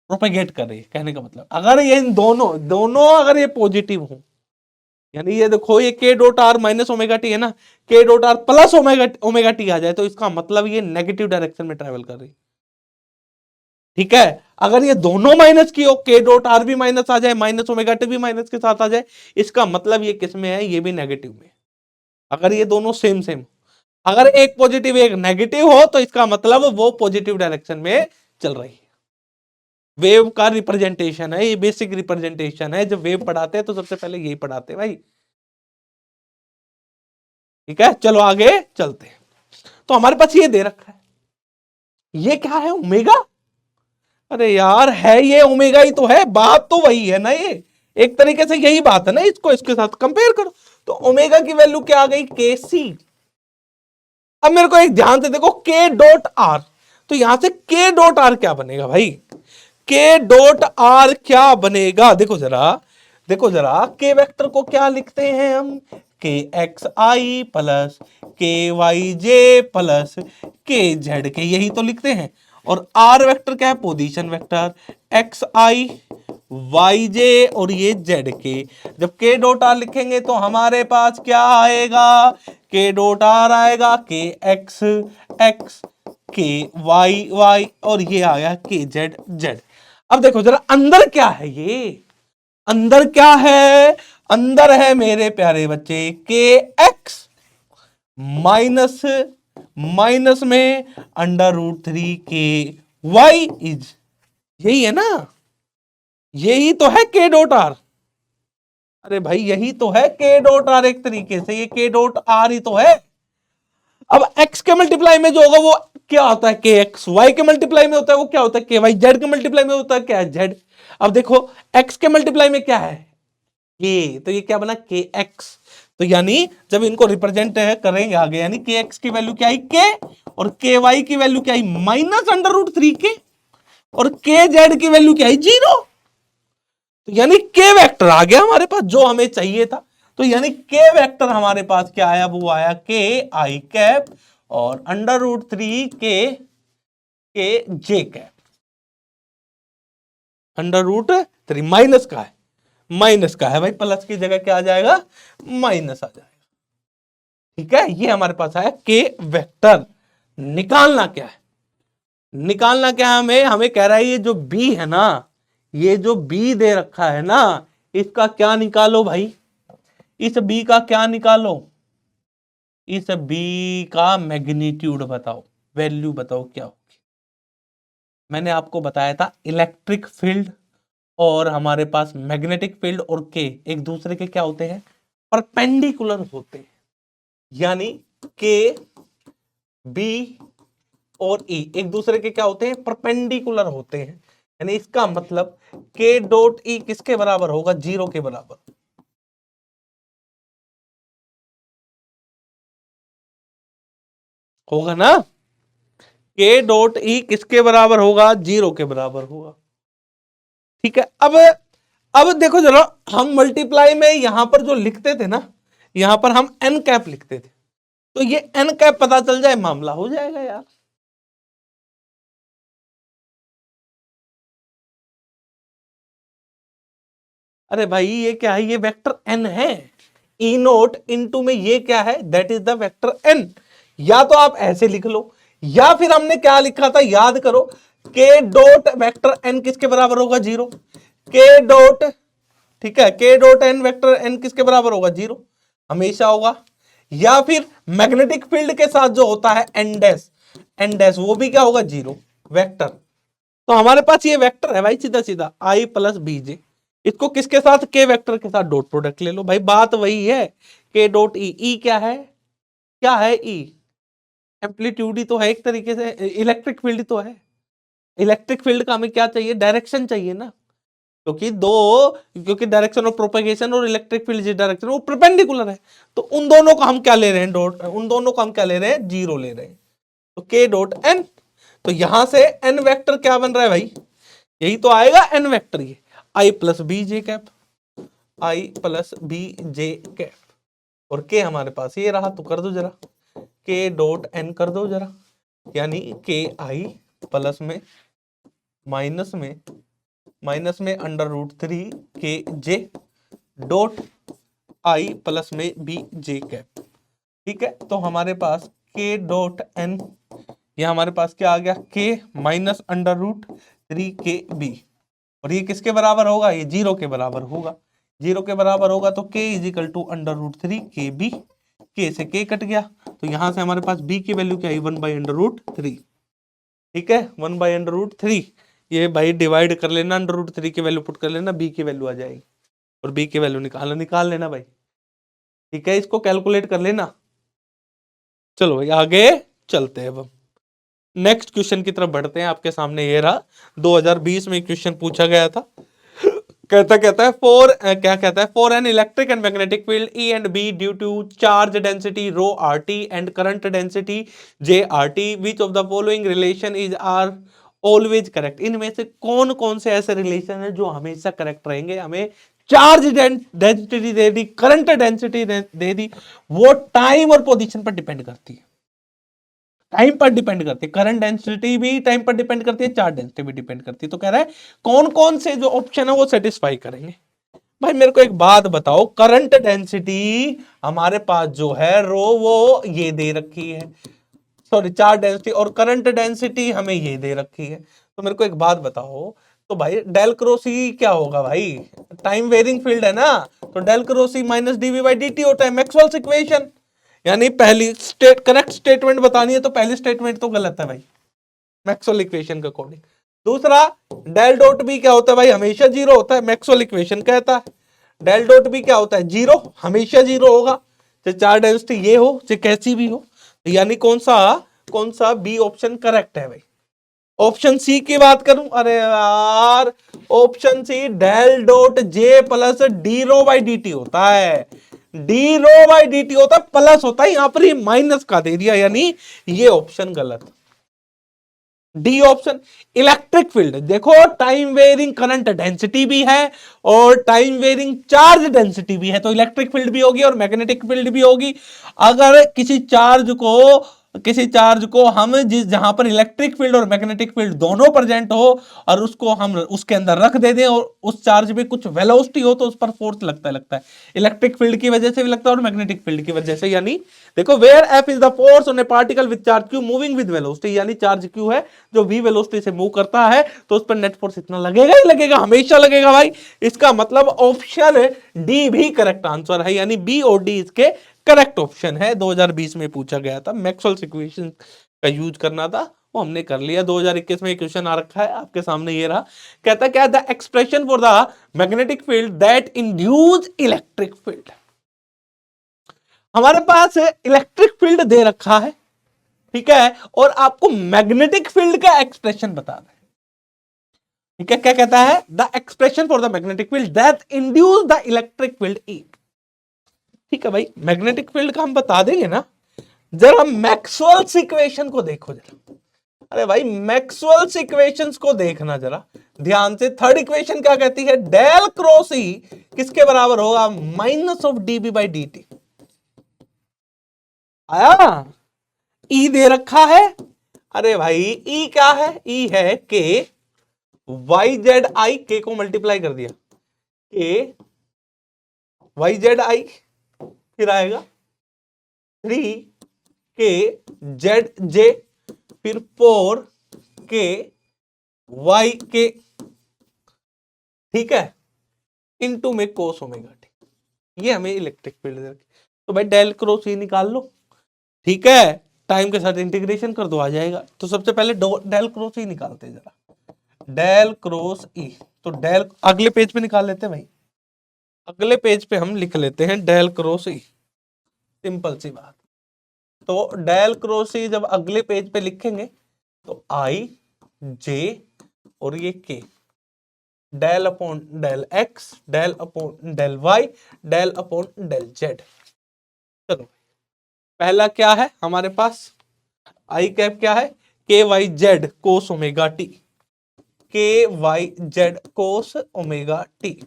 प्रोपेगेट कर रही है। कहने का मतलब अगर ये इन दोनों अगर ये पॉजिटिव हो, यानी ये देखो ये K dot R minus omega T है ना, K dot R plus omega T आ जाए तो इसका मतलब ये नेगेटिव डायरेक्शन में ट्रेवल कर रही है। ठीक है, अगर ये दोनों माइनस की हो, के डॉट आर भी माइनस आ जाए, माइनस ओमेगा टी भी माइनस के साथ आ जाए, इसका मतलब ये किस में है, ये भी नेगेटिव में। अगर ये दोनों सेम अगर एक पॉजिटिव एक नेगेटिव हो तो इसका मतलब वो पॉजिटिव डायरेक्शन में चल रही है। वेव का रिप्रेजेंटेशन है ये, बेसिक रिप्रेजेंटेशन है। जब वेव पढ़ाते हैं तो सबसे पहले यही पढ़ाते हैं भाई। ठीक है, चलो आगे चलते हैं। तो हमारे पास ये दे रखा है, ये क्या है, ओमेगा। अरे यार है ये ओमेगा ही तो है, बात तो वही है ना, ये एक तरीके से यही बात है ना, इसको इसके साथ कंपेयर करो। तो ओमेगा की वैल्यू क्या आ गई, के सी। अब मेरे को एक ध्यान से देखो, के डॉट आर, तो यहां से के डॉट आर क्या बनेगा भाई, के डॉट आर क्या बनेगा, देखो जरा, देखो जरा, के वेक्टर को क्या लिखते हैं हम, के एक्स आई प्लस के वाई जे प्लस के जेड के, यही तो लिखते हैं। और आर वेक्टर क्या है, पोजीशन वेक्टर, एक्स आई वाई जे और ये जेड के। जब के डॉट आर लिखेंगे तो हमारे पास क्या आएगा, के डॉट आर आएगा के एक्स एक्स, के वाई वाई और ये आया के जेड जेड। अब देखो जरा अंदर क्या है, ये अंदर क्या है, अंदर है मेरे प्यारे बच्चे के एक्स माइनस माइनस में अंडर रूट 3 के वाई इज, यही है ना, यही तो है के डॉट आर। अरे भाई यही तो है के डॉट आर, एक तरीके से ये के डॉट आर ही तो है। अब x के मल्टीप्लाई में जो होगा वो क्या होता है, के एक्स, वाई के मल्टीप्लाई में होता है वो क्या होता है, के वाई, जेड के मल्टीप्लाई में होता है क्या है, जेड। अब देखो x के मल्टीप्लाई में क्या है, ये तो ये क्या बना, के एक्स। तो यानी जब इनको रिप्रेजेंट करेंगे आगे, यानी के एक्स की वैल्यू क्या आई के, और के वाई की वैल्यू क्या आई माइनस अंडर रूट 3 के, और के जेड की वैल्यू क्या आई 0। तो यानी के वेक्टर आ गया हमारे पास जो हमें चाहिए था। तो यानी के वेक्टर हमारे पास क्या आया, वो आया के आई कैप और अंडर रूट 3 के जे कैप। अंडर रूट 3 माइनस का है, माइनस का है भाई, प्लस की जगह क्या आ जाएगा, माइनस आ जाएगा। ठीक है, ये हमारे पास आया के वेक्टर। निकालना क्या है, निकालना क्या है हमें, हमें कह रहा है ये जो बी है ना, ये जो बी दे रखा है ना, इसका क्या निकालो भाई, इस बी का क्या निकालो, इस बी का मैग्नीट्यूड बताओ, वैल्यू बताओ क्या होगी। मैंने आपको बताया था इलेक्ट्रिक फील्ड और हमारे पास मैग्नेटिक फील्ड और के एक दूसरे के क्या होते हैं, परपेंडिकुलर होते हैं। यानी के बी और ई एक दूसरे के क्या होते हैं, परपेंडिकुलर होते हैं। यानी इसका मतलब के डॉट ई किसके बराबर होगा, 0 के बराबर होगा ना, के डॉट ई किसके बराबर होगा, 0 के बराबर होगा। ठीक है, अब देखो जरा, हम मल्टीप्लाई में यहां पर जो लिखते थे ना, यहां पर हम एन कैप लिखते थे, तो ये एन कैप पता चल जाए मामला हो जाएगा यार। अरे भाई ये क्या है, ये वेक्टर एन है, ई नोट इनटू में ये क्या है, that is the vector N. या तो आप ऐसे लिख लो, या फिर हमने क्या लिखा था याद करो, के डॉट वेक्टर एन किसके बराबर होगा, 0। के डॉट, ठीक है, के डॉट एन वेक्टर एन किसके बराबर होगा, 0 हमेशा होगा। या फिर मैग्नेटिक फील्ड के साथ जो होता है एन डैश, एन डैश वो भी क्या होगा, 0 वेक्टर। तो हमारे पास ये वेक्टर है भाई, सीधा सीधा आई प्लस बीजे, इसको किसके साथ, के वेक्टर के साथ डॉट प्रोडक्ट ले लो भाई, बात वही है। के डॉट ई, ई क्या है, क्या है ई, एम्पलीट्यूड ही तो है, एक तरीके से इलेक्ट्रिक फील्ड तो है। इलेक्ट्रिक फील्ड का हमें क्या चाहिए, डायरेक्शन चाहिए ना, क्योंकि दो, क्योंकि डायरेक्शन ऑफ प्रोपेगेशन और इलेक्ट्रिक फील्ड जिस डायरेक्शन वो परपेंडिकुलर है, तो उन दोनों को हम क्या ले रहे हैं, डॉट, उन दोनों को हम क्या ले रहे हैं, 0 ले रहे हैं। तो के डॉट एन, तो यहां से एन वेक्टर क्या बन रहा है भाई, यही तो आएगा एन वेक्टर, ये आई प्लस बी जे कैप, आई प्लस बी जे कैप, और के हमारे पास ये रहा, तो कर दो जरा, के डॉट एन कर दो जरा, यानी के आई प्लस में माइनस में अंडर रूट 3 के जे डॉट आई प्लस में बी जे कैप। ठीक है, तो हमारे पास के डॉट एन, ये हमारे पास क्या आ गया, के minus under root 3 K B, और ये किसके बराबर होगा, ये 0 के बराबर होगा। 0 के बराबर होगा तो K is equal to under root 3 K B, k से k कट गया, तो यहां से हमारे पास b की वैल्यू क्या आई, 1/√3। ठीक है, 1/√3। ये भाई डिवाइड कर लेना, √3 की वैल्यू पुट कर लेना, b की वैल्यू आ जाएगी, और b की वैल्यू निकाल लेना भाई। ठीक है, इसको कैलकुलेट कर लेना। चलो भाई आगे चलते हैं। अब नेक्स्ट क्वेश्चन की तरफ बढ़ते हैं। आपके सामने ये रहा, 2020 में क्वेश्चन पूछा गया था। कहता है क्या कहता है, for an electric and magnetic field E and B due to charge density rho R T and current density J R T, which of the following relation is are always correct. इनमें से कौन कौन से ऐसे relation है जो हमेशा correct रहेंगे। हमें चार्ज डेंसिटी दे दी, करंट डेंसिटी दे दी, वो टाइम और पोजीशन पर डिपेंड करती है। टाइम पर डिपेंड करती है, करंट डेंसिटी भी टाइम पर डिपेंड करती है, चार्ज डेंसिटी भी डिपेंड करती है। तो कह रहा है कौन कौन से जो ऑप्शन है वो सेटिस्फाई करेंगे। भाई मेरे को एक बात बताओ, करंट डेंसिटी हमारे पास जो है रो वो ये दे रखी है, सॉरी चार्ज डेंसिटी, और करंट डेंसिटी हमें ये दे रखी है। तो मेरे को एक बात बताओ, तो भाई डेल क्रॉस ई क्या होगा भाई, टाइम वेरिंग फील्ड है ना, तो del cross E minus DV by D T होता है, मैक्सवेल्स इक्वेशन। यानी पहली करेक्ट स्टेटमेंट बतानी है तो पहली स्टेटमेंट तो गलत है भाई, मैक्सवेल इक्वेशन के अकॉर्डिंग। दूसरा, डेल डॉट बी क्या होता है भाई, हमेशा जीरो होता है, मैक्सवेल इक्वेशन कहता है डेल डॉट बी क्या होता है, जीरो, हमेशा जीरो होगा, चाहे चार्ज डेंसिटी ये हो चाहे कैसी भी हो। यानी कौन सा बी ऑप्शन करेक्ट है भाई। ऑप्शन सी की बात करूं, अरे यार option C, del dot J plus D rho by D T होता है, D rho by D T होता है, प्लस होता है, यहां पर ये माइनस का दे दिया, यानी ये ऑप्शन गलत। डी ऑप्शन, इलेक्ट्रिक फील्ड देखो, टाइम वेरिंग करंट डेंसिटी भी है और टाइम वेरिंग चार्ज डेंसिटी भी है, तो इलेक्ट्रिक फील्ड भी होगी और मैग्नेटिक फील्ड भी होगी। अगर किसी चार्ज को हम जहां पर इलेक्ट्रिक फील्ड और मैग्नेटिक फील्ड दोनों प्रेजेंट हो और उसको हम उसके अंदर रख दे दें और उस चार्ज में कुछ वेलोसिटी हो तो उस पर फोर्स लगता है इलेक्ट्रिक फील्ड की वजह से भी लगता है और मैग्नेटिक फील्ड की वजह से। यानी देखो, where F is the force on a particle with charge Q moving with velocity, यानी चार्ज क्यू है जो वी वेलोसिटी से मूव करता है तो उस पर नेट फोर्स इतना लगेगा ही लगेगा, हमेशा लगेगा भाई। इसका मतलब ऑप्शन डी भी करेक्ट आंसर है, यानी बी और डी इसके करेक्ट ऑप्शन है। 2020 में पूछा गया था, मैक्सवेल्स इक्वेशन का यूज करना था, वो हमने कर लिया। 2021 में क्वेश्चन आ रखा है आपके सामने, ये रहा। कहता क्या, the expression for the magnetic field that induce electric field. हमारे पास इलेक्ट्रिक फील्ड दे रखा है, ठीक है, और आपको मैग्नेटिक फील्ड का एक्सप्रेशन बता रहा है। ठीक है, क्या कहता है, the expression for the magnetic field that induce the electric field ई। ठीक है भाई, मैग्नेटिक फील्ड का हम बता देंगे ना, जरा मैक्सवेल्स इक्वेशन को देखो जरा। अरे भाई मैक्सवेल्स इक्वेशंस को देखना जरा ध्यान से। थर्ड इक्वेशन क्या कहती है, डेल क्रॉस ई किसके बराबर होगा, minus of dB by D T. आया, ई दे रखा है, अरे भाई ई क्या है, ई है के वाई जेड आई, के को मल्टीप्लाई कर दिया, के वाई जेड आई, फिर आएगा 3 के जेड जे, फिर 4 के वाई के, ठीक है, इनटू में कोस ओमेगा टी। ये हमें इलेक्ट्रिक फील्ड दे रखी, तो भाई डेल क्रॉस ई निकाल लो, ठीक है, टाइम के साथ इंटीग्रेशन कर दो, आ जाएगा। तो सबसे पहले डेल क्रॉस ई निकालते हैं जरा, डेल क्रॉस ई। तो डेल अगले पेज पे निकाल लेते हैं भाई, अगले पेज पे हम लिख लेते हैं डेल क्रॉस ई, सिंपल सी बात। तो डेल क्रॉस ई जब अगले पेज पे लिखेंगे तो आई जे और ये K, del upon del X, del upon del Y, del upon del Z. चलो पहला क्या है हमारे पास, आई कैप क्या है, K Y Z cos omega T, K Y Z cos omega T,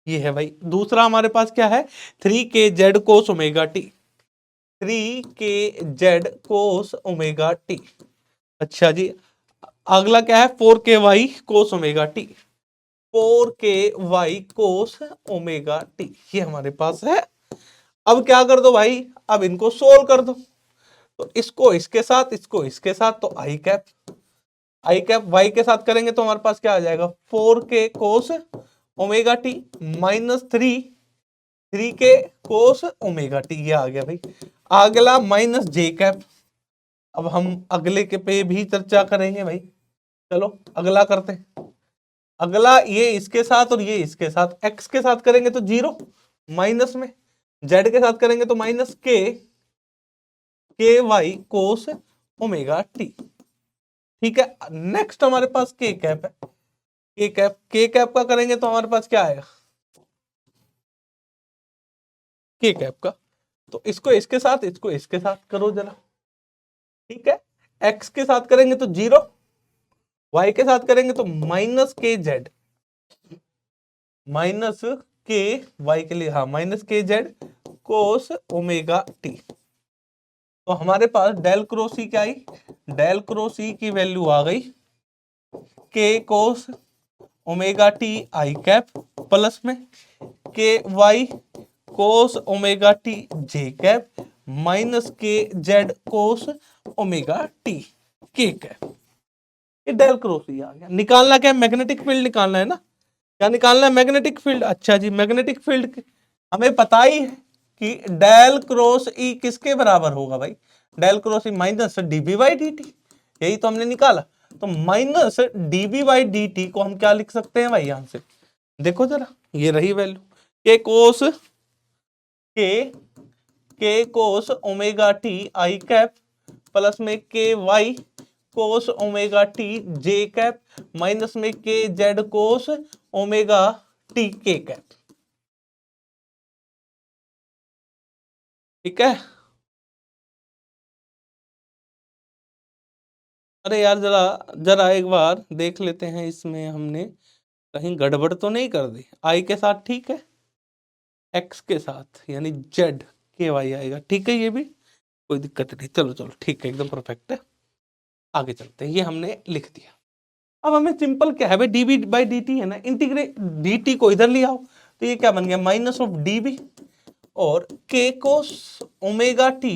ये है भाई। दूसरा हमारे पास क्या है, 3 के जेड कोस ओमेगा टी, 3 के जेड कोस ओमेगा टी। अच्छा जी, अगला क्या है, 4 के वाई कोस ओमेगा टी, 4 के वाई कोस ओमेगा टी, ये हमारे पास है। अब क्या कर दो भाई, अब इनको सोल्व कर दो, तो इसको इसके साथ, इसको इसके साथ, तो आई कैप वाई के साथ करेंगे तो हमारे पास क्या आ जाएगा, 4 के कोस ओमेगा टी माइनस 3 3k कोस ओमेगा टी, ये आ गया भाई। अगला माइनस जे कैप, अब हम अगले के पे भी चर्चा करेंगे भाई। चलो अगला करते हैं। अगला ये इसके साथ और ये इसके साथ, एक्स के साथ करेंगे तो 0 माइनस में, जेड के साथ करेंगे तो माइनस के वाई कोस ओमेगा टी। ठीक है, नेक्स्ट हमारे पास के कैप है। के कैप का करेंगे तो हमारे पास क्या आएगा, के कैप का, तो इसको इसके साथ, इसको इसके साथ करो जरा। ठीक है, एक्स के साथ करेंगे तो 0, वाई के साथ करेंगे तो माइनस के जेड, माइनस के वाई के लिए, हाँ माइनस के जेड कोस ओमेगा टी। तो हमारे पास डेल क्रॉस सी क्या आई, डेल क्रॉस सी की वैल्यू आ गई के कोस omega T I cap plus में के वाई कोस ओमेगा टी जे कैप माइनस के Z cos omega T K cap. ये डेल क्रॉस ही आ गया। निकालना क्या है, मैग्नेटिक फील्ड निकालना है ना। क्या निकालना है, मैग्नेटिक फील्ड। अच्छा जी, मैग्नेटिक फील्ड हमें पता ही है कि डेल क्रॉस ई किसके बराबर होगा भाई, del cross E minus DB by D T, यही तो हमने निकाला। तो minus DB by D T को हम क्या लिख सकते हैं भाई, यहां से देखो जरा, ये रही वैल्यू के कोस के कोस omega T I cap plus में के वाई कोस ओमेगा टी जे कैप माइनस में के Z cos omega T K cap. ठीक है, अरे यार जरा जरा एक बार देख लेते हैं, इसमें हमने कहीं गड़बड़ तो नहीं कर दी। आई के साथ ठीक है, एक्स के साथ यानी जेड के वाई आएगा। ठीक है, ये भी कोई दिक्कत नहीं, चलो चलो ठीक है, एकदम परफेक्ट है। आगे चलते हैं, ये हमने लिख दिया। अब हमें सिंपल क्या है भाई, डीबी बाई डी टी है ना, इंटीग्रेट डी टी को इधर ले आओ, तो ये क्या बन गया, माइनस ऑफ डीबी और के कोस ओमेगा टी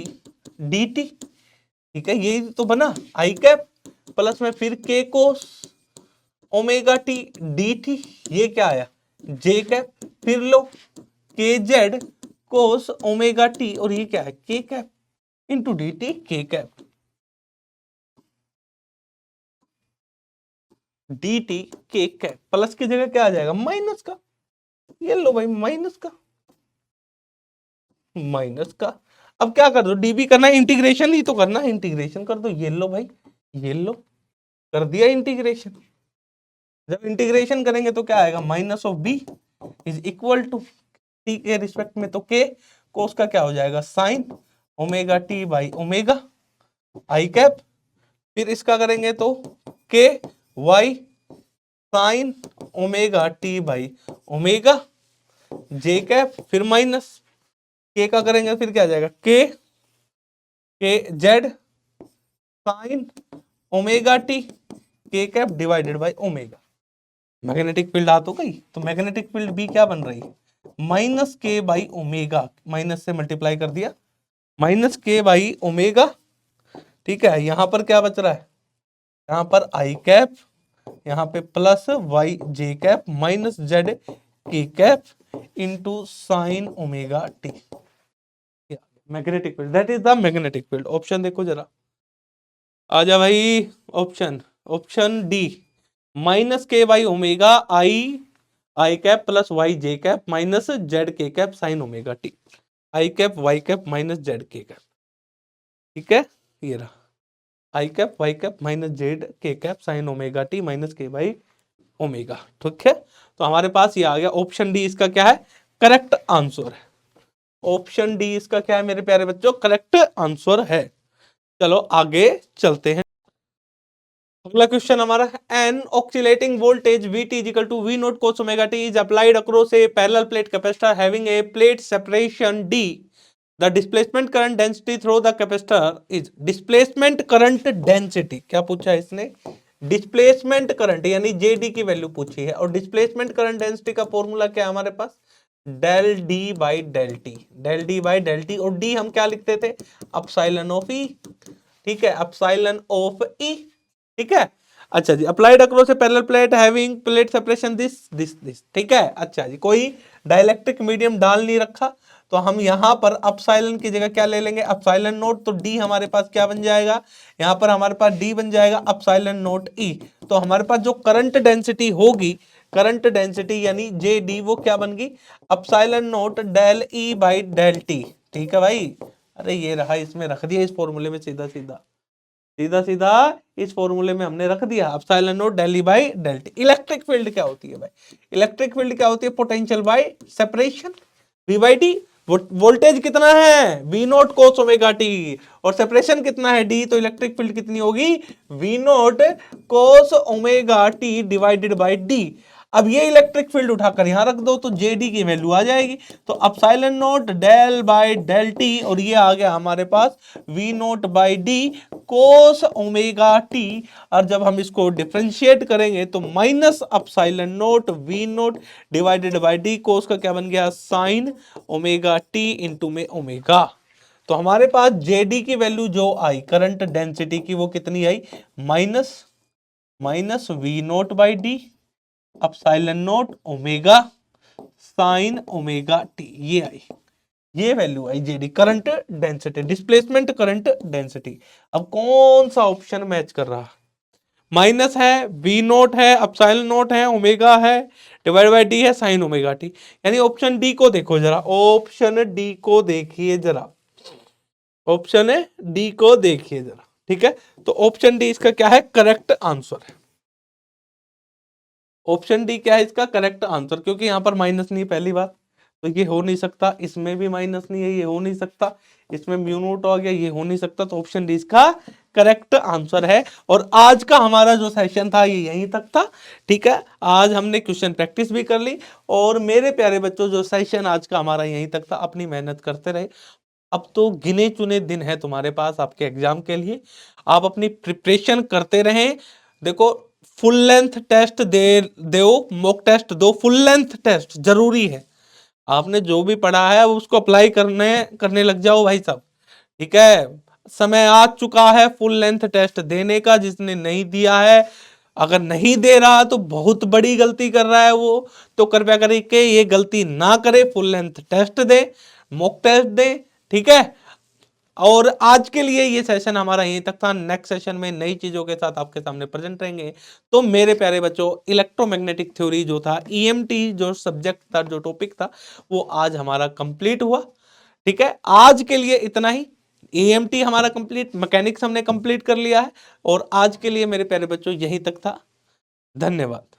डी टी। ठीक है, ये तो बना आई कैप प्लस में फिर के कोस ओमेगा टी डी टी, ये क्या आया जे कैप, फिर लो के जेड कोस ओमेगा टी और ये क्या है के cap into D T K cap. D T K cap plus की जगह क्या आ जाएगा, माइनस का, ये लो भाई माइनस का, माइनस का। अब क्या कर दो, डीबी करना है, इंटीग्रेशन ही तो करना है, इंटीग्रेशन कर दो, ये लो भाई, ये लो, कर दिया इंटीग्रेशन। जब इंटीग्रेशन करेंगे तो क्या आएगा, minus of B is equal to T के रिस्पेक्ट में, तो के कोस का क्या हो जाएगा, sine omega T by omega I cap, फिर इसका करेंगे तो K Y sine omega T by omega J cap, फिर माइनस के का करेंगे फिर क्या आ जाएगा K Z sine omega T K cap divided by omega. Magnetic field आ तो गई, तो मैग्नेटिक फील्ड बी क्या बन रही है, minus K by omega, minus से मल्टीप्लाई कर दिया, माइनस के बाई ओमेगा। ठीक है, यहां पर क्या बच रहा है, यहां पर आई कैप, यहां पे plus Y J cap minus Z K cap into sine omega T. Magnetic field, that is the magnetic field. Option देखो जरा, आ जा भाई, option option D minus K by omega I cap plus Y J cap minus Z K cap sine omega T, I cap Y cap minus Z K cap. ठीक है, ये रहा I cap Y cap minus Z K cap sine omega T minus K by omega. ठीक है, तो हमारे पास ये आ गया, ऑप्शन डी इसका क्या है, करेक्ट आंसर है। ऑप्शन डी इसका क्या है मेरे प्यारे बच्चों, करेक्ट आंसर है। चलो आगे चलते हैं। अगला क्वेश्चन हमारा है, an oscillating voltage Vt is equal to V naught cos omega t is applied across a parallel plate capacitor having a plate separation D. The displacement current density through the capacitor is displacement current density। क्या पूछा है इसने, displacement current यानी JD की value पूछी है, और displacement current density का फॉर्मूला क्या है हमारे पास, del D by del T, del D by del T, और डी हम क्या लिखते थे, अपसाइलन ऑफ ई। ठीक है, अपसाइलन ऑफ ई। ठीक है, अच्छा जी, applied across a parallel plate having plate separation this this this. ठीक है, अच्छा जी, कोई डाइलेक्ट्रिक मीडियम डाल नहीं रखा, तो हम यहां पर अपसाइलन की जगह क्या ले लेंगे, अपसाइलन नोट। तो डी हमारे पास क्या बन जाएगा, यहां पर हमारे पास डी बन जाएगा अपसाइलन नोट ई। तो हमारे पास जो करंट डेंसिटी होगी, करंट डेंसिटी यानी जे डी, वो क्या बन गई, epsilon naught del E by del T. ठीक है भाई, अरे ये रहा, इसमें रख दिया इस फॉर्मूले में, सीधा सीधा सीधा सीधा इस फॉर्मूले में हमने रख दिया epsilon naught del E by del T. Electric field क्या होती है भाई, इलेक्ट्रिक फील्ड क्या होती है, potential by separation, V by D. Voltage कितना है, V naught cos omega T, और सेपरेशन कितना है, डी। तो इलेक्ट्रिक फील्ड कितनी होगी, V naught cos omega T divided by D. अब ये इलेक्ट्रिक फील्ड उठाकर यहां रख दो तो जेडी की वैल्यू आ जाएगी, तो epsilon naught del by del T, और ये आ गया हमारे पास V naught by D cos omega T. और जब हम इसको डिफरेंशिएट करेंगे तो minus epsilon naught V naught divided by D, cos का क्या बन गया, साइन ओमेगा टी इंटू में ओमेगा। तो हमारे पास जेडी की वैल्यू जो आई करंट डेंसिटी की, वो कितनी आई, minus V naught by D epsilon naught omega sine omega T, ये आई, ये वैल्यू आई JD current density, displacement current density. अब कौन सा ऑप्शन मैच कर रहा, माइनस है, वी नोट है, अपसाइलन नोट है, ओमेगा है, डिवाइड बाई डी है, साइन ओमेगा टी। यानी ऑप्शन डी को देखो जरा, ऑप्शन डी को देखिए जरा, ऑप्शन है डी को देखिए जरा, ठीक है। तो ऑप्शन डी इसका क्या है, करेक्ट आंसर है। ऑप्शन डी क्या है इसका करेक्ट आंसर, क्योंकि यहां पर माइनस नहीं, पहली बात तो ये हो नहीं सकता, इसमें भी माइनस नहीं है, ये हो नहीं सकता, इसमें म्यू नोट आ गया, ये हो नहीं सकता। तो ऑप्शन डी इसका करेक्ट आंसर है। और आज का हमारा जो सेशन था ये यहीं तक था, ठीक है। आज हमने क्वेश्चन प्रैक्टिस भी कर ली, और मेरे प्यारे बच्चों जो सेशन आज का हमारा यहीं तक था, अपनी मेहनत करते रहे। अब तो गिने चुने दिन है तुम्हारे पास आपके एग्जाम के लिए, आप अपनी प्रिपरेशन करते रहें। देखो फुल लेंथ टेस्ट दो, मॉक टेस्ट दो, फुल लेंथ टेस्ट जरूरी है। आपने जो भी पढ़ा है उसको अप्लाई करने लग जाओ भाई साहब, ठीक है। समय आ चुका है फुल लेंथ टेस्ट देने का, जिसने नहीं दिया है, अगर नहीं दे रहा तो बहुत बड़ी गलती कर रहा है वो, तो कृपया करके ये गलती ना करे, फुल लेंथ टेस्ट दे, मॉक टेस्ट दे, ठीक है। और आज के लिए ये सेशन हमारा यहीं तक था। नेक्स्ट सेशन में नई चीजों के साथ आपके सामने प्रेजेंट रहेंगे। तो मेरे प्यारे बच्चों, इलेक्ट्रोमैग्नेटिक थ्योरी जो था, ईएमटी जो सब्जेक्ट था, जो टॉपिक था, वो आज हमारा कंप्लीट हुआ, ठीक है। आज के लिए इतना ही, ईएमटी हमारा कंप्लीट, मैकेनिक्स हमने कंप्लीट कर लिया है, और आज के लिए मेरे प्यारे बच्चों यहीं तक था। धन्यवाद।